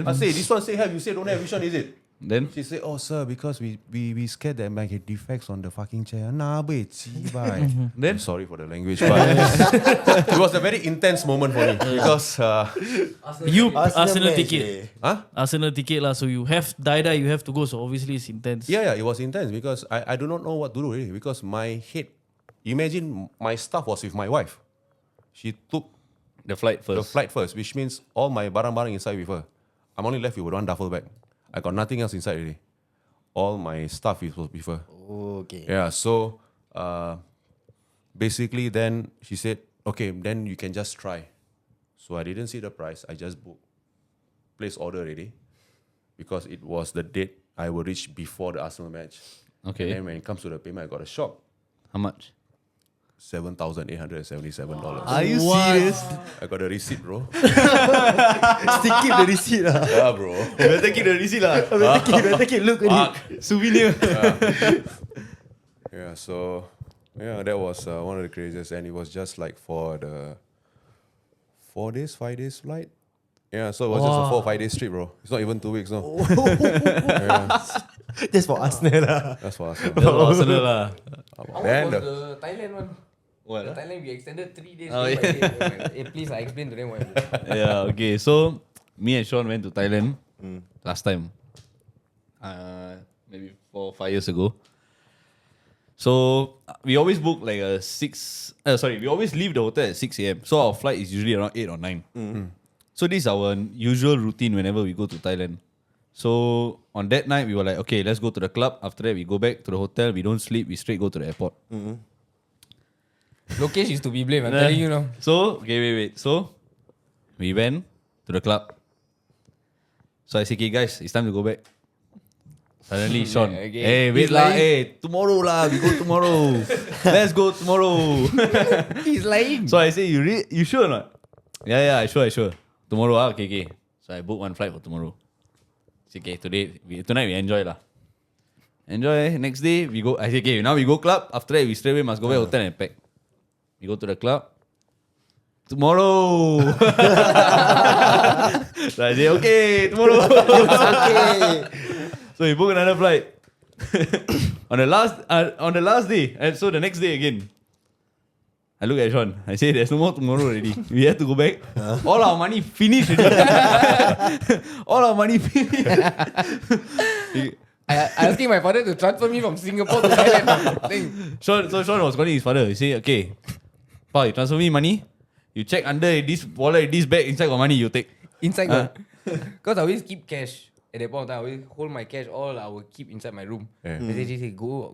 I say this one say have, you say don't have. Which one is it? Then She said, oh sir, because we scared that might get defects on the fucking chair. Nah, boy, then sorry for the language, but it was a very intense moment for me because You Arsenal ticket. huh? Arsenal ticket lah. So you have die. You have to go. So obviously it's intense. Yeah, it was intense because I do not know what to do really because my head. Imagine my stuff was with my wife. She took the flight first. the flight first, which means all my barang-barang inside with her. I'm only left with one duffel bag. I got nothing else inside already. All my stuff is with her. Okay. Yeah, so basically then she said, okay, then you can just try. So I didn't see the price. I just booked. Place order already. Because it was the date I will reach before the Arsenal match. Okay. And then when it comes to the payment, I got a shock. How much? $7,877. Are you serious? I got a receipt, bro. Still keep the receipt lah. Yeah, bro. Better keep the receipt lah. Better keep look at it. Souvenir. Yeah, so that was one of the craziest, and it was just like for the 5 days flight. Yeah, so it was just a 4 or 5 days trip, bro. It's not even 2 weeks, no. Just for Arsenal lah. That's for us. Arsenal lah. How Then was the Thailand one? What? The Thailand we extended 3 days. Oh, day by yeah. day. Hey, please, I explain to them why. Yeah, okay. So me and Sean went to Thailand last time. Maybe 4 or 5 years ago. So we always book like a we always leave the hotel at 6 a.m. So our flight is usually around 8 or 9. So this is our usual routine whenever we go to Thailand. So on that night we were like, okay, let's go to the club. After that we go back to the hotel. We don't sleep. We straight go to the airport. Lokesh is to be blamed, I'm telling you now. So, okay, wait. So, we went to the club. So I said, okay, guys, it's time to go back. Suddenly, Sean, Yeah, okay. hey, wait He's lah, lying. hey, tomorrow lah, we go tomorrow. Let's go tomorrow. He's lying. So I say, you sure or not? Yeah, I sure. Tomorrow, okay. So I booked one flight for tomorrow. Say, okay, tonight we enjoy lah. Enjoy. Next day, we go. I say, okay, now we go club. After that, we straight away must go back hotel and pack. We go to the club. Tomorrow. So I say, okay, tomorrow. Okay. So we book another flight. on the last day. And so the next day again. I look at Sean. I say, there's no more tomorrow already. We have to go back. All our money finished already. All our money finished. I asking my father to transfer me from Singapore to Thailand. Sean was calling his father. He say, okay, Pa, you transfer me money. You check under this wallet, this bag, inside got money, you take. Inside got. Because I always keep cash. At that point of time, I always hold my cash, all I will keep inside my room. Yeah. I say, go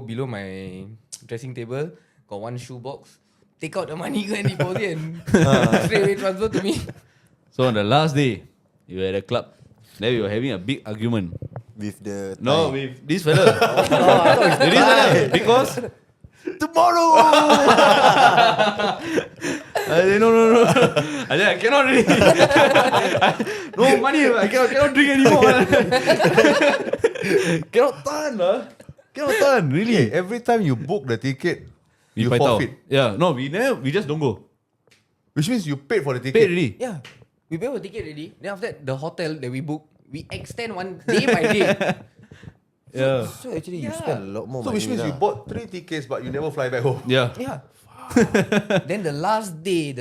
below my dressing table, got one shoe box, take out the money, go and deposit and straight away transfer to me. So on the last day, we were at a club. Then we were having a big argument. With the No, Thai. with this fella. With this fella. Because tomorrow. I said, no. I said, I cannot really. No money. I cannot drink anymore. Cannot turn. Really. Every time you book the ticket, We you fight out. forfeit. Yeah, no, we just don't go. Which means you paid for the ticket. Paid already. Yeah. We pay for ticket already. Then after that, the hotel that we book, we extend one day by day. Yeah. So actually you spend a lot more So money which means you lah. bought 3 tickets but you never fly back home. Yeah. Yeah. Then the last day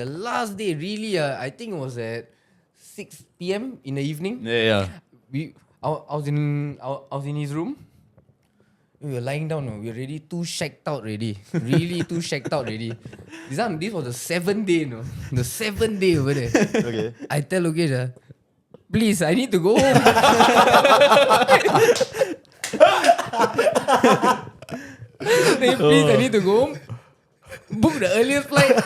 really, I think it was at 6 p.m. in the evening. Yeah. I was in his room. We were lying down. We were already too shacked out already. Really too shacked out already. This was the 7th day. No? The 7th day over there. Okay. I tell Lokesh, please, I need to go home. Please, I need to go home. Book the earliest flight.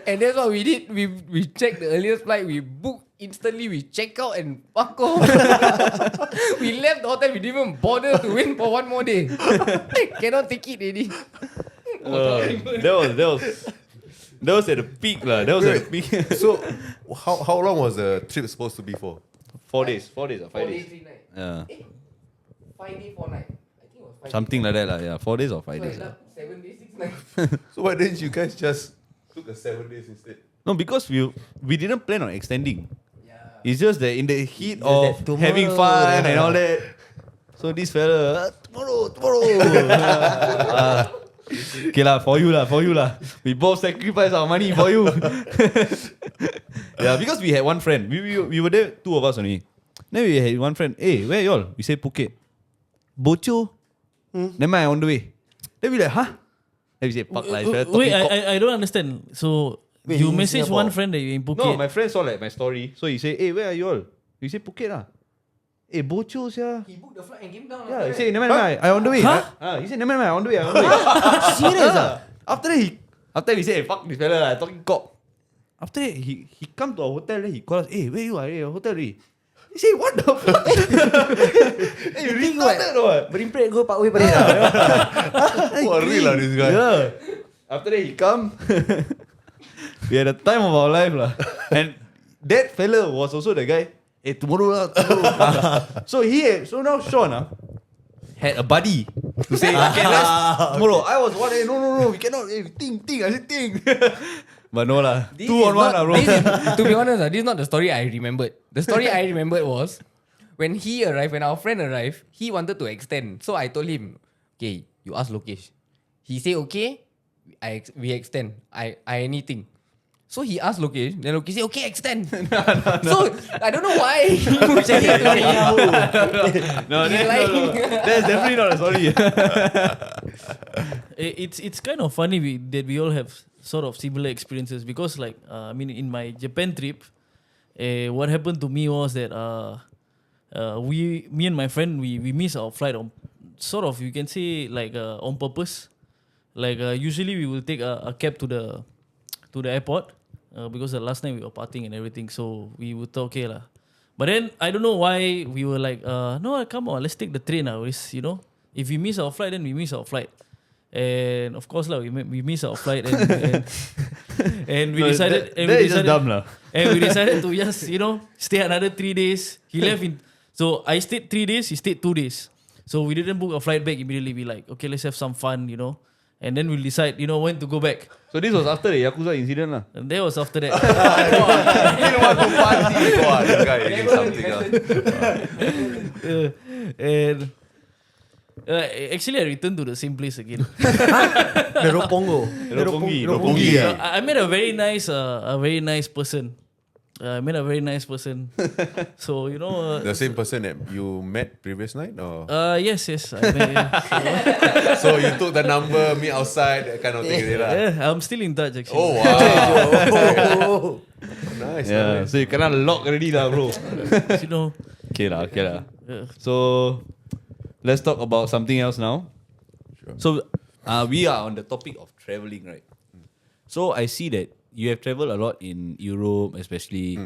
And that's what we did. We checked the earliest flight. We booked instantly. We check out and fuck off. We left the hotel. We didn't even bother to wait for one more day. Cannot take it already. That was at the peak lah. That was at the peak. So, how long was the trip supposed to be for? 4 days. 4 days or 5 4 days. days, 3 nights. Yeah. 5 days, 4 nights. I think it was 5 Something like that lah. Yeah. 4 days or 5 days. days. So lah. 7 days, 6 nights. So why didn't you guys just took the 7 days instead? No, because we didn't plan on extending. Yeah. It's just that in the heat Just of that tomorrow, having fun yeah. and all that. So this fella, tomorrow. Okay lah, for you lah. We both sacrifice our money for you. Yeah, because we had one friend. We were there, 2 of us only. Then we had one friend. Hey, where y'all? We say Phuket. Bocho. Never mind, on the way. Then we like, huh? Then we say, fuck lah. Wait, I don't understand. So Wait, you in message Singapore? one friend that you're in Phuket. No, my friend saw like my story. So he say, hey, where are you all? We say Phuket lah. Hey, Bocho sia. He booked the flight and came down. Yeah, he say, never mind, I on the way. Huh? He said, never mind, I on the way. Serious After that, we say, hey, fuck this fella, like, talking cock. After that, he come to our hotel, then he call us, hey, where you are? Hey, your hotel already. He say, what the fuck? Hey, you retarded or what? Berimpret go Parkway Parade What real lah this guy? Yeah. After that, he come. We had the time of our life lah. And that fella was also the guy, hey, tomorrow lah, so now Sean had a buddy to say, okay, let's tomorrow. I was one, hey, no, we cannot, hey, think, I said think. But no lah, 2 on 1 lah, bro. To be honest, this is not the story I remembered. The story I remembered was when our friend arrived, he wanted to extend. So I told him, okay, you ask Lokesh. He say okay, we extend. I anything. So he asked Lokesh, then Lokesh say, okay, extend. So I don't know why he pushed it to me. No, He's lying. that's definitely not a story. It's kind of funny that we all have sort of similar experiences because like I mean in my Japan trip, what happened to me was that me and my friend we missed our flight on sort of, you can say, like on purpose. Like usually we will take a cab to the airport because the last night we were partying and everything, so we would thought okay lah. But then I don't know why we were like no, come on, let's take the train now. You know, if we miss our flight, then we miss our flight. And of course lah, we missed our flight and we decided and we decided to just stay another 3 days. He left so I stayed 3 days, he stayed 2 days. So we didn't book a flight back immediately. We like, okay, let's have some fun, and then we'll decide, when to go back. So this was after the Yakuza incident lah. And that was after that. Still want to party. Wow, this guy is something else. And actually, I returned to the same place again. The Roppongi. So I met a very nice person. I met a very nice person. So The same person that you met previous night, or yes, I met him. so you took the number, meet outside, that kind of thing, lah. Yeah, I'm still in touch actually. Oh wow, nice. Yeah, Nice. so you cannot lock already lah, bro. Okay lah. Yeah. So let's talk about something else now. Sure. So we are on the topic of traveling, right? So I see that you have traveled a lot in Europe, especially.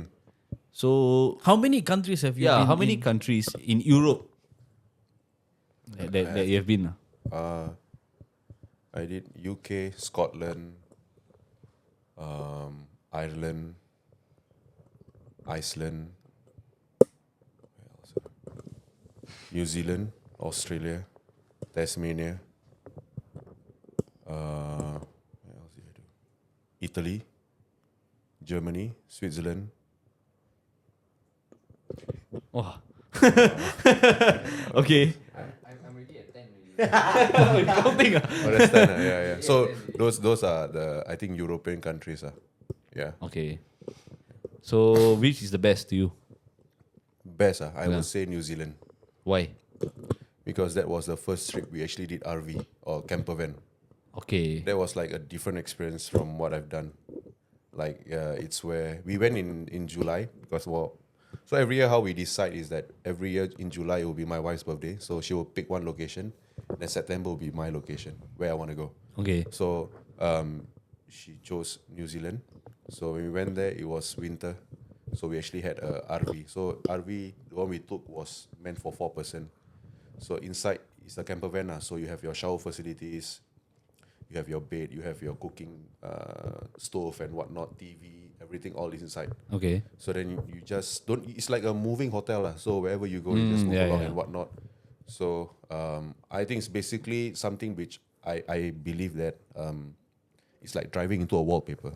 So How many countries have you been how many in? countries in Europe that you have been? I did UK, Scotland, Ireland, Iceland, where else? New Zealand, Australia, Tasmania. Where else did I do? Italy, Germany, Switzerland. Oh. Okay. I'm already at 10 already. Counting. Oh, that's 10. Yeah. So those are the, I think, European countries. Yeah. Okay. So which is the best to you? Best. I Yeah. would say New Zealand. Why? because that was the first trip we actually did RV or camper van. Okay. That was like a different experience from what I've done. Like it's where we went in July because so every year how we decide is that every year in July it will be my wife's birthday, so she will pick one location, then September will be my location where I want to go. Okay. So she chose New Zealand. So when we went there, it was winter, so we actually had a RV. So RV, the one we took was meant for 4 person. So inside is a camper van, so you have your shower facilities, you have your bed, you have your cooking stove and whatnot, TV, everything all is inside. Okay. So then you just don't. It's like a moving hotel, so wherever you go, you just move along and whatnot. So I think it's basically something which I believe that it's like driving into a wallpaper.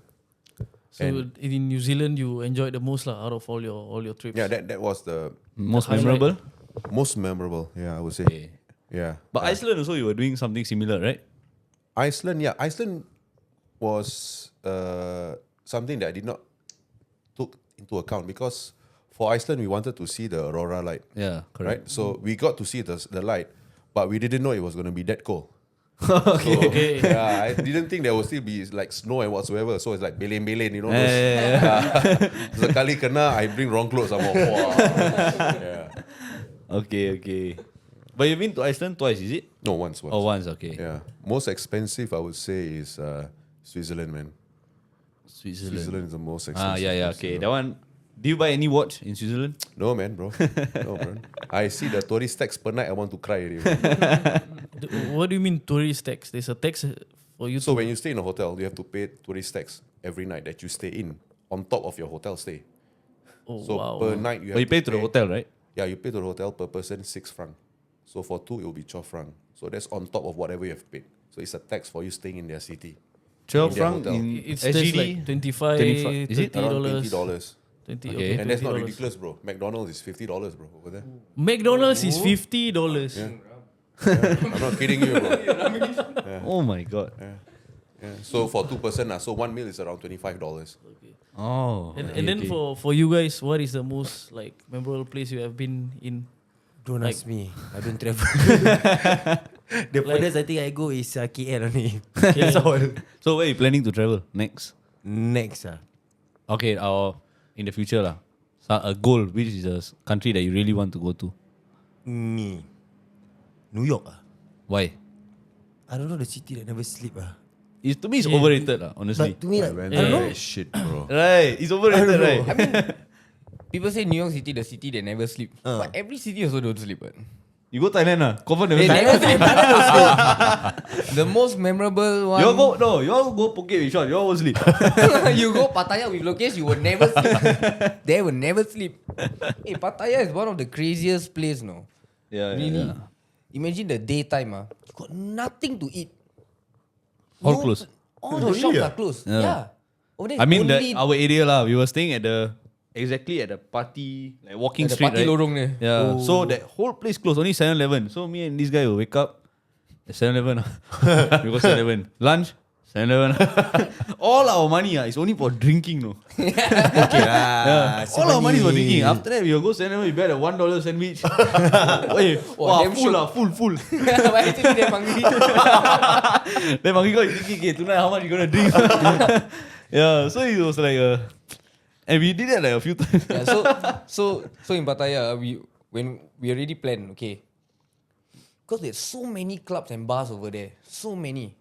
So in New Zealand, you enjoyed the most out of all your trips. Yeah, that was the Most highlight. memorable? most memorable. Yeah, I would say. Okay. Yeah. But Iceland also, you were doing something similar, right? Iceland, yeah. Iceland was something that I did not took into account because for Iceland, we wanted to see the aurora light. Yeah, correct. Right? So we got to see the light, but we didn't know it was going to be that cold. Okay. Yeah, I didn't think there would still be like snow and whatsoever. So it's like belen-belen, you know. Sekali kena, I bring wrong clothes. I'm all, wow. Yeah. Okay. But you've been to Iceland twice, is it? No, once. Oh, once, okay. Yeah. Most expensive, I would say, is Switzerland, man. Switzerland is the most expensive. Yeah, place, okay. you know. That one, do you buy any watch in Switzerland? No, man, bro. No, bro. I see the tourist tax per night, I want to cry already. Man. What do you mean tourist tax? There's a tax for you. So when you stay in a hotel, you have to pay tourist tax every night that you stay in, on top of your hotel stay. So wow. per night you have But you pay to the hotel, right? Yeah, you pay to the hotel per person 6 francs. So for 2, it will be 12 francs. So that's on top of whatever you have paid. So it's a tax for you staying in their city. 12 In their francs hotel. in It's SGD? like 25, 25. Is it? $30. Around $20. 20, Okay. okay. And that's not $20. ridiculous, bro. McDonald's is $50, bro, over there. McDonald's is $50. Yeah. I'm not kidding you, bro. Oh my god. Yeah. So for 2 person, so 1 meal is around $25. Oh. And then for you guys, what is the most like memorable place you have been in? Don't Like- ask me. I don't travel. The furthest I think I go is KL only. That's all. So where are you planning to travel next? Next, Okay, in the future lah. So a goal, which is a country that you really want to go to? me. New York. Why? I don't know the city that never sleep. To me, it's overrated lah, honestly. But to me, I like, went I don't there, know. shit, bro. Right, it's overrated, right? People say New York City, the city that never sleep. But every city also don't sleep. But You go Thailand lah, confirm never they sleep. never sleep. Thailand don't sleep. The most memorable one. You all go Phuket with Sean, you all won't sleep. You go Pattaya with Lokesh, you will never sleep. They will never sleep. Hey, Pattaya is one of the craziest place, no? Yeah, Really? yeah. Imagine the daytime, you got nothing to eat. All closed. All the shops are closed. Yeah. Over there I mean, only our area lah, we were staying exactly at the party, like walking the street, party right? lorong there. Yeah. So that whole place closed, only 7-Eleven. So me and this guy will wake up at 7-Eleven. We go 7-Eleven. Lunch, 7-Eleven. All our money is only for drinking, no. Okay lah. All our money is for drinking. After that, we will go 7-Eleven, we buy a $1 sandwich. Hey, wow, damn full shiok. lah, full. But actually they're hungry. Then Monkey got thinking, okay, tonight how much you gonna drink? Yeah, so it was like and we did that like a few times. Yeah, so in Pattaya, when we already planned, okay, because there's so many clubs and bars over there, so many.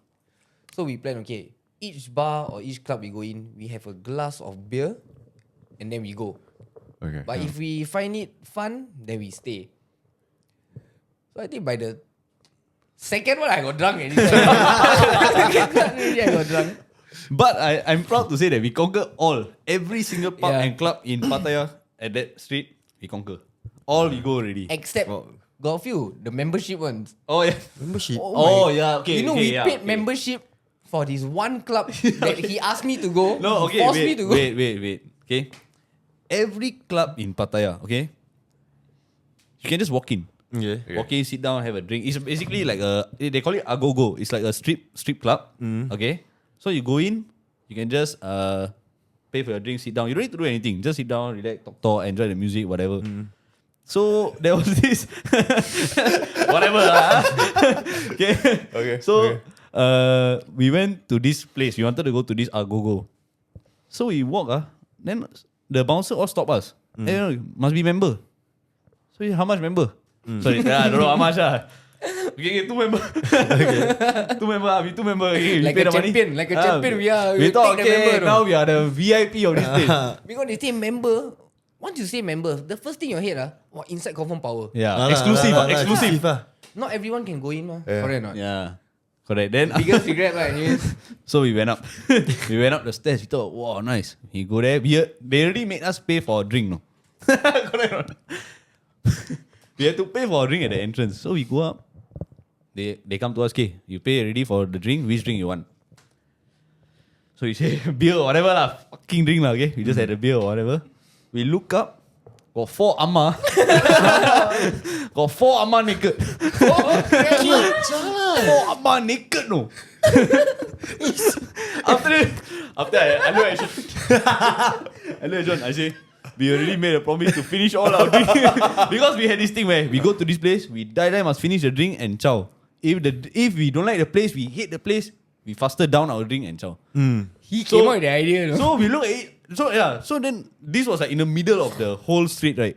So we plan, okay, each bar or each club we go in, we have a glass of beer, and then we go. Okay. But if we find it fun, then we stay. So I think by the second one, I got drunk already. I got drunk. But I'm proud to say that we conquer every single pub Yeah. and club in Pattaya at that street, we conquer. All we go already. Except got a few, the membership ones. Oh yeah. Membership. Oh yeah, okay. You know, okay, we yeah, paid okay. membership for this one club that he asked me to go. No, he okay, forced me to go. wait. Okay. Every club in Pattaya, okay, you can just walk in. Yeah. Walk in, sit down, have a drink. It's basically like they call it agogo. It's like a strip club. Okay. So you go in, you can just pay for your drink, sit down. You don't need to do anything. Just sit down, relax, talk, enjoy the music, whatever. So there was this whatever lah. Okay. So we went to this place. We wanted to go to this Agogo. So we walk then the bouncer all stop us. Hey, must be member. So how much member? Sorry, I don't know how much Okay, 2 member. Two member. We 2 member. Okay, Like a champion. Like a champion. We thought, take the member. now we are the VIP of this place. Because they say member. Once you say member, the first thing in your head, inside confirm power. Yeah, exclusive. Exclusive. Not everyone can go in. Correct or not? Yeah, correct. Then Biggest regret, right? so we went up. We went up the stairs. We thought, wow, nice. We go there. They already made us pay for a drink, no? Correct or not? We had to pay for a drink at the entrance. So we go up. They come to us, okay, you pay already for the drink. Which drink you want? So we say beer or whatever lah. Fucking drink lah, okay? We just had a beer or whatever. We look up. Got 4 amma. Got 4 amma naked. 4 amma naked, no. After I look at John, I say, we already made a promise to finish all our drink. Because we had this thing where we go to this place, we die must finish the drink and chow. If we don't like the place, we hate the place, we faster down our drink and chow. He came out with the idea. No? So we look at it. So then this was like in the middle of the whole street, right?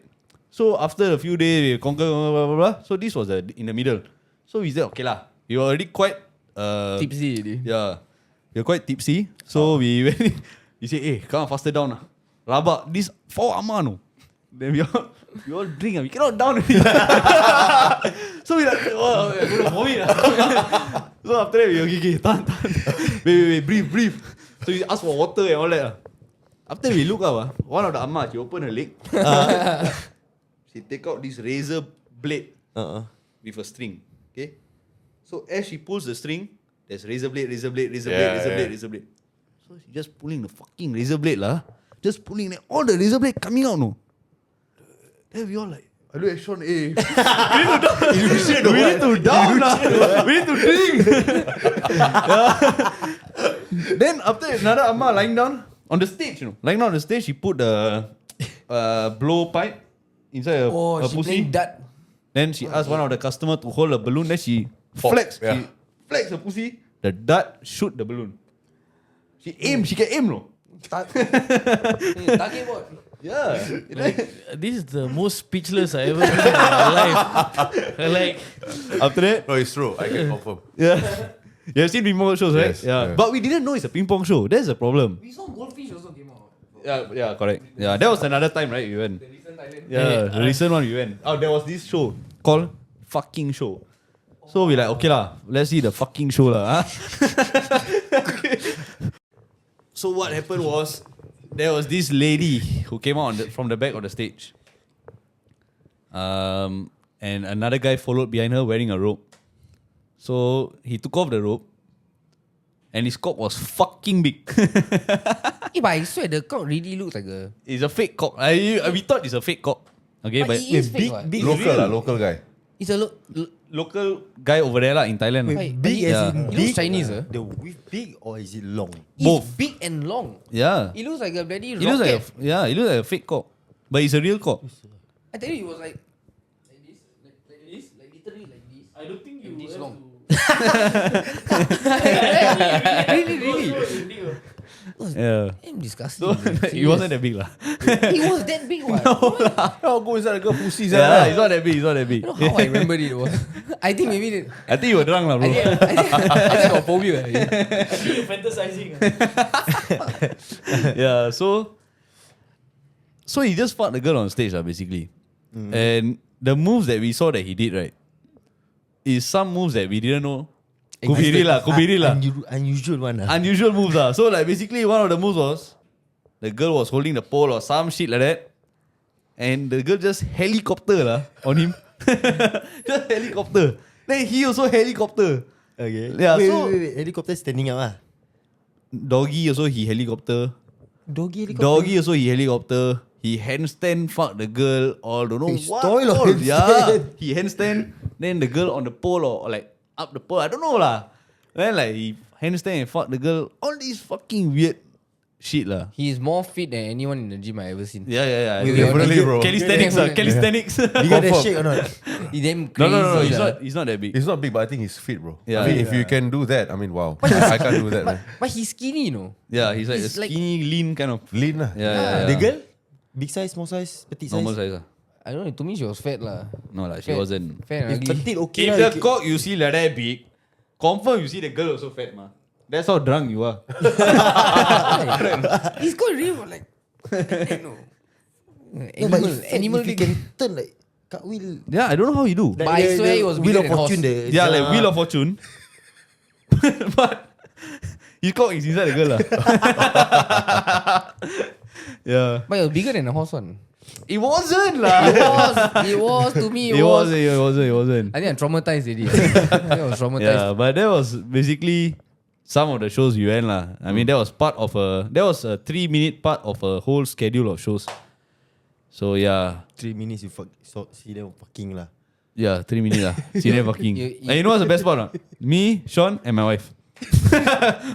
So after a few days, we conquer, blah, blah, blah, blah. So this was in the middle. So we said, okay lah, we were already quite tipsy. Yeah, we were quite tipsy. So we went. We say, hey, come on, faster down lah. Rabak, this 4 amma no. Then we all drink. We cannot down already. So we like, oh, I'm gonna vomit. So after that, we okay, tahan. Wait, breathe. So we ask for water and all that. After we look up, one of the amma, she open her leg. She take out this razor blade with a string. Okay. So as she pulls the string, there's razor blade. So she just pulling the fucking razor blade lah. Just pulling all the razor blade coming out, no. Then we all like, I look at Sean, we need to down. We need to drink. Then after another amma lying down on the stage, lying down on the stage, she put the blow pipe inside her she pussy. playing dart. Then she asked one of the customer to hold a balloon. Then she flex her pussy. The dart shoot the balloon. She can aim, no. Target what? Yeah. This is the most speechless I ever been in my life. Like, After that, No, it's true. I can confirm. yeah. You have seen ping pong shows, right? Yes, Yeah. yeah. But we didn't know it's a ping pong show. That's the problem. We saw goldfish also came out. Yeah, correct. Yeah, that was another time, right? We went. The recent Thailand. Yeah, the recent one we went. Oh, there was this show called Fucking Show. So we like, okay lah, let's see the fucking show lah. Okay. So what happened was, there was this lady who came out from the back of the stage. And another guy followed behind her wearing a robe. So he took off the robe. And his cock was fucking big. But I swear the cock really looks like a... It's a fake cock. We thought it's a fake cock. Okay, But it is fake, what? big Local guy. It's a local guy over there in Thailand. Wait, Big but as in it big. looks Chinese, The width big or is it long? Both. It's big and long. Yeah. It looks like a bloody It looks rocket. like it looks like a fake cock. But it's a real cock. I tell you, it was like this, like literally like this. I don't think you This have long. to... Really. Yeah. Damn disgusting. So it wasn't that big lah. It was that big one. Oh, go inside the girl pussy. Yeah, it's not that big. It's not that big. I don't know how I remember it was. I think maybe I think you were drunk lah, bro. I got phobia. I think you're fantasizing. Yeah. So he just fought the girl on stage basically. And the moves that we saw that he did, right, is some moves that we didn't know. Could be real lah. Unusual one. Unusual moves lah. So like basically one of the moves was the girl was holding the pole or some shit like that, and the girl just helicopter lah on him. Just helicopter. Then he also helicopter. Okay. Yeah, Wait. Helicopter standing up. Doggy also he helicopter. Doggy helicopter. Doggy also he helicopter. He handstand fuck the girl or don't know He what. stole or all. handstand? Yeah, he handstand. Then the girl on the pole or like up the pole. I don't know lah. Then like he handstand and fuck the girl. All these fucking weird shit lah. He is more fit than anyone in the gym I ever seen. Yeah. Definitely, bro. Calisthenics, calisthenics. You got that shake or not? He damn No, crazy. he's not that big. It's not big, but I think he's fit, bro. Yeah. I mean, if you can do that, I mean, wow. I can't do that, man. But he's skinny, you know. Yeah, he's like a He's like- skinny, lean kind of. Lean lah. Yeah. The girl? Big size, small size, petite size? Normal size lah. I don't know. To me, she was fat lah. No lah, she Fat. wasn't. Fat and If ugly. petite, okay If lah. the cock you see like that big, confirm you see the girl also fat ma. That's how drunk you are. He's got real like. I don't know. No, but Animal if you big. can turn like cartwheel. Yeah, I don't know how you do. But I swear it was Wheel bigger of than Fortune horse. there. Yeah, like Wheel of Fortune. But his cock is inside the girl lah. Yeah. But it was bigger than a horse one. It wasn't lah. It was to me. It wasn't. I think I'm traumatized already. I was traumatized. Yeah, but that was basically some of the shows we went lah. I mean, that was a 3-minute part of a whole schedule of shows. So yeah, 3 minutes you see them fucking lah. yeah, 3 minutes lah. See them fucking. You- And you know what's the best part? Not? Me, Sean, and my wife.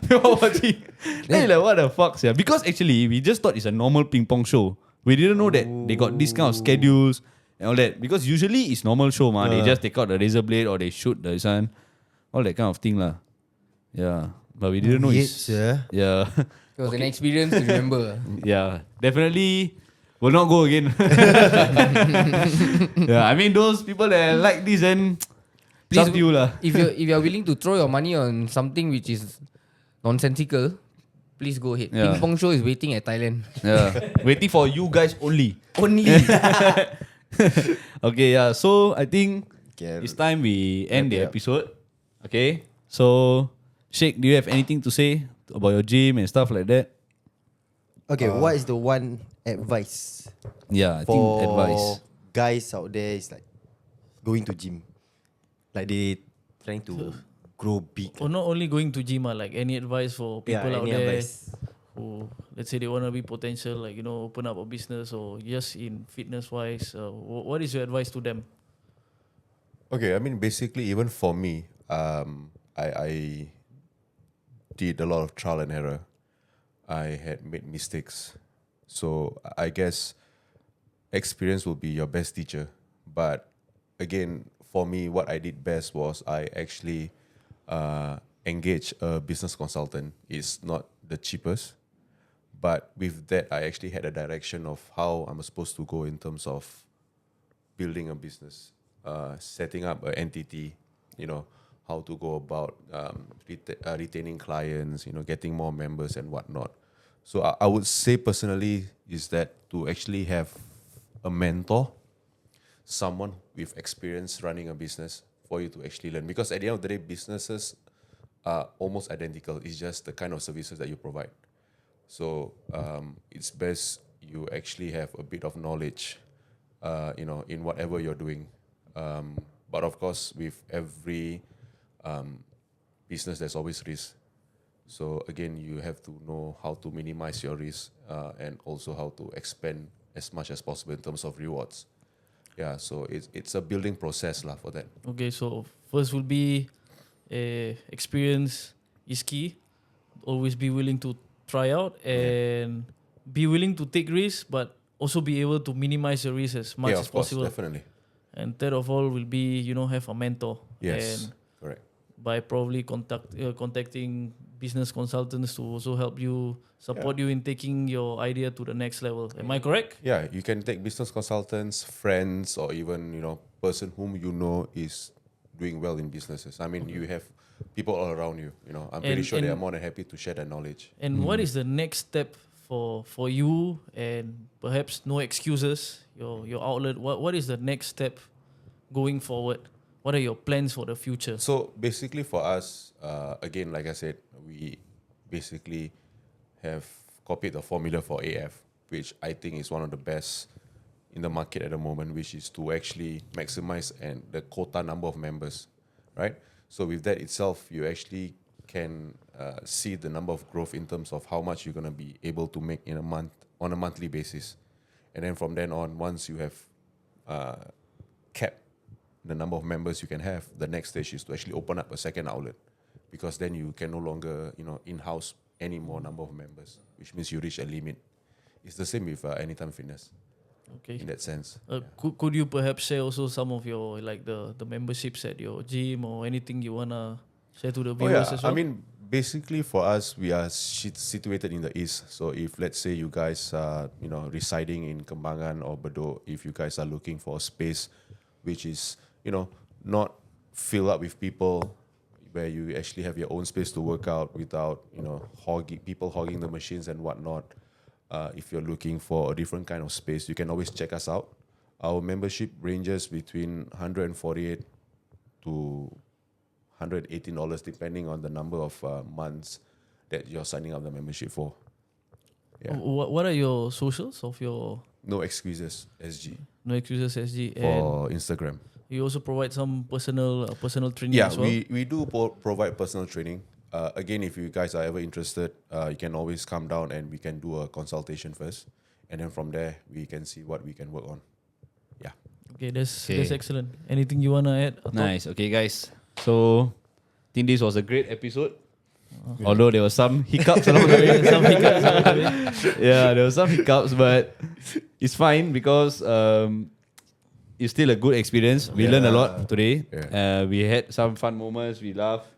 We were watching. Then you're like, what the fuck? Yeah, because actually we just thought it's a normal ping pong show. We didn't know that they got this kind of schedules and all that. Because usually it's normal show, man. They just take out the razor blade or they shoot the sun, all that kind of thing lah. Yeah, but we didn't know it's yeah. It was an experience to remember. Yeah, definitely will not go again. Yeah, I mean those people that like this then Please, up to you lah. if you're willing to throw your money on something which is nonsensical, please go ahead. Yeah. Ping pong show is waiting at Thailand. Yeah, waiting for you guys only. Only. Okay, yeah. So I think Okay, it's time we end the up. episode. Okay, so Sheikh, do you have anything to say about your gym and stuff like that? Okay, what is the one advice Yeah, I think for advice. guys out there is like going to gym? Like they trying to grow big. Or not only going to gym, like any advice for people out any there advice? who, let's say, they want to be potential, like, you know, open up a business or just in fitness wise. What is your advice to them? Okay, I mean, basically, even for me, I did a lot of trial and error. I had made mistakes. So I guess experience will be your best teacher. But again, for me, what I did best was I actually engaged a business consultant. It's not the cheapest. But with that, I actually had a direction of how I'm supposed to go in terms of building a business, setting up an entity, you know, how to go about retaining clients, you know, getting more members and whatnot. So I would say personally is that to actually have a mentor, someone with experience running a business for you to actually learn. Because at the end of the day, businesses are almost identical. It's just the kind of services that you provide. So it's best you actually have a bit of knowledge, you know, in whatever you're doing. But of course, with every business, there's always risk. So again, you have to know how to minimize your risk and also how to expand as much as possible in terms of rewards. Yeah, so it's a building process lah for that. Okay, so first will be experience is key. Always be willing to try out and be willing to take risks, but also be able to minimize your risk as much Yeah, as of course, possible. definitely. And third of all will be, you know, have a mentor. Yes, And correct. by probably contacting business consultants to also help you, support you in taking your idea to the next level. Am I correct? Yeah, you can take business consultants, friends, or even, you know, person whom you know is doing well in businesses. I mean, you have people all around you. You know, I'm pretty And- sure they and- are more than happy to share their knowledge. And what is the next step for you and perhaps No Excuses, your outlet? What is the next step going forward? What are your plans for the future? So basically for us, again, like I said, we basically have copied the formula for AF, which I think is one of the best in the market at the moment, which is to actually maximize and the quota number of members, right? So with that itself, you actually can see the number of growth in terms of how much you're going to be able to make in a month on a monthly basis. And then from then on, once you have capped the number of members you can have, the next stage is to actually open up a second outlet, because then you can no longer, you know, in-house any more number of members, which means you reach a limit. It's the same with Anytime Fitness Okay. in that sense. Could you perhaps share also some of your like the memberships at your gym or anything you wanna share to the viewers as well? I mean, basically for us, we are situated in the east. So if let's say you guys are, residing in Kembangan or Bedok, if you guys are looking for a space which is, not filled up with people, where you actually have your own space to work out without, people hogging the machines and whatnot. If you're looking for a different kind of space, you can always check us out. Our membership ranges between $148 to $118 depending on the number of months that you're signing up the membership for. Yeah. What are your socials of your No Excuses SG No Excuses SG? And for Instagram. you also provide some personal training as well? we do provide personal training. Again, if you guys are ever interested, you can always come down and we can do a consultation first. And then from there, we can see what we can work on. Yeah. Okay, that's excellent. Anything you wanna add? Atok? Nice. Okay, guys. So, I think this was a great episode. Although there were some hiccups along the way. Yeah, there were some hiccups, but it's fine because it's still a good experience. We learned a lot today. Yeah. We had some fun moments. We laughed.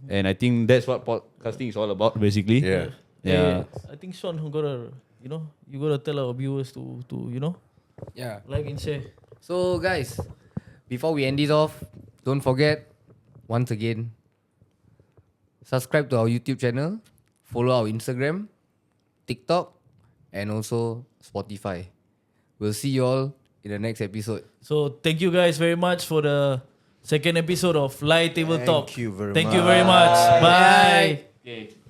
And I think that's what podcasting is all about, basically. Yeah. Yeah. I think Sean gotta, you gotta tell our viewers to Yeah. like and share. So guys, before we end this off, don't forget, once again, subscribe to our YouTube channel, follow our Instagram, TikTok, and also Spotify. We'll see you all in the next episode. So thank you guys very much for the second episode of Light Table Talk. Thank you very Thank much. you very much. Bye. Okay.